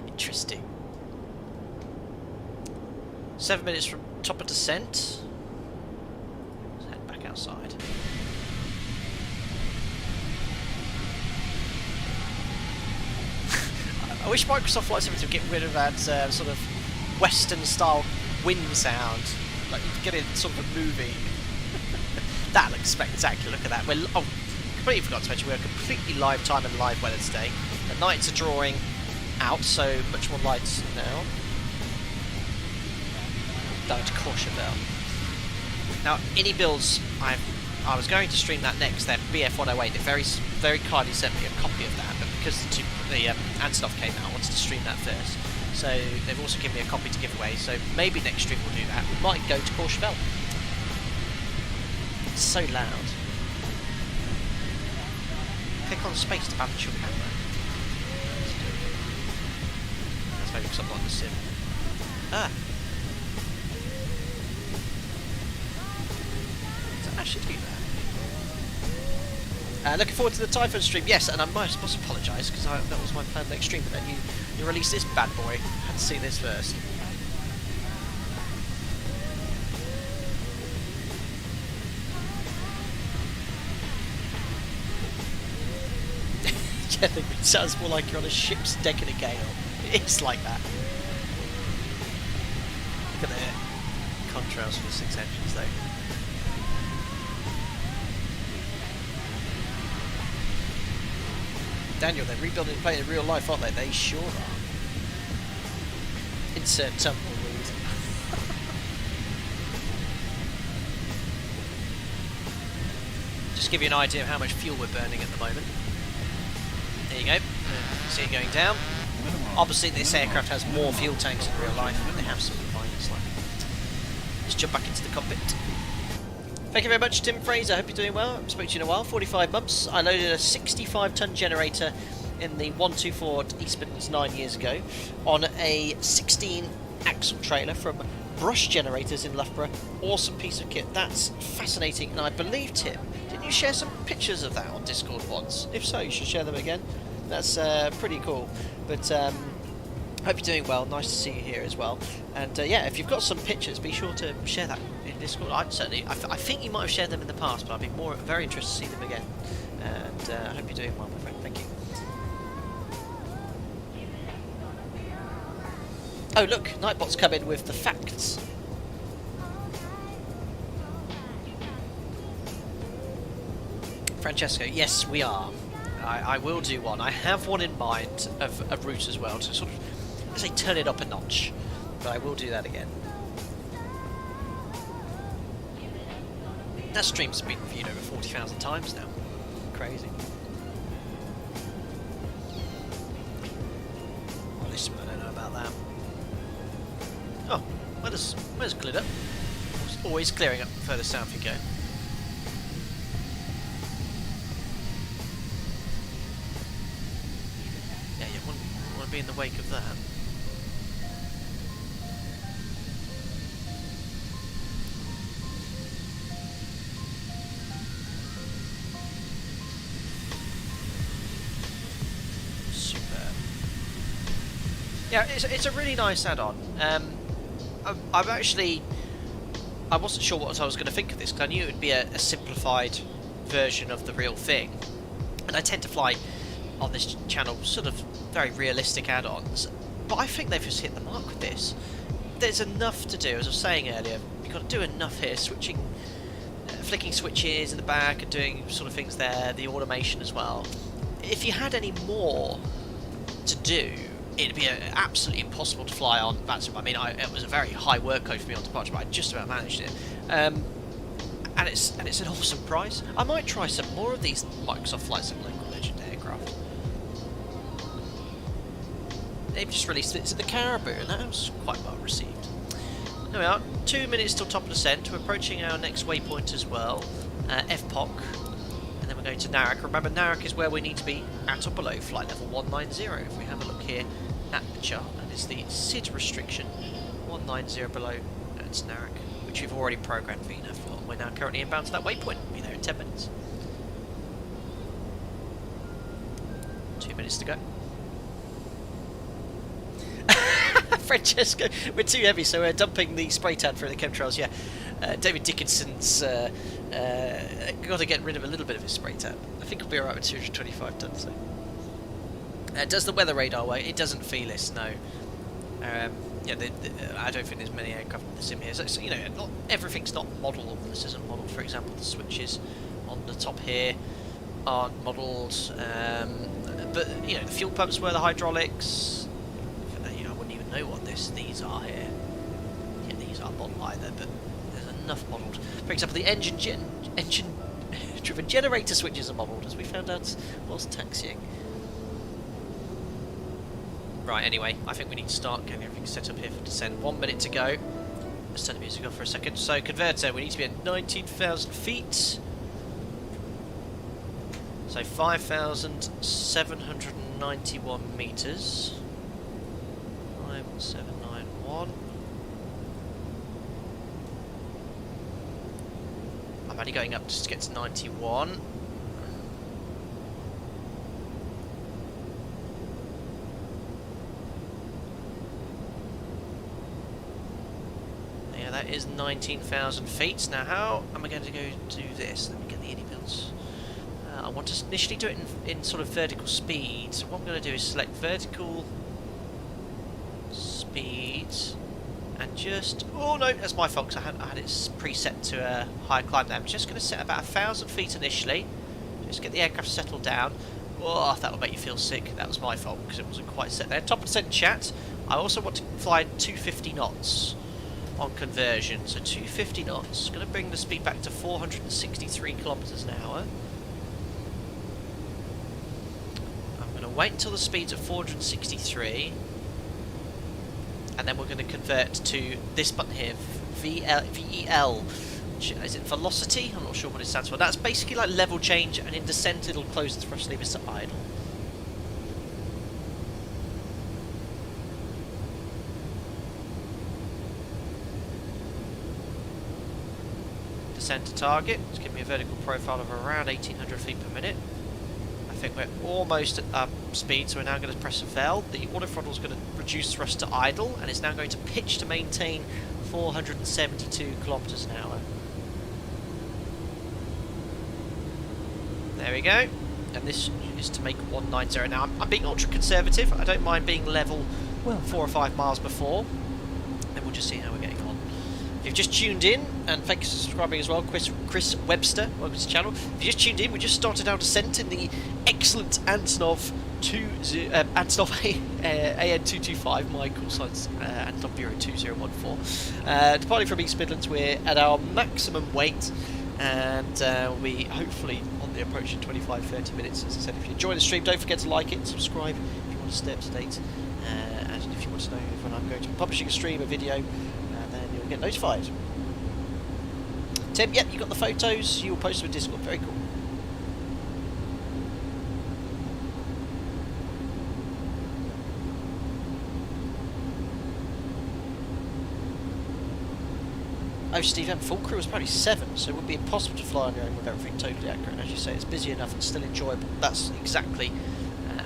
Interesting. 7 minutes from top of descent. Let's head back outside. I wish Microsoft Flight Simulator would get rid of that sort of Western style wind sound. Like you get in sort of a movie. That looks spectacular. Look at that. We're completely forgot to mention we're completely live time and live weather today. The nights are drawing out, so much more lights now. Down to Courchevel. Now, iniBuilds, I was going to stream that next. Their BF108. They very kindly sent me a copy of that, but because the Antonov came out, I wanted to stream that first. So they've also given me a copy to give away, so maybe next stream we'll do that. We might go to Courchevel. It's so loud. Click on space to balance your camera. That's maybe because I'm not in the sim. Does that actually do that? Looking forward to the Typhoon stream. Yes, and I must apologise because that was my plan next stream, but then you released this bad boy. I had to see this first. Yeah, it sounds more like you're on a ship's deck in a gale. It's like that. Look at the contrails for the 6 engines though. Daniel, they're rebuilding the plane in real life, aren't they? They sure are. Insert tumbleweed. Just give you an idea of how much fuel we're burning at the moment. There you go. See it going down. Obviously, this aircraft has more fuel tanks in real life, but they have simplified it slightly. Let's jump back into the cockpit. Thank you very much, Tim Fraser. I hope you're doing well. I haven't spoken to you in a while. 45 months. I loaded a 65-ton generator in the 124 at East Midlands 9 years ago on a 16-axle trailer from Brush Generators in Loughborough. Awesome piece of kit. That's fascinating. And I believe, Tim, didn't you share some pictures of that on Discord once? If so, you should share them again. That's pretty cool. But hope you're doing well. Nice to see you here as well. And yeah, if you've got some pictures, be sure to share that in Discord. I think you might have shared them in the past, but I'd be very interested to see them again. And I hope you're doing well, my friend. Thank you. Oh look, Nightbot's come in with the facts. Francesco, yes, we are. I will do one. I have one in mind of a route as well to sort of, let's say, turn it up a notch. But I will do that again. That stream's been viewed over 40,000 times now. Crazy. Well, listen, I don't know about that. Oh, where's cleared up? It's always clearing up further south you go. Yeah, you wouldn't want to be in the wake of that. Yeah, it's a really nice add-on. I wasn't sure what I was going to think of this, because I knew it would be a simplified version of the real thing. And I tend to fly on this channel sort of very realistic add-ons, but I think they've just hit the mark with this. There's enough to do, as I was saying earlier. You've got to do enough here, flicking switches in the back and doing sort of things there, the automation as well. If you had any more to do, it'd be absolutely impossible to fly on. I mean, it was a very high workload for me on departure, but I just about managed it. And it's an awesome price. I might try some more of these Microsoft Flight Simulator Legend aircraft. They've just released it to the Caribou, and that was quite well received. There we are. 2 minutes till top of descent. We're approaching our next waypoint as well, FPOC. And then we're going to Narek. Remember, Narek is where we need to be at or below flight level 190. If we have a look here at the chart, that is the SID restriction, 190 below, that's Narek, which we've already programmed VNAV for. We're now currently inbound to that waypoint. We'll be there in 10 minutes. 2 minutes to go. Francesco, we're too heavy, so we're dumping the spray tan through the chemtrails. Yeah, David Dickinson's got to get rid of a little bit of his spray tan. I think we'll be alright with 225 tons. So. Does the weather radar work? It doesn't feel this, no. Yeah, I don't think there's many aircraft in the sim here. So you know, not everything's not modelled. This isn't modelled. For example, the switches on the top here aren't modelled. But you know, the fuel pumps were, the hydraulics. Know what these are here. Yeah, these aren't modelled either, but there's enough modelled. For example, the engine-driven generator switches are modelled, as we found out whilst taxiing. Right, anyway, I think we need to start getting everything set up here for descent. 1 minute to go. Let's turn the music off for a second. So, converter, we need to be at 19,000 feet. So, 5,791 metres. 791. I'm only going up just to get to 91. Yeah, that is 19,000 feet. Now, how am I going to go do this? Let me get the iniBuilds. I want to initially do it in sort of vertical speed. So what I'm going to do is select vertical speeds and just, oh no, that's my fault because I had it preset to a higher climb there. I'm just going to set about 1,000 feet initially, just get the aircraft settled down. Oh, that will make you feel sick. That was my fault because it wasn't quite set there. Top of descent chat. I also want to fly 250 knots on conversion, so 250 knots. Going to bring the speed back to 463 kilometers an hour. I'm going to wait until the speed's at 463. And then we're going to convert to this button here, VEL. Is it velocity? I'm not sure what it stands for. That's basically like level change, and in descent it'll close the thrust levers to idle. Descent to target. It's giving me a vertical profile of around 1,800 feet per minute. I think we're almost at speed, so we're now going to press a VEL. The auto throttle is going to reduce thrust to idle, and it's now going to pitch to maintain 472 kilometres an hour. There we go. And this is to make 190. Now, I'm being ultra conservative. I don't mind being level, well, 4 or 5 miles before. And we'll just see how we're getting on. If you've just tuned in, and thanks for subscribing as well, Chris Webster, welcome to the channel. If you just tuned in, we just started our descent in the excellent Antonov An-225, my call sign's Antonov Bureau 2014. Departing from East Midlands, we're at our maximum weight, and we hopefully on the approach in 25-30 minutes. As I said, if you enjoy the stream, don't forget to like it, subscribe if you want to stay up to date, and if you want to know when I'm going to be publishing a stream, a video, then you'll get notified. Tim, yep, you got the photos, you will post them in Discord, very cool. Oh, Steve M, full crew was probably 7, so it would be impossible to fly on your own with everything totally accurate. And as you say, it's busy enough and still enjoyable. That's exactly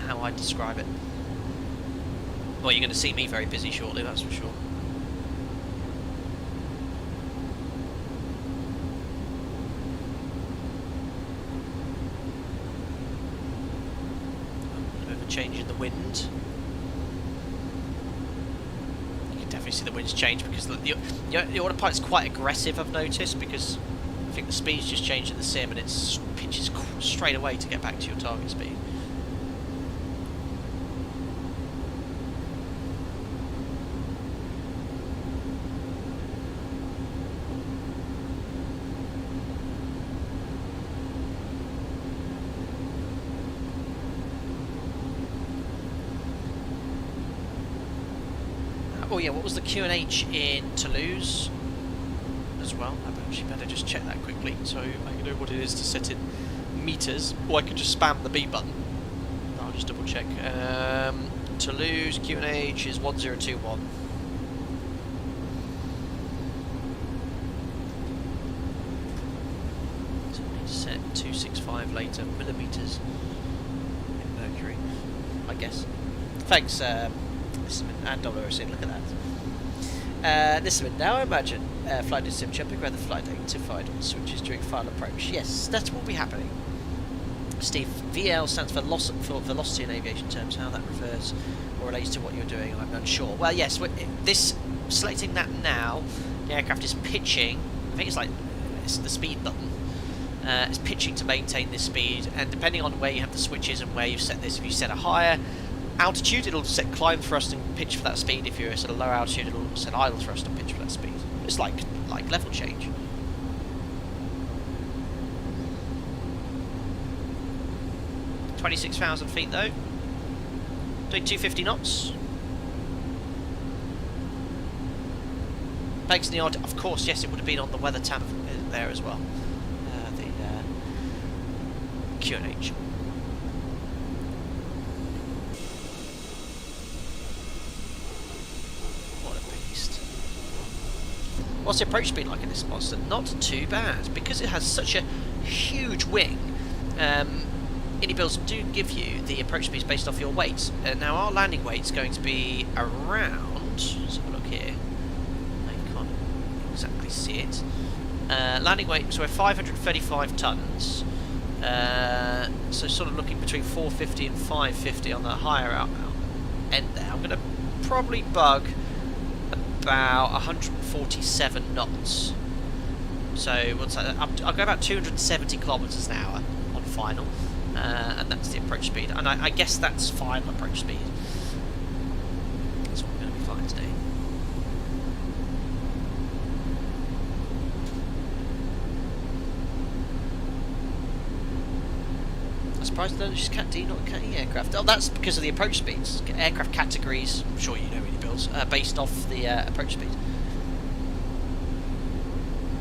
how I describe it. Well, you're going to see me very busy shortly, that's for sure. A bit of a change in the wind. See the winds change because the autopilot's quite aggressive, I've noticed, because I think the speed's just changed at the sim and it pitches straight away to get back to your target speed. Oh yeah, what was the QNH in Toulouse as well? I actually better just check that quickly so I can know what it is to set in meters, or I can just spam the B button. I'll just double check. Toulouse QNH is 1021. So we need to set 265 later millimeters in mercury, I guess. Thanks. And $0 in, look at that. This one, now I imagine flight sim jumping around the flight deck to find on switches during final approach. Yes, that's what will be happening. Steve, VL stands for velocity in aviation terms. How that refers or relates to what you're doing, I'm unsure. Well, yes, selecting that now, the aircraft is pitching. I think it's the speed button. It's pitching to maintain this speed, and depending on where you have the switches and where you've set this, if you set a higher altitude, it'll set climb thrust and pitch for that speed. If you're at a low altitude, it'll set idle thrust and pitch for that speed. It's like level change. $26,000 feet though. Doing 250 knots. Thanks in the odd. Of course, yes, it would have been on the weather tab there as well. The QNH. What's the approach speed like in this monster? Not too bad, because it has such a huge wing. iniBuilds do give you the approach speeds based off your weight. Now our landing weight's going to be around, let's have a look here, I can't exactly see it. Landing weight, so we're 535 tons, so sort of looking between 450 and 550 on the higher end there. I'm going to probably bug about 147 knots. So what's that? I'll go about 270 kilometers an hour on final, and that's the approach speed. And I guess that's final approach speed. That's what we're going to be flying today. I'm surprised they don't use Cat D, not a Cat E aircraft. Oh, that's because of the approach speeds. Aircraft categories, I'm sure you know iniBuilds, are based off the approach speed.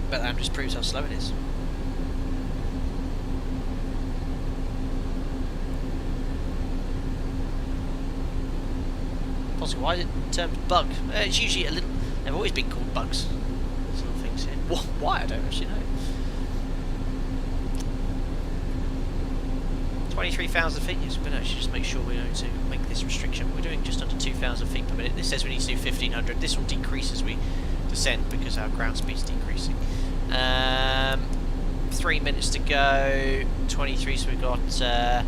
But that just proves how slow it is. Possibly, why is it termed bug? It's usually a little. They've always been called bugs. Sort of things here. Why? I don't actually know. 23,000 feet. Yes, we're going to actually just make sure we're going to make this restriction. We're doing just under 2,000 feet per minute. This says we need to do 1,500. This will decrease as we descent because our ground speed's decreasing. 3 minutes to go, 23, so we've got to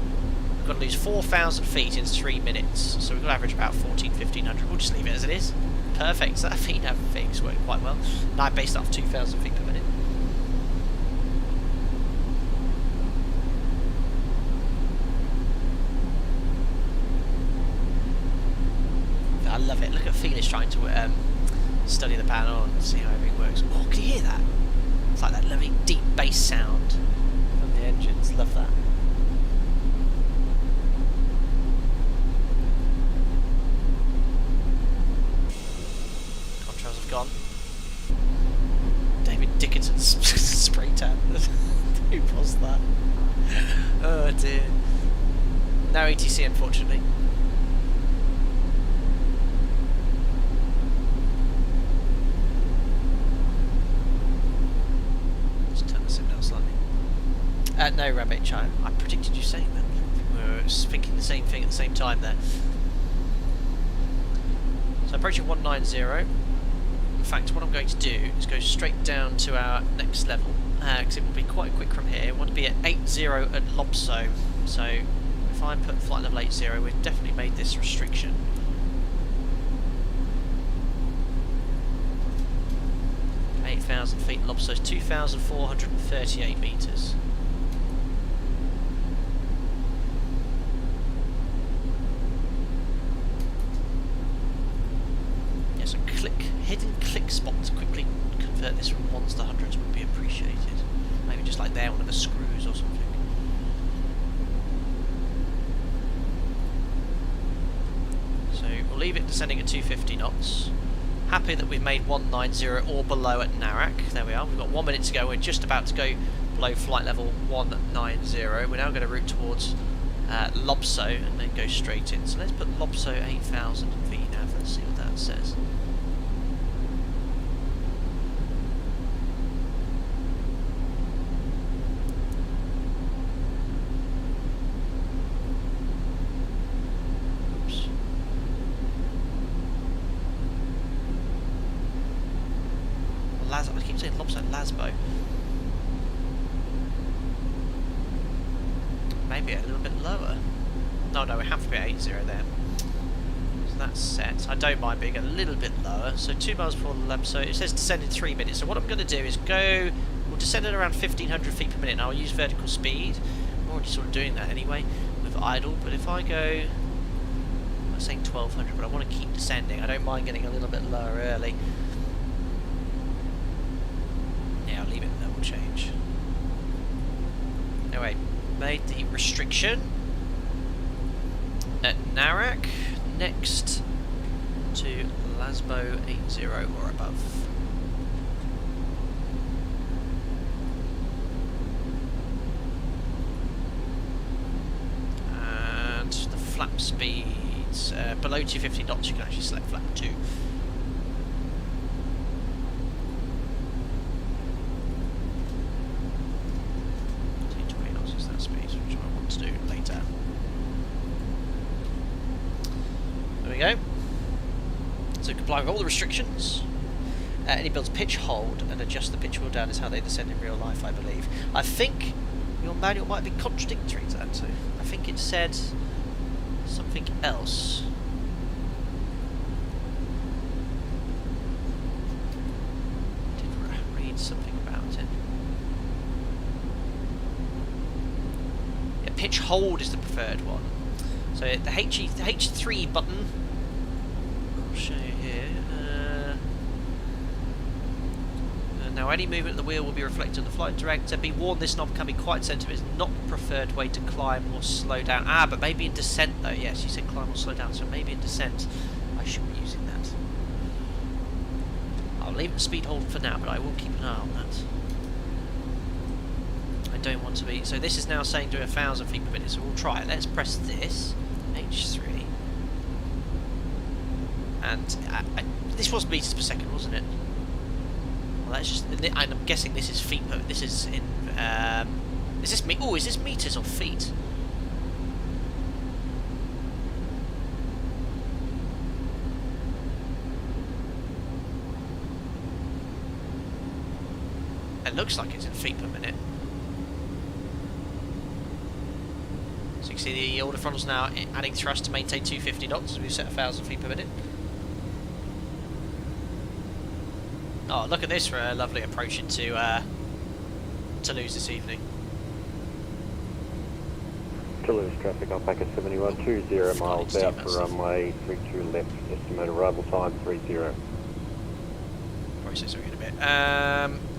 lose 4,000 feet in 3 minutes, so we've got to average about 1,500. We'll just leave it as it is. Perfect, so that VNAV thing's working quite well. And I based it off 2,000 feet per minute. I love it. Look at Felix trying to study the panel and see how everything works. Oh, can you hear that? It's like that lovely deep bass sound from the engines. Love that. Contrails have gone. David Dickinson's spray tan. Who was that? Oh dear. No ETC, unfortunately. No, Rabbit, I predicted you saying that. We were thinking the same thing at the same time there. So approaching 190. In fact, what I'm going to do is go straight down to our next level, because it will be quite quick from here. I want to be at 80 at Lobso. So if I put flight level 80, we've definitely made this restriction. $8,000 feet Lobso is 2,438 metres. Hidden click spot to quickly convert this from ones to hundreds would be appreciated. Maybe just like there, one of the screws or something. So we'll leave it descending at 250 knots. Happy that we've made 190 or below at Narak. There we are. We've got 1 minute to go. We're just about to go below flight level 190. We're now going to route towards Lobso and then go straight in. So let's put Lobso 8,000 VNAV. Let's see what that says. I keep saying Lobso, LFBO. Maybe a little bit lower. No, we have to be at 80 there. So that's set. I don't mind being a little bit lower. So 2 miles before the LFBO. So it says descend in 3 minutes. So what I'm going to do is we'll descend at around 1,500 feet per minute. And I'll use vertical speed. I'm already sort of doing that anyway with idle. But if I go, I'm saying 1,200, but I want to keep descending. I don't mind getting a little bit lower early. Yeah, I'll leave it and then we'll change. Anyway, made the restriction at Narak, next to LFBO 80 or above. And the flap speeds, below 250 knots you can actually select flap 2. 220 knots is that speed, which I want to do later. There we go. So comply with all the restrictions. iniBuilds pitch, hold, and adjust the pitch wheel down is how they descend in real life, I believe. I think your manual might be contradictory to that too. I think it said something else. I did read something about it. Yeah, pitch hold is the preferred one. So the H3 button, I'll show you here. Now any movement of the wheel will be reflected on the flight director. Be warned, this knob can be quite sensitive. It's not the preferred way to climb or slow down. Ah, but maybe in descent though. Yes, you said climb or slow down, so maybe in descent I should be using that. I'll leave it speed hold for now, but I will keep an eye on that. I don't want to be... So this is now saying do 1,000 feet per minute, so we'll try it. Let's press this. H3. And this was meters per second, wasn't it? Well, that's just... And I'm guessing this is feet per... This is in... is this me? Oh, is this meters or feet? It looks like it's in feet per minute. So you can see the order throttle's now adding thrust to maintain 250 knots as we've set 1,000 feet per minute. Oh, look at this for a lovely approach into Toulouse this evening. Toulouse traffic on packet 7120 miles out for runway 32 left, estimated arrival time 30. Process in a bit.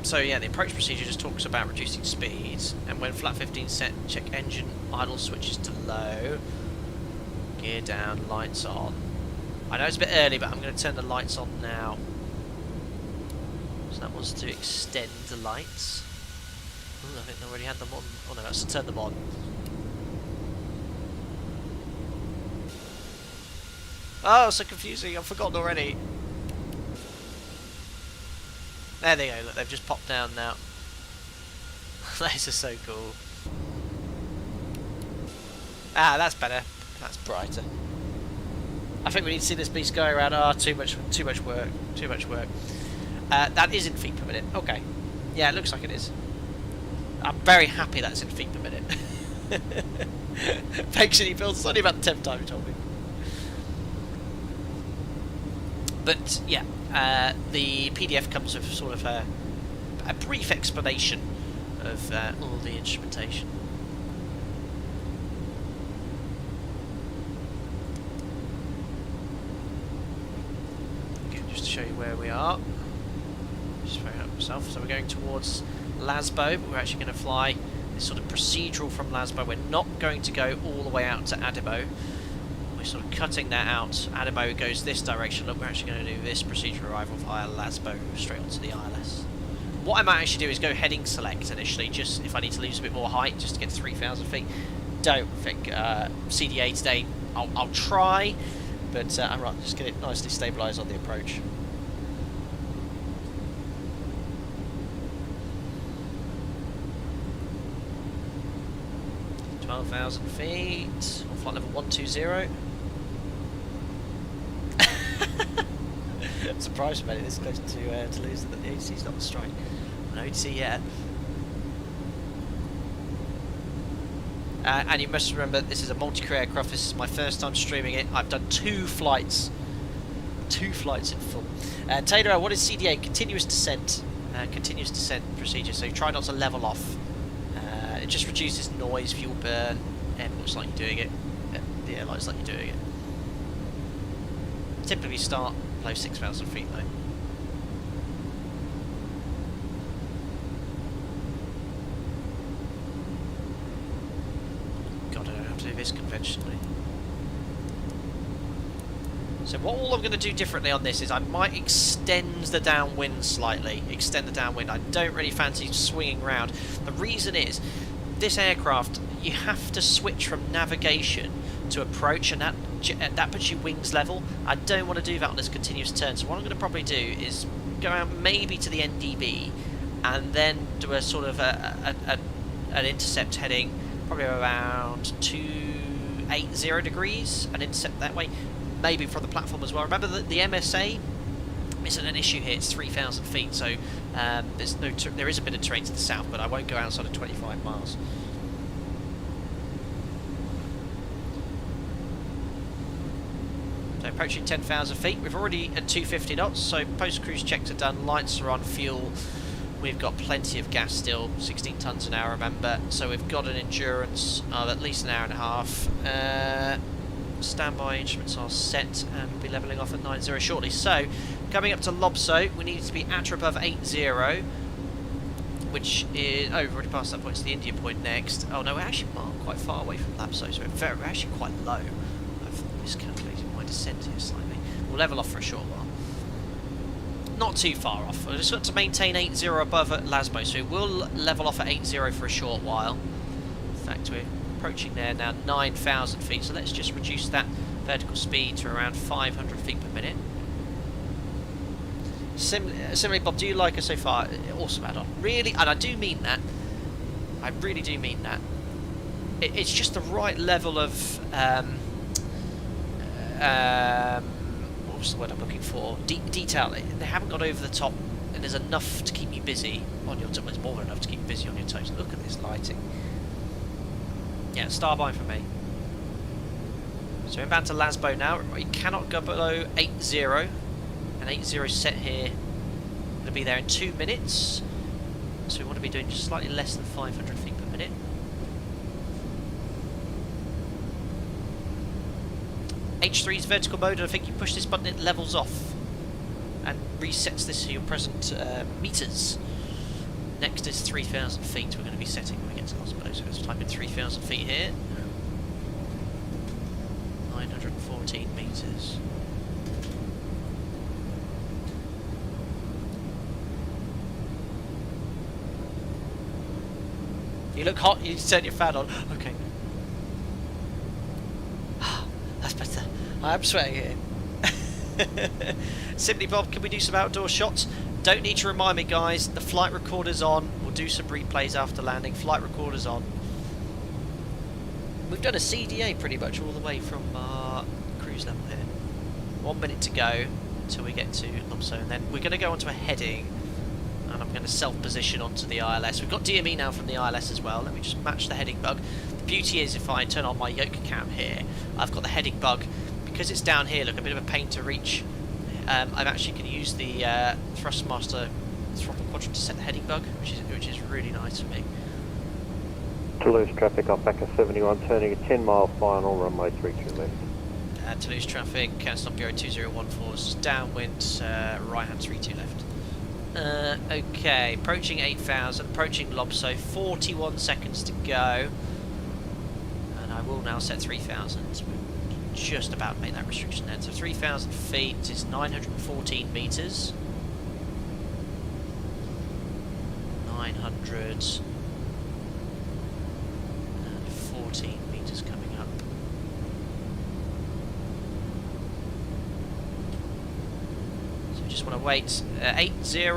So yeah, the approach procedure just talks about reducing speeds, and when flat 15 set, check engine idle switches to low, gear down, lights on. I know it's a bit early, but I'm going to turn the lights on now. So that was to extend the lights. Ooh, I think they already had them on. Oh no, that's to turn them on. Oh, so confusing, I've forgotten already. There they go, look, they've just popped down now. Those are so cool. Ah, that's better. That's brighter. I think we need to see this beast going around. Ah, too much work. Too much work. That is in feet per minute. Okay. Yeah, it looks like it is. I'm very happy that's in feet per minute. Thanks, iniBuilds. It's only about the 10th time you told me. But yeah, the PDF comes with sort of a brief explanation of all the instrumentation. Again, just to show you where we are. Just very up myself. So we're going towards LFBO, but we're actually going to fly this sort of procedural from LFBO. We're not going to go all the way out to iniBuilds. We're sort of cutting that out. iniBuilds goes this direction. Look, we're actually going to do this procedure arrival via LFBO straight onto the ILS. What I might actually do is go heading select initially, just if I need to lose a bit more height, just to get to 3,000 feet. Don't think CDA today. I'll try, but I'm right. Just get it nicely stabilised on the approach. ,000 feet on flight level 120. I'm surprised about it this close to Toulouse that the ATC's not on strike. No ATC yet. And you must remember this is a multi-crew aircraft. This is my first time streaming it. I've done 2 flights. 2 flights in full. Taylor, what is CDA? Continuous descent. Continuous descent procedure. So you try not to level off. It just reduces noise, fuel burn. Airports like you're doing it. The airlines like you're doing it. Typically start below 6,000 feet though. God, I don't know how to do this conventionally. So what all I'm going to do differently on this is I might extend the downwind slightly. Extend the downwind. I don't really fancy swinging round. The reason is, this aircraft, you have to switch from navigation to approach, and that puts you wings level. I don't want to do that on this continuous turn, so what I'm going to probably do is go out maybe to the NDB and then do a sort of an intercept heading probably around 280 degrees, and intercept that way, maybe from the platform as well. Remember that the MSA isn't an issue here, it's 3,000 feet, so there is a bit of terrain to the south, but I won't go outside of 25 miles. So approaching 10,000 feet, we've already at 250 knots, so post-cruise checks are done, lights are on, fuel, we've got plenty of gas still, 16 tonnes an hour remember, so we've got an endurance of at least an hour and a half. Standby instruments are set and we'll be levelling off at 90 shortly. So coming up to Lobso, we need to be at or above 80, which is, oh, we've already passed that point, it's the India point next. Oh no, we're actually quite far away from Lobso, so we're actually quite low. I've miscalculated my descent here slightly. We'll level off for a short while. Not too far off. I've just got to maintain 80 above at LFBO, so we'll level off at 80 for a short while. In fact, we're approaching there now 9,000 feet, so let's just reduce that vertical speed to around 500 feet per minute. Similarly, Bob, do you like us so far? Awesome add-on. Really, and I do mean that. I really do mean that. It's just the right level of what was the word I'm looking for? Detail. They haven't gone over the top and there's enough to keep you busy on your toes. There's more than enough to keep you busy on your toes. Look at this lighting. Yeah, starby for me. So we're inbound to Lasbo now. We cannot go below 80. An 80 set here. Going to be there in 2 minutes. So we want to be doing just slightly less than 500 feet per minute. H3's vertical mode, and I think you push this button, it levels off and resets this to your present meters. Next is 3,000 feet we're going to be setting when we get to Lasbo. So let's type in 3,000 feet here. 914 meters. You look hot, you need to turn your fan on. Okay. That's better. I am sweating here. Simply Bob, can we do some outdoor shots? Don't need to remind me, guys. The flight recorder's on. We'll do some replays after landing. Flight recorder's on. We've done a CDA pretty much all the way from our cruise level here. 1 minute to go until we get to Lobso, and then we're going to go onto a heading, and I'm going to self-position onto the ILS. We've got DME now from the ILS as well. Let me just match the heading bug. The beauty is if I turn on my yoke cam here, I've got the heading bug. Because it's down here, look, a bit of a pain to reach. I'm actually going to use the Thrustmaster throttle quadrant to set the heading bug, which is really nice for me. Toulouse traffic off back of 71, turning a 10-mile final, runway 32 left. Toulouse traffic, Council Bureau 2014, downwind, right hand 32 left. Okay, approaching 8,000, approaching Lobso, 41 seconds to go. And I will now set 3,000. We've just about made that restriction then. So 3,000 feet is 914 meters. 914 meters coming up. So we just want to wait 80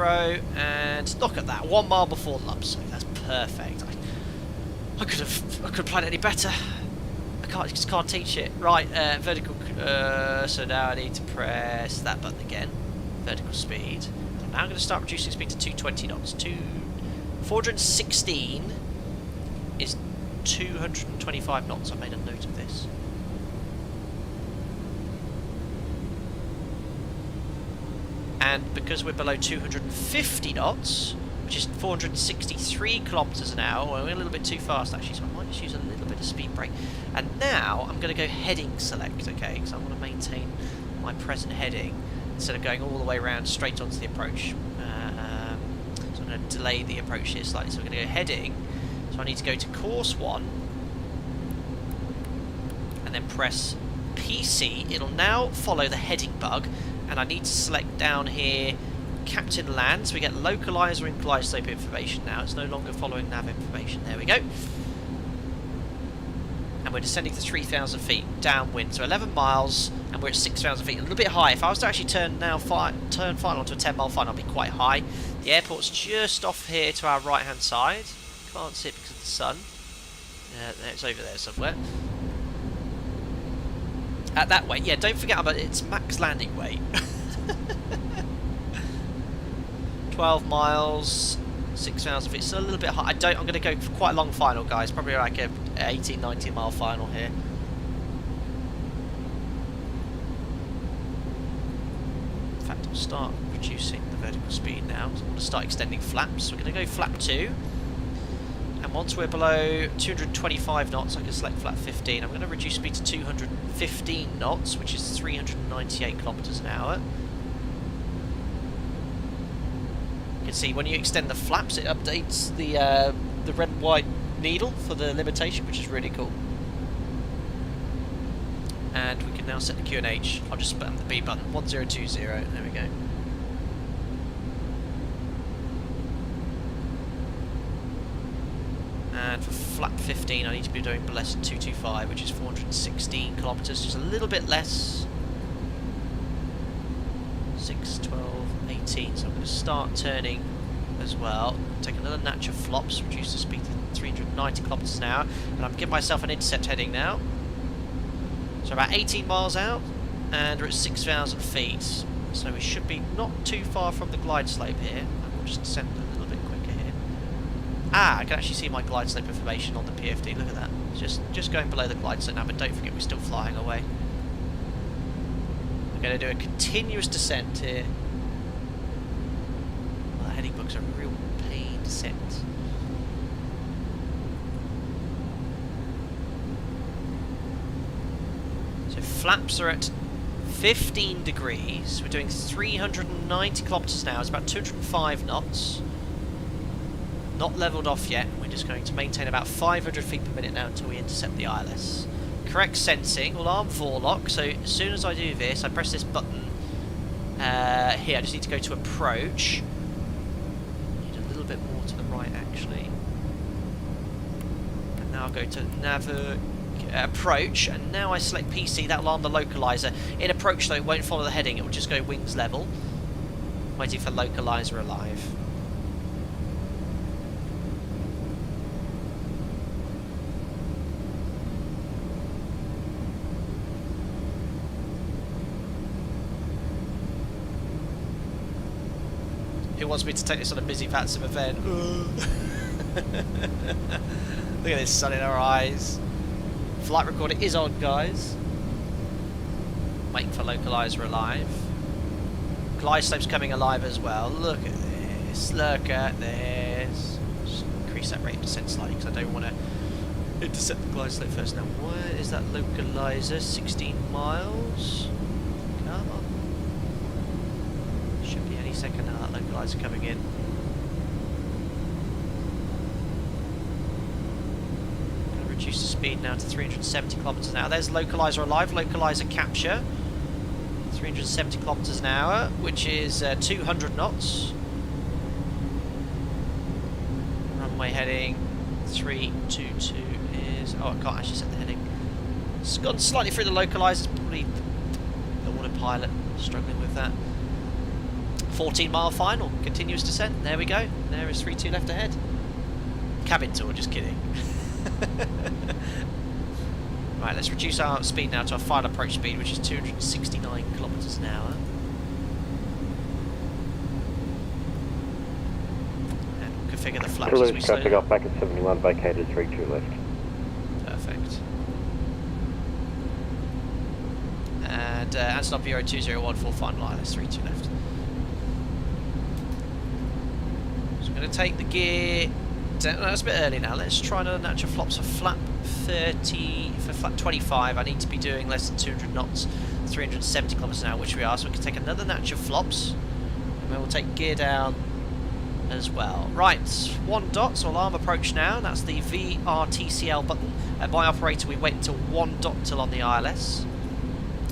and look at that, 1 mile before Lobso. That's perfect. I could have planned it any better. I just can't teach it. Right, vertical, so now I need to press that button again. Vertical speed. I'm now going to start reducing speed to 220 knots. 416 is 225 knots. I made a note of this. And because we're below 250 knots, which is 463 kilometers an hour, we're a little bit too fast actually, so I might just use a little bit of speed brake. And now I'm going to go heading select, okay, because I want to maintain my present heading instead of going all the way around straight onto the approach. So I'm going to delay the approach here slightly. So we're going to go heading. So I need to go to course 1 and then press PC. It'll now follow the heading bug, and I need to select down here Captain Lands. We get localizer and glide slope information now. It's no longer following nav information. There we go. And we're descending to 3,000 feet downwind, so 11 miles, and we're at 6,000 feet. A little bit high. If I was to actually turn final onto a 10-mile final, I'd be quite high. The airport's just off here to our right-hand side. Can't see it because of the sun. It's over there somewhere. At that weight, yeah. Don't forget about it's max landing weight. 12 miles, 6,000 feet. It's a little bit high. I'm going to go for quite a long final, guys. Probably like a 18, 19 mile final here. In fact, I'll start reducing the vertical speed now. So I'm going to start extending flaps. So we're going to go flap 2. And once we're below 225 knots, I can select flap 15. I'm going to reduce speed to 215 knots, which is 398 kilometers an hour. You can see when you extend the flaps, it updates the red and white needle for the limitation, which is really cool. And we can now set the QNH. I'll just spam the B button, 1020. There we go. And for flap 15, I need to be doing less than 225, which is 416 kilometers, just a little bit less. 6, 12, 18. So I'm going to start turning as well. Take another notch of flops, reduce the speed to 390 kilometers an hour, and I'm giving myself an intercept heading now. So about 18 miles out, and we're at 6,000 feet. So we should be not too far from the glide slope here. And we'll just descend a little bit quicker here. Ah, I can actually see my glide slope information on the PFD. Look at that. Just going below the glide slope now, but don't forget we're still flying away. We're going to do a continuous descent here. Well, the heading book's a real pain descent. So flaps are at 15 degrees. We're doing 390 kilometers an hour. It's about 205 knots. Not leveled off yet. We're just going to maintain about 500 feet per minute now until we intercept the ILS. Correct sensing. Alarm forelock. So as soon as I do this, I press this button here. I just need to go to approach. Need a little bit more to the right actually. And now I'll go to approach, and now I select PC. That'll arm the localizer. In approach though, it won't follow the heading. It will just go wings level. Waiting for localizer alive. Who wants me to take this on a busy fancy event? Look at this sun in our eyes. Flight recorder is on, guys. Waiting for localizer alive. Glide slope's coming alive as well. Look at this. Look at this. Just increase that rate of descent slightly because I don't want to intercept the glide slope first. Now, where is that localizer? 16 miles. Come on. Should be any second now. That localizer coming in. Reduce the speed now to 370 kilometers an hour. There's localizer alive, localizer capture. 370 kilometers an hour, which is 200 knots. Runway heading 322 is. Oh, I can't actually set the heading. It's gone slightly through the localizer. It's probably the autopilot struggling with that. 14-mile final, continuous descent. There we go. There is 32 left ahead. Cabin tour, just kidding. Right, let's reduce our speed now to our final approach speed, which is 269 kilometers an hour. And we'll configure the flaps as we Toulouse slow traffic off back at 71, vacated 32 left. Perfect. And Antonov An-225 final ILS 32 left. So I'm going to take the gear. No, it's a bit early now. Let's try another natural flops for flap 30, for flap 25. I need to be doing less than 200 knots, 370 kilometers an hour, which we are. So we can take another natural flops, and then we'll take gear down as well. Right, 1 dot, so alarm approach now. That's the VRTCL button. By operator, we wait until 1 dot till on the ILS.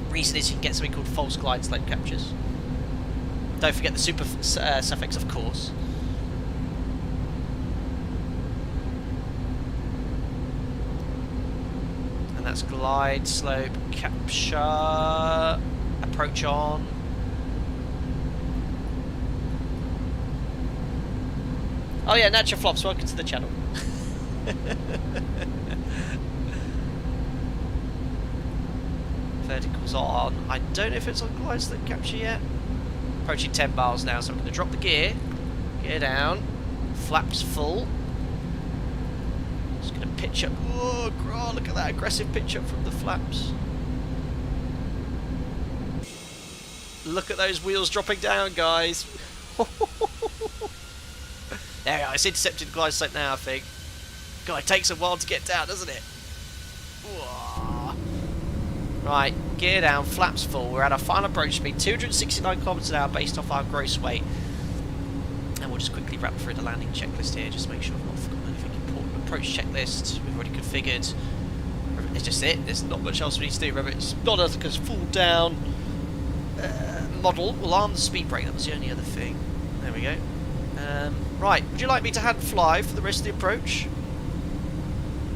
Reason is you can get something called false glide slope captures. Don't forget the super suffix, of course. That's glide slope capture, approach on. Oh yeah, natural flops, welcome to the channel. Verticals on. I don't know if it's on glide slope capture yet. Approaching 10 miles now, so I'm going to drop the gear down, flaps full. Just going to pitch up. Oh, look at that aggressive pitch up from the flaps. Look at those wheels dropping down, guys. There we go. It's intercepted glide slope now, I think. God, it takes a while to get down, doesn't it? Whoa. Right, gear down, flaps full. We're at our final approach speed, 269 kilometers an hour based off our gross weight. And we'll just quickly wrap through the landing checklist here, just to make sure I've not forgotten anything important. Approach checklist, we've already configured. It's just it, there's not much else we need to do. Remember, it's not a full down model. We'll arm the speed brake, that was the only other thing. There we go. Right, would you like me to hand fly for the rest of the approach?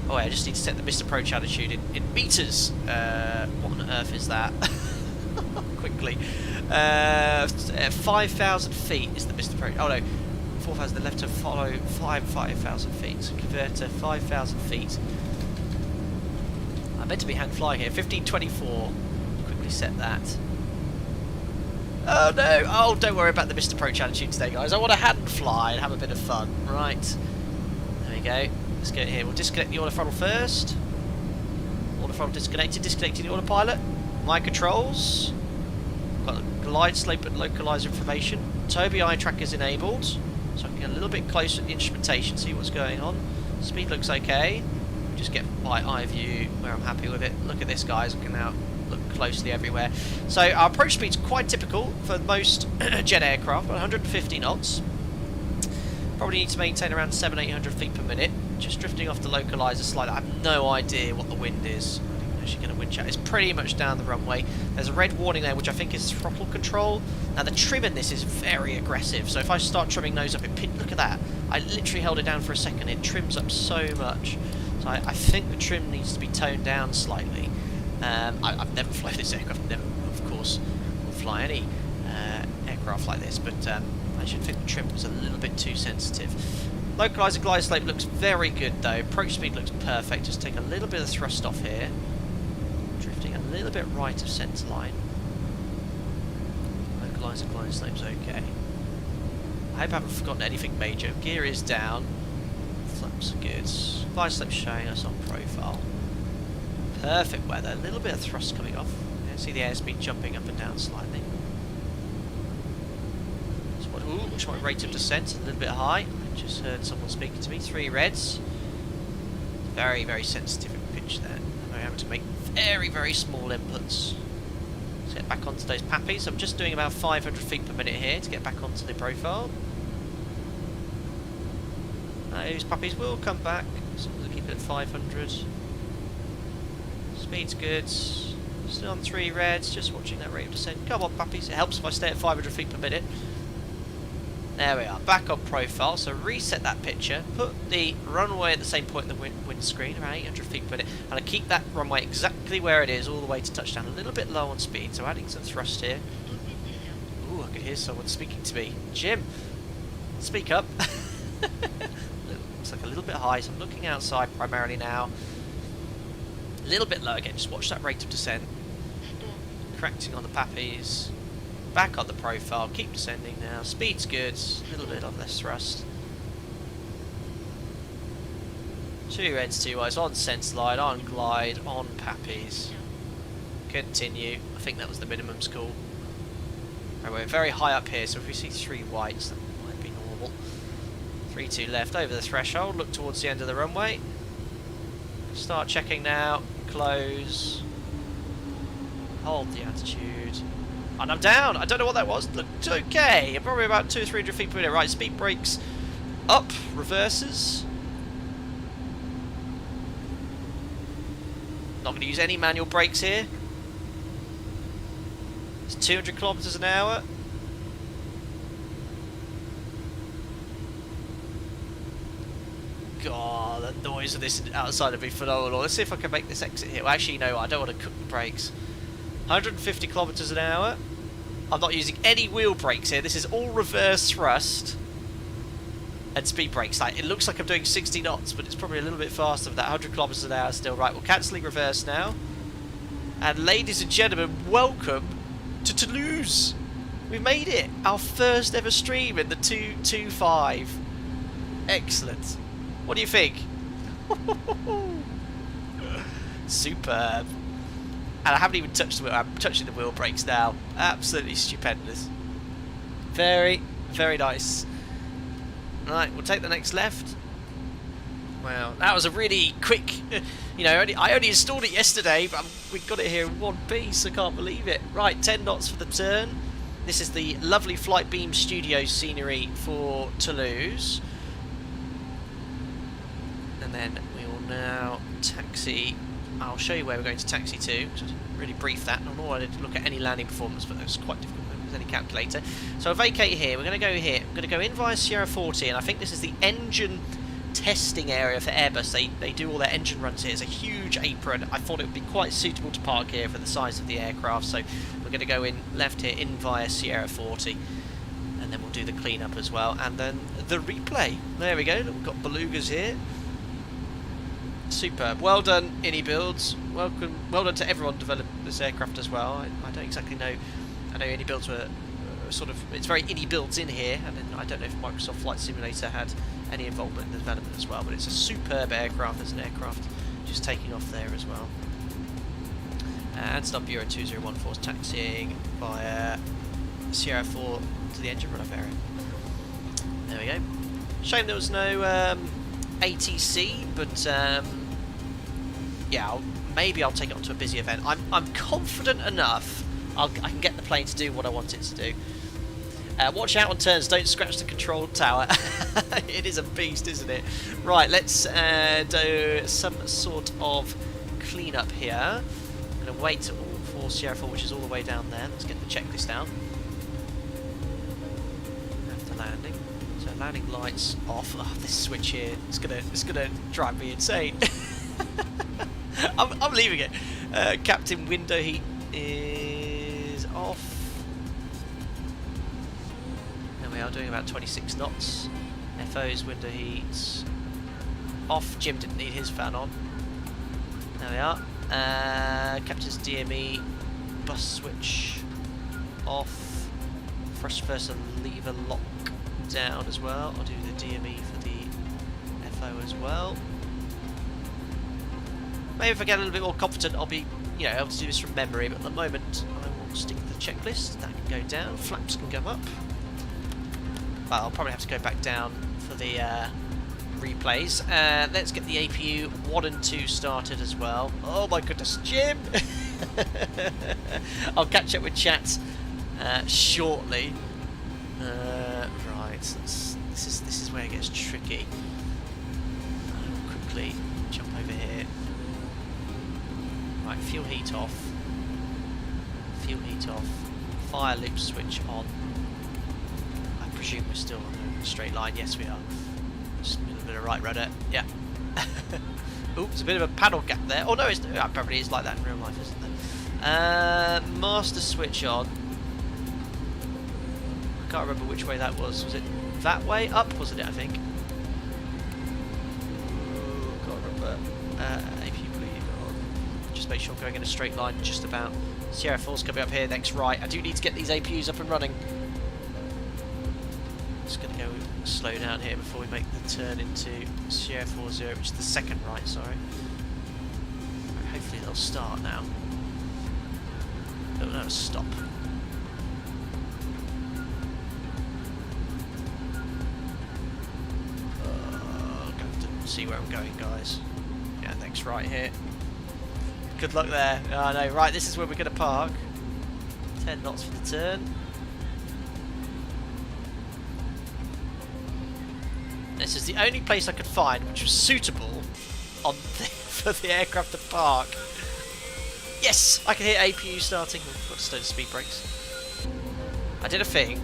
Oh, I just need to set the missed approach altitude in meters. What on earth is that? Quickly. 5,000 feet is the missed approach. Oh no, 4,000, the left to follow 5,000 feet. So convert to 5,000 feet. I'm meant to be hand flying here. 1524. Quickly set that. Oh no! Oh, don't worry about the Mr. Pro attitude today, guys. I want to hand fly and have a bit of fun. Right. There we go. Let's go here. We'll disconnect the autothrottle first. Autothrottle disconnected. Disconnecting the autopilot. My controls. Got a glide slope and localizer information. Toby eye track is enabled, so I can get a little bit closer to the instrumentation, see what's going on. Speed looks okay. Just get my eye view where I'm happy with it. Look at this, guys. I can now look closely everywhere. So our approach speed's quite typical for most jet aircraft, 150 knots. Probably need to maintain around 700-800 feet per minute. Just drifting off the localizer slightly. I have no idea what the wind is. I think I'm actually going to wind check. It's pretty much down the runway. There's a red warning there, which I think is throttle control. Now the trim in this is very aggressive. So if I start trimming nose up, look at that. I literally held it down for a second. It trims up so much. So I think the trim needs to be toned down slightly. I've never flown this aircraft. Never, of course, will fly any aircraft like this. But I should think the trim was a little bit too sensitive. Localizer glide slope looks very good though. Approach speed looks perfect. Just take a little bit of thrust off here. Drifting a little bit right of centre line. Localizer glide slope's okay. I hope I haven't forgotten anything major. Gear is down. Flaps are good. Glide slope showing us on profile. Perfect weather. A little bit of thrust coming off. Yeah, see the airspeed jumping up and down slightly. Ooh, watch my rate of descent, a little bit high. I just heard someone speaking to me. 3 reds. Very, very sensitive pitch there. I'm having to make very, very small inputs. Let's get back onto those pappies. I'm just doing about 500 feet per minute here to get back onto the profile. Those puppies will come back, as long as I keep it at 500. Speed's good. Still on 3 reds, just watching that rate of descent. Come on, puppies. It helps if I stay at 500 feet per minute. There we are, back on profile, so reset that picture, put the runway at the same point in the windscreen, around 800 feet per minute, and I keep that runway exactly where it is all the way to touchdown, a little bit low on speed, so adding some thrust here. Ooh, I could hear someone speaking to me. Jim, speak up. Looks like a little bit high, so I'm looking outside primarily now. A little bit low again, just watch that rate of descent. Correcting on the pappies. Back on the profile, keep descending now. Speed's good, a little bit of less thrust. 2 reds, 2 whites, on sense line, on glide, on pappies. Continue. I think that was the minimum score. Right, we're very high up here, so if we see 3 whites, that might be normal. 3-2 left, over the threshold, look towards the end of the runway. Start checking now, close. Hold the attitude. And I'm down. I don't know what that was. Looked okay. I'm probably about 200 or 300 feet per minute. Right, speed brakes up, reverses. Not going to use any manual brakes here. It's 200 kilometers an hour. God, the noise of this outside would be phenomenal. Let's see if I can make this exit here. Well, actually, no, I don't want to cook the brakes. 150 kilometers an hour. I'm not using any wheel brakes here. This is all reverse thrust and speed brakes. Like, it looks like I'm doing 60 knots, but it's probably a little bit faster than that. 100 kilometers an hour still. Right, we're cancelling reverse now. And ladies and gentlemen, welcome to Toulouse. We made it. Our first ever stream in the 225. Excellent. What do you think? Superb. And I haven't even touched the wheel. I'm touching the wheel brakes now. Absolutely stupendous. Very, very nice. Right, we'll take the next left. Wow, that was a really quick. You know, I only installed it yesterday, but we got it here in one piece. I can't believe it. Right, 10 knots for the turn. This is the lovely Flight Beam Studio scenery for Toulouse. And then we will now taxi. I'll show you where we're going to taxi to. So really brief that. I don't know why I didn't look at any landing performance, but it was quite difficult with any calculator. So I'll vacate here. We're going to go here. I'm going to go in via Sierra 40, and I think this is the engine testing area for Airbus. They do all their engine runs here. It's a huge apron. I thought it would be quite suitable to park here for the size of the aircraft. So we're going to go in left here, in via Sierra 40. And then we'll do the cleanup as well. And then the replay. There we go. We've got belugas here. Superb. Well done, iniBuilds. Well done to everyone developing this aircraft as well. I don't exactly know. I know iniBuilds were sort of, it's very iniBuilds in here, and then I don't know if Microsoft Flight Simulator had any involvement in the development as well, but it's a superb aircraft. There's an aircraft just taking off there as well. Antonov Bureau 2014 is taxiing via Sierra 4 to the engine run-up area. There we go. Shame there was no ATC, but yeah, maybe I'll take it onto a busy event. I'm confident enough I can get the plane to do what I want it to do. Watch out on turns, don't scratch the control tower. It is a beast, isn't it? Right, let's do some sort of clean-up here. I'm going to wait for Sierra 4, which is all the way down there. Let's get the checklist out. After landing. So landing lights off. Oh, this switch here, it's gonna drive me insane. I'm leaving it. Captain window heat is off. And we are doing about 26 knots. FO's window heat off. Jim didn't need his fan on. There we are. Captain's DME bus switch off. First person lever lock down as well. I'll do the DME for the FO as well. Maybe if I get a little bit more confident, I'll be, able to do this from memory. But at the moment, I will stick with the checklist. That can go down. Flaps can go up. Well, I'll probably have to go back down for the replays. Let's get the APU 1 and 2 started as well. Oh my goodness, Jim! I'll catch up with chat shortly. Right, this is where it gets tricky. I'll quickly jump over here. Right, fuel heat off. Fuel heat off. Fire loop switch on. I presume we're still on a straight line. Yes, we are. Just a little bit of right rudder. Yeah. Oops, there's a bit of a paddle gap there. Oh no, it probably is like that in real life, isn't there? Master switch on. I can't remember which way that was. Was it that way? Up, wasn't it, I think? Ooh, can't remember. APU bleed on. Just make sure I'm going in a straight line just about. Sierra 4's coming up here, next right. I do need to get these APUs up and running. Just going to go slow down here before we make the turn into Sierra 40, which is the second right, sorry. Hopefully they'll start now. Oh no, stop. I'm going to have to see where I'm going, guys. Yeah, next right here. Good luck there. Oh no, right, this is where we're going to park. 10 knots for the turn. This is the only place I could find which was suitable on for the aircraft to park. Yes! I can hear APU starting. We've got to slow the speed brakes. I did a thing.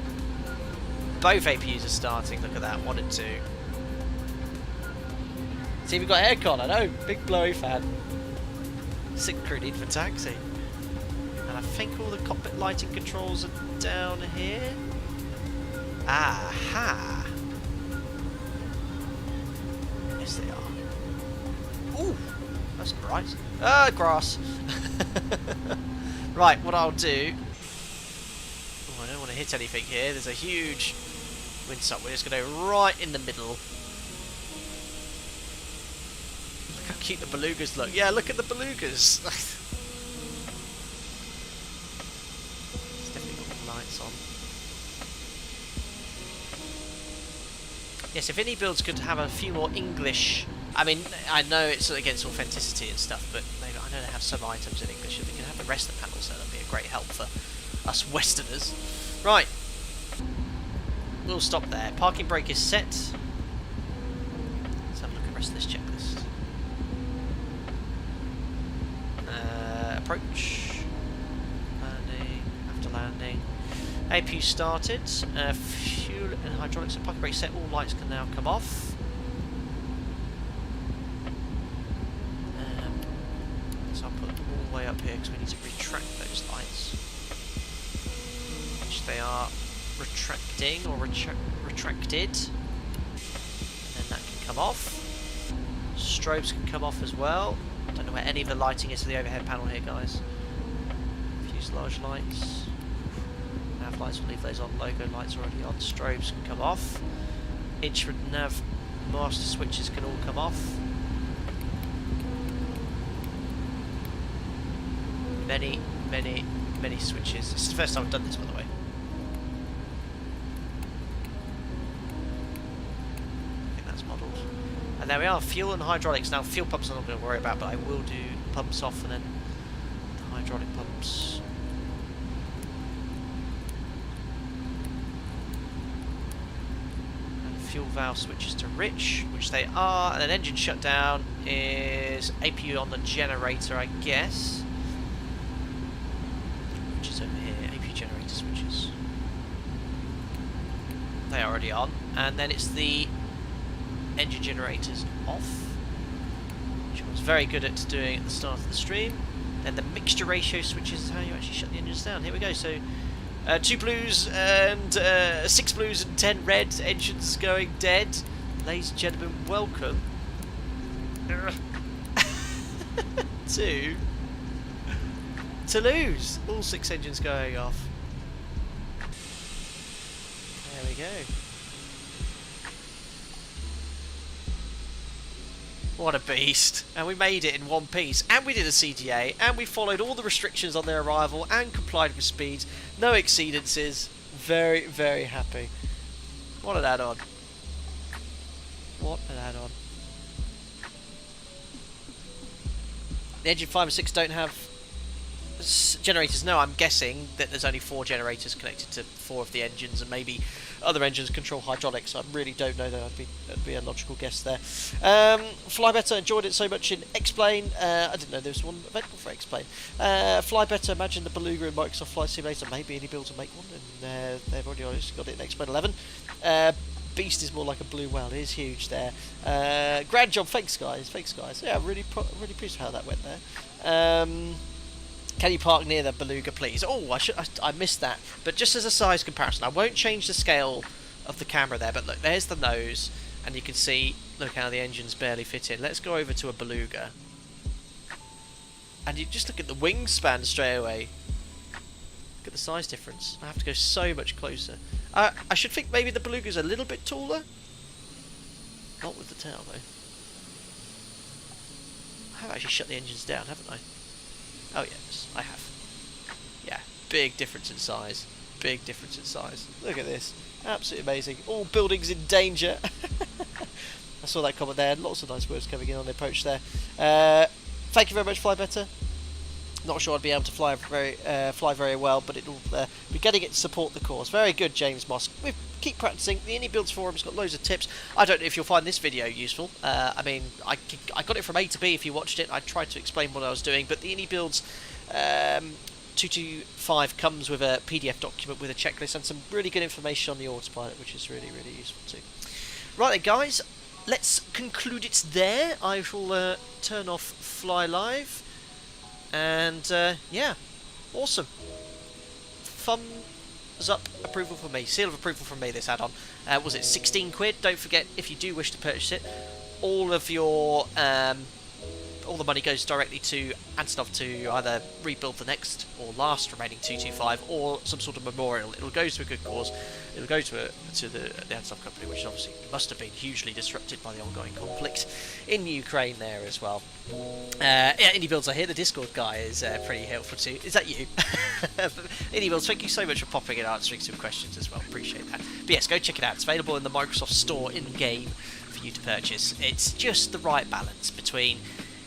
Both APUs are starting. Look at that. 1 and 2. See, we've got aircon. I know. Big blowy fan. Sick crew need for taxi. And I think all the cockpit lighting controls are down here. Aha! Yes, they are. Ooh, that's bright. Grass. Right, what I'll do. Oh, I don't want to hit anything here. There's a huge windsuck. We're just going to go right in the middle. Look how cute the belugas look. Yeah, look at the belugas. It's definitely got the lights on. Yes, if iniBuilds could have a few more English, I mean, I know it's against authenticity and stuff, but I know they have some items in English. If they can have the rest of the panels, that'd be a great help for us Westerners. Right, we'll stop there. Parking brake is set. Let's have a look at the rest of this checklist. Approach, landing, after landing. APU started. Fuel and hydraulics and parking brake set. All lights can now come off. So I'll put them all the way up here because we need to retract those lights, which they are retracting or retracted. And then that can come off. Strobes can come off as well. I don't know where any of the lighting is for the overhead panel here, guys. Fuselage lights. nav lights, we'll leave those on. Logo lights already on. Strobes can come off. Instrument nav master switches can all come off. Many switches. This is the first time I've done this, by the way. I think that's modelled. And there we are, fuel and hydraulics. Now, fuel pumps I'm not going to worry about, but I will do pumps off and then the hydraulic pumps. And fuel valve switches to rich, which they are. And then engine shutdown is APU on the generator, I guess. Which is over here, APU generator switches. They are already on. And then it's the engine generators off, which I was very good at doing at the start of the stream. Then the mixture ratio switches is how you actually shut the engines down. Here we go. So 2 blues and 6 blues and 10 red engines going dead. Ladies and gentlemen, welcome to Toulouse. All 6 engines going off. There we go. What a beast. And we made it in one piece. And we did a CTA. And we followed all the restrictions on their arrival and complied with speeds. No exceedances. Very, very happy. What an add-on. What an add-on. The engine 5 and 6 don't have generators. No, I'm guessing that there's only 4 generators connected to 4 of the engines, and maybe other engines control hydraulics. I really don't know. That'd be a logical guess there. Fly Better, enjoyed it so much in X-Plane. I didn't know there was one available for X-Plane. Fly Better, imagine the Beluga in Microsoft Flight Simulator. Maybe iniBuilds will make one, and they've already got it in X-Plane 11. Beast is more like a blue whale. It is huge there. Grand job, thanks guys. Yeah, really pleased with how that went there. Can you park near the Beluga, please? Oh, I missed that. But just as a size comparison, I won't change the scale of the camera there, but look, there's the nose, and you can see, look how the engines barely fit in. Let's go over to a Beluga. And you just look at the wingspan straight away. Look at the size difference. I have to go so much closer. I should think maybe the Beluga's a little bit taller. Not with the tail, though. I have actually shut the engines down, haven't I? Oh yes, I have. Yeah, big difference in size. Big difference in size. Look at this. Absolutely amazing. All buildings in danger. I saw that comment there. Lots of nice words coming in on the approach there. Thank you very much, Fly Better. Not sure I'd be able to fly very well, but it'll be getting it to support the course. Very good, James Moss. We keep practicing. The iniBuilds forum's got loads of tips. I don't know if you'll find this video useful. I mean, I got it from A to B if you watched it. I tried to explain what I was doing, but the iniBuilds 225 comes with a PDF document with a checklist and some really good information on the autopilot, which is really, really useful too. Right then, guys, let's conclude it there. I will turn off Fly Live. And yeah, awesome. Thumbs up approval for me. Seal of approval from me, this add-on. Was it 16 quid? Don't forget, if you do wish to purchase it, all of your all the money goes directly to Antonov to either rebuild the next or last remaining 225 or some sort of memorial. It'll go to a good cause. It'll go to the Antonov company, which obviously must have been hugely disrupted by the ongoing conflict in Ukraine there as well. Yeah, iniBuilds, I hear the Discord guy is pretty helpful too. Is that you? iniBuilds, thank you so much for popping and answering some questions as well. Appreciate that. But yes, go check it out. It's available in the Microsoft Store in-game for you to purchase. It's just the right balance between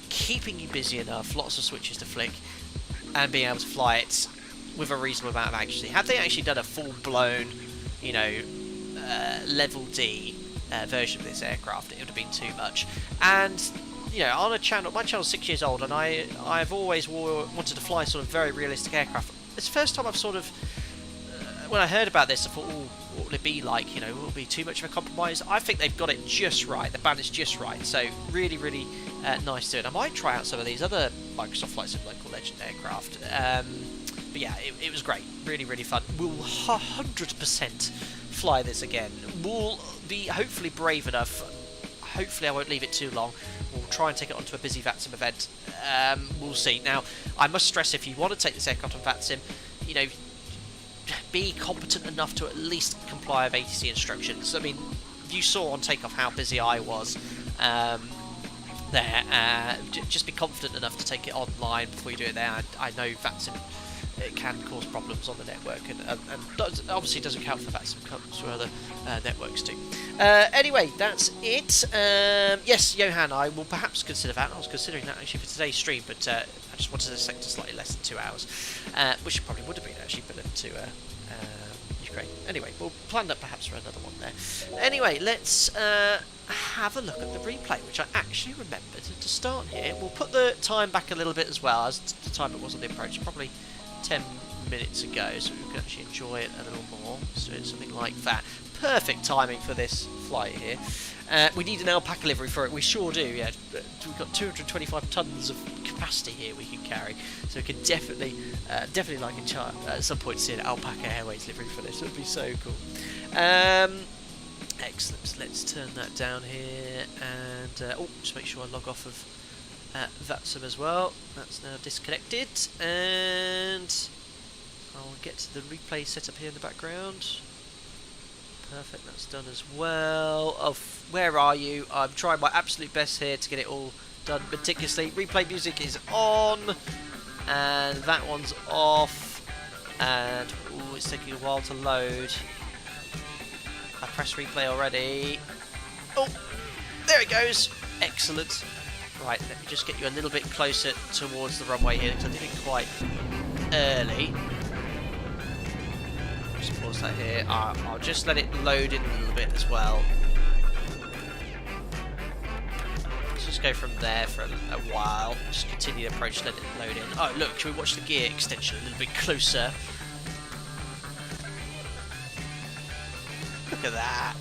keeping you busy enough, lots of switches to flick, and being able to fly it with a reasonable amount of accuracy. Had they actually done a full-blown, you know, level D version of this aircraft, it would have been too much. And you know, on a channel, my channel's 6 years old, and I've always wanted to fly sort of very realistic aircraft. It's the first time I've sort of, when I heard about this, I thought, oh, what will it be like? You know, will it be too much of a compromise? I think they've got it just right. The balance just right. So really, really nice to it. I might try out some of these other Microsoft Flight Sim Local Legend aircraft. But yeah, it was great. Really, really fun. We'll 100% fly this again. We'll be hopefully brave enough. Hopefully I won't leave it too long. We'll try and take it onto a busy VATSIM event. We'll see. Now, I must stress, if you want to take this aircraft on VATSIM, you know, be competent enough to at least comply with ATC instructions. I mean, you saw on takeoff how busy I was there. Just be confident enough to take it online before you do it there. I know VATSIM, it can cause problems on the network, and obviously doesn't count for VATSIM, comes for other networks too. Anyway, that's it. Yes, Johan, I will perhaps consider that. I was considering that actually for today's stream, but I just wanted to select slightly less than 2 hours, which probably would have been actually put into Ukraine. Anyway, we'll plan that perhaps for another one there. Anyway, let's have a look at the replay, which I actually remembered to start here. We'll put the time back a little bit as well, as the time it was on the approach, probably 10 minutes ago, so we can actually enjoy it a little more. So it's something like that. Perfect timing for this flight here. We need an alpaca livery for it. We sure do. Yeah, we've got 225 tons of capacity here we can carry, so we can definitely like at some point see an Alpaca Airways livery for this. It would be so cool. Excellent. So let's turn that down here, and just make sure I log off of VATSIM as well. That's now disconnected, and I'll get to the replay set up here in the background. Perfect, that's done as well. Where are you? I'm trying my absolute best here to get it all done meticulously. Replay music is on, and that one's off, and it's taking a while to load. I press replay already. Oh, there it goes. Excellent. Right, let me just get you a little bit closer towards the runway here, because I did it quite early. Just pause that here. I'll just let it load in a little bit as well. Let's just go from there for a while. Just continue the approach, let it load in. Oh, look, should we watch the gear extension a little bit closer? Look at that.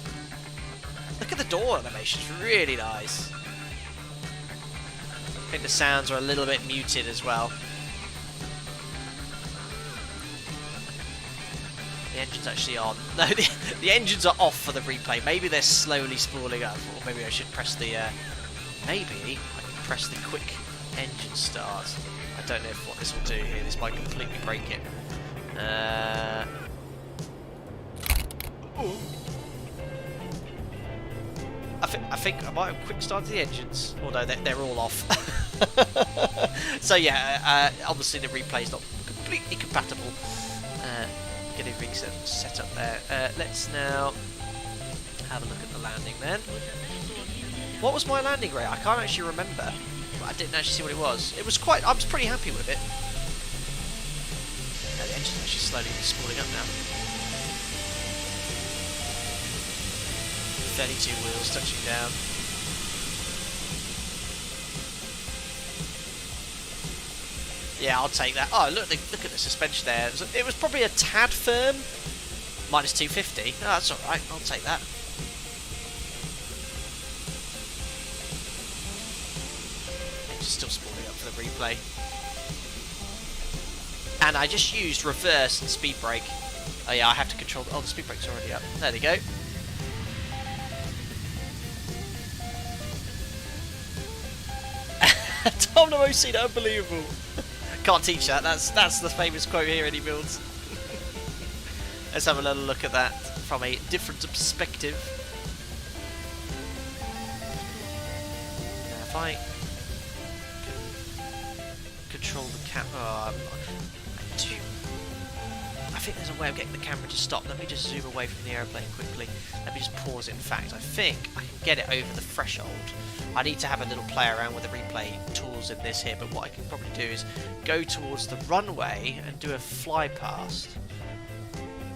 Look at the door animation, it's really nice. I think the sounds are a little bit muted as well. The engine's actually on. No, the engines are off for the replay. Maybe they're slowly spooling up, or maybe I should press the... maybe I can press the quick engine start. I don't know what this will do here. This might completely break it. Ooh. I think I might have quick started the engines. Although they're all off. So yeah, obviously the replay is not completely compatible. Get everything set up there. Let's now have a look at the landing then. What was my landing rate? I can't actually remember. I didn't actually see what it was. It was quite... I was pretty happy with it. The engine's actually slowly spooling up now. 32 wheels touching down. Yeah, I'll take that. Oh, look at the suspension there. It was probably a tad firm. Minus 250. Oh, that's alright. I'll take that. It's still spooling up for the replay. And I just used reverse and speed brake. Oh yeah, I have to control... Oh, the speed brake's already up. There they go. Tom no seen unbelievable. Can't teach that. That's the famous quote here, iniBuilds. Let's have a little look at that from a different perspective. Now, if I control the camera, I think there's a way of getting the camera to stop. Let me just zoom away from the airplane quickly. Let me just pause it. In fact, I think I can get it over the threshold. I need to have a little play around with the replay tools in this here, but what I can probably do is go towards the runway and do a fly past.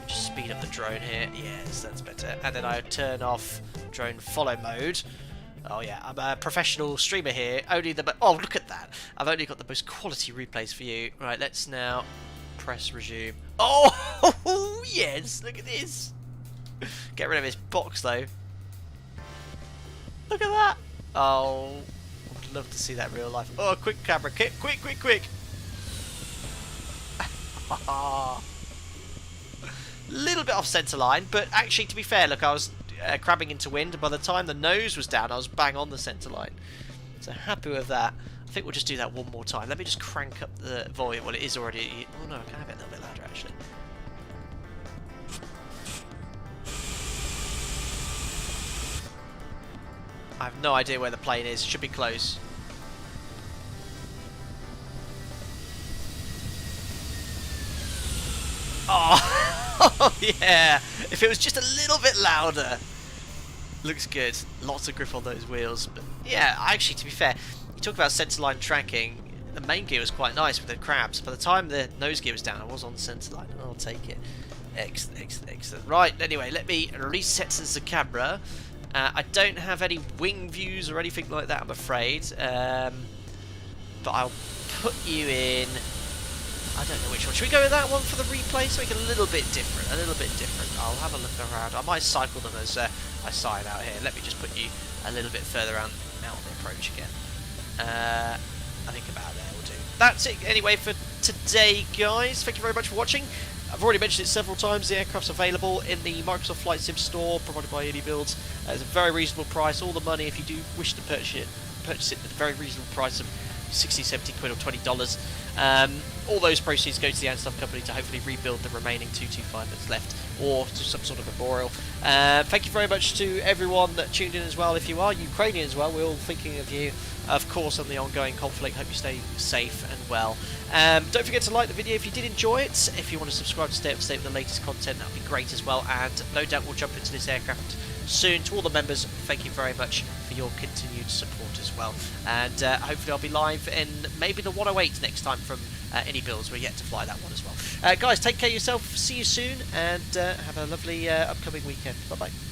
Just speed up the drone here. Yes, that's better. And then I turn off drone follow mode. Oh yeah, I'm a professional streamer here. Oh, look at that. I've only got the most quality replays for you. Right, let's now press resume. Oh, yes, look at this. Get rid of this box though. Look at that. Oh, I'd love to see that in real life. Oh, quick camera, quick. Little bit off centre line, but actually, to be fair, look, I was crabbing into wind, and by the time the nose was down, I was bang on the centre line. So happy with that. I think we'll just do that one more time. Let me just crank up the volume. Well, it is already... Oh no, I can have it a little bit louder, actually. have no idea where the plane is. Should be close. Oh, yeah. If it was just a little bit louder. Looks good. Lots of grip on those wheels. But yeah, actually, to be fair, you talk about centerline tracking. The main gear was quite nice with the crabs. By the time the nose gear was down, I was on centerline. I'll take it. Excellent, excellent, excellent. Right, anyway, let me reset the camera. I don't have any wing views or anything like that, I'm afraid. But I'll put you in... I don't know which one. Should we go with that one for the replay? So make it a little bit different. A little bit different. I'll have a look around. I might cycle them as I sign out here. Let me just put you a little bit further out on the approach again. I think about there will do. That's it anyway for today, guys. Thank you very much for watching. I've already mentioned it several times. The aircraft's available in the Microsoft Flight Sim store provided by iniBuilds. It's a very reasonable price. All the money, if you do wish to purchase it at a very reasonable price of 60, 70 quid or $20. All those proceeds go to the Antonov company to hopefully rebuild the remaining 225 that's left, or to some sort of memorial. Thank you very much to everyone that tuned in as well. If you are Ukrainian as well, we're all thinking of you, of course, on the ongoing conflict. Hope you stay safe and well. Don't forget to like the video if you did enjoy it. If you want to subscribe to stay up to date with the latest content, that would be great as well. And no doubt we'll jump into this aircraft soon. To all the members, thank you very much for your continued support as well. And hopefully I'll be live in maybe the 108 next time from iniBuilds. We're yet to fly that one as well. Guys, take care of yourself. See you soon, and have a lovely upcoming weekend. Bye-bye.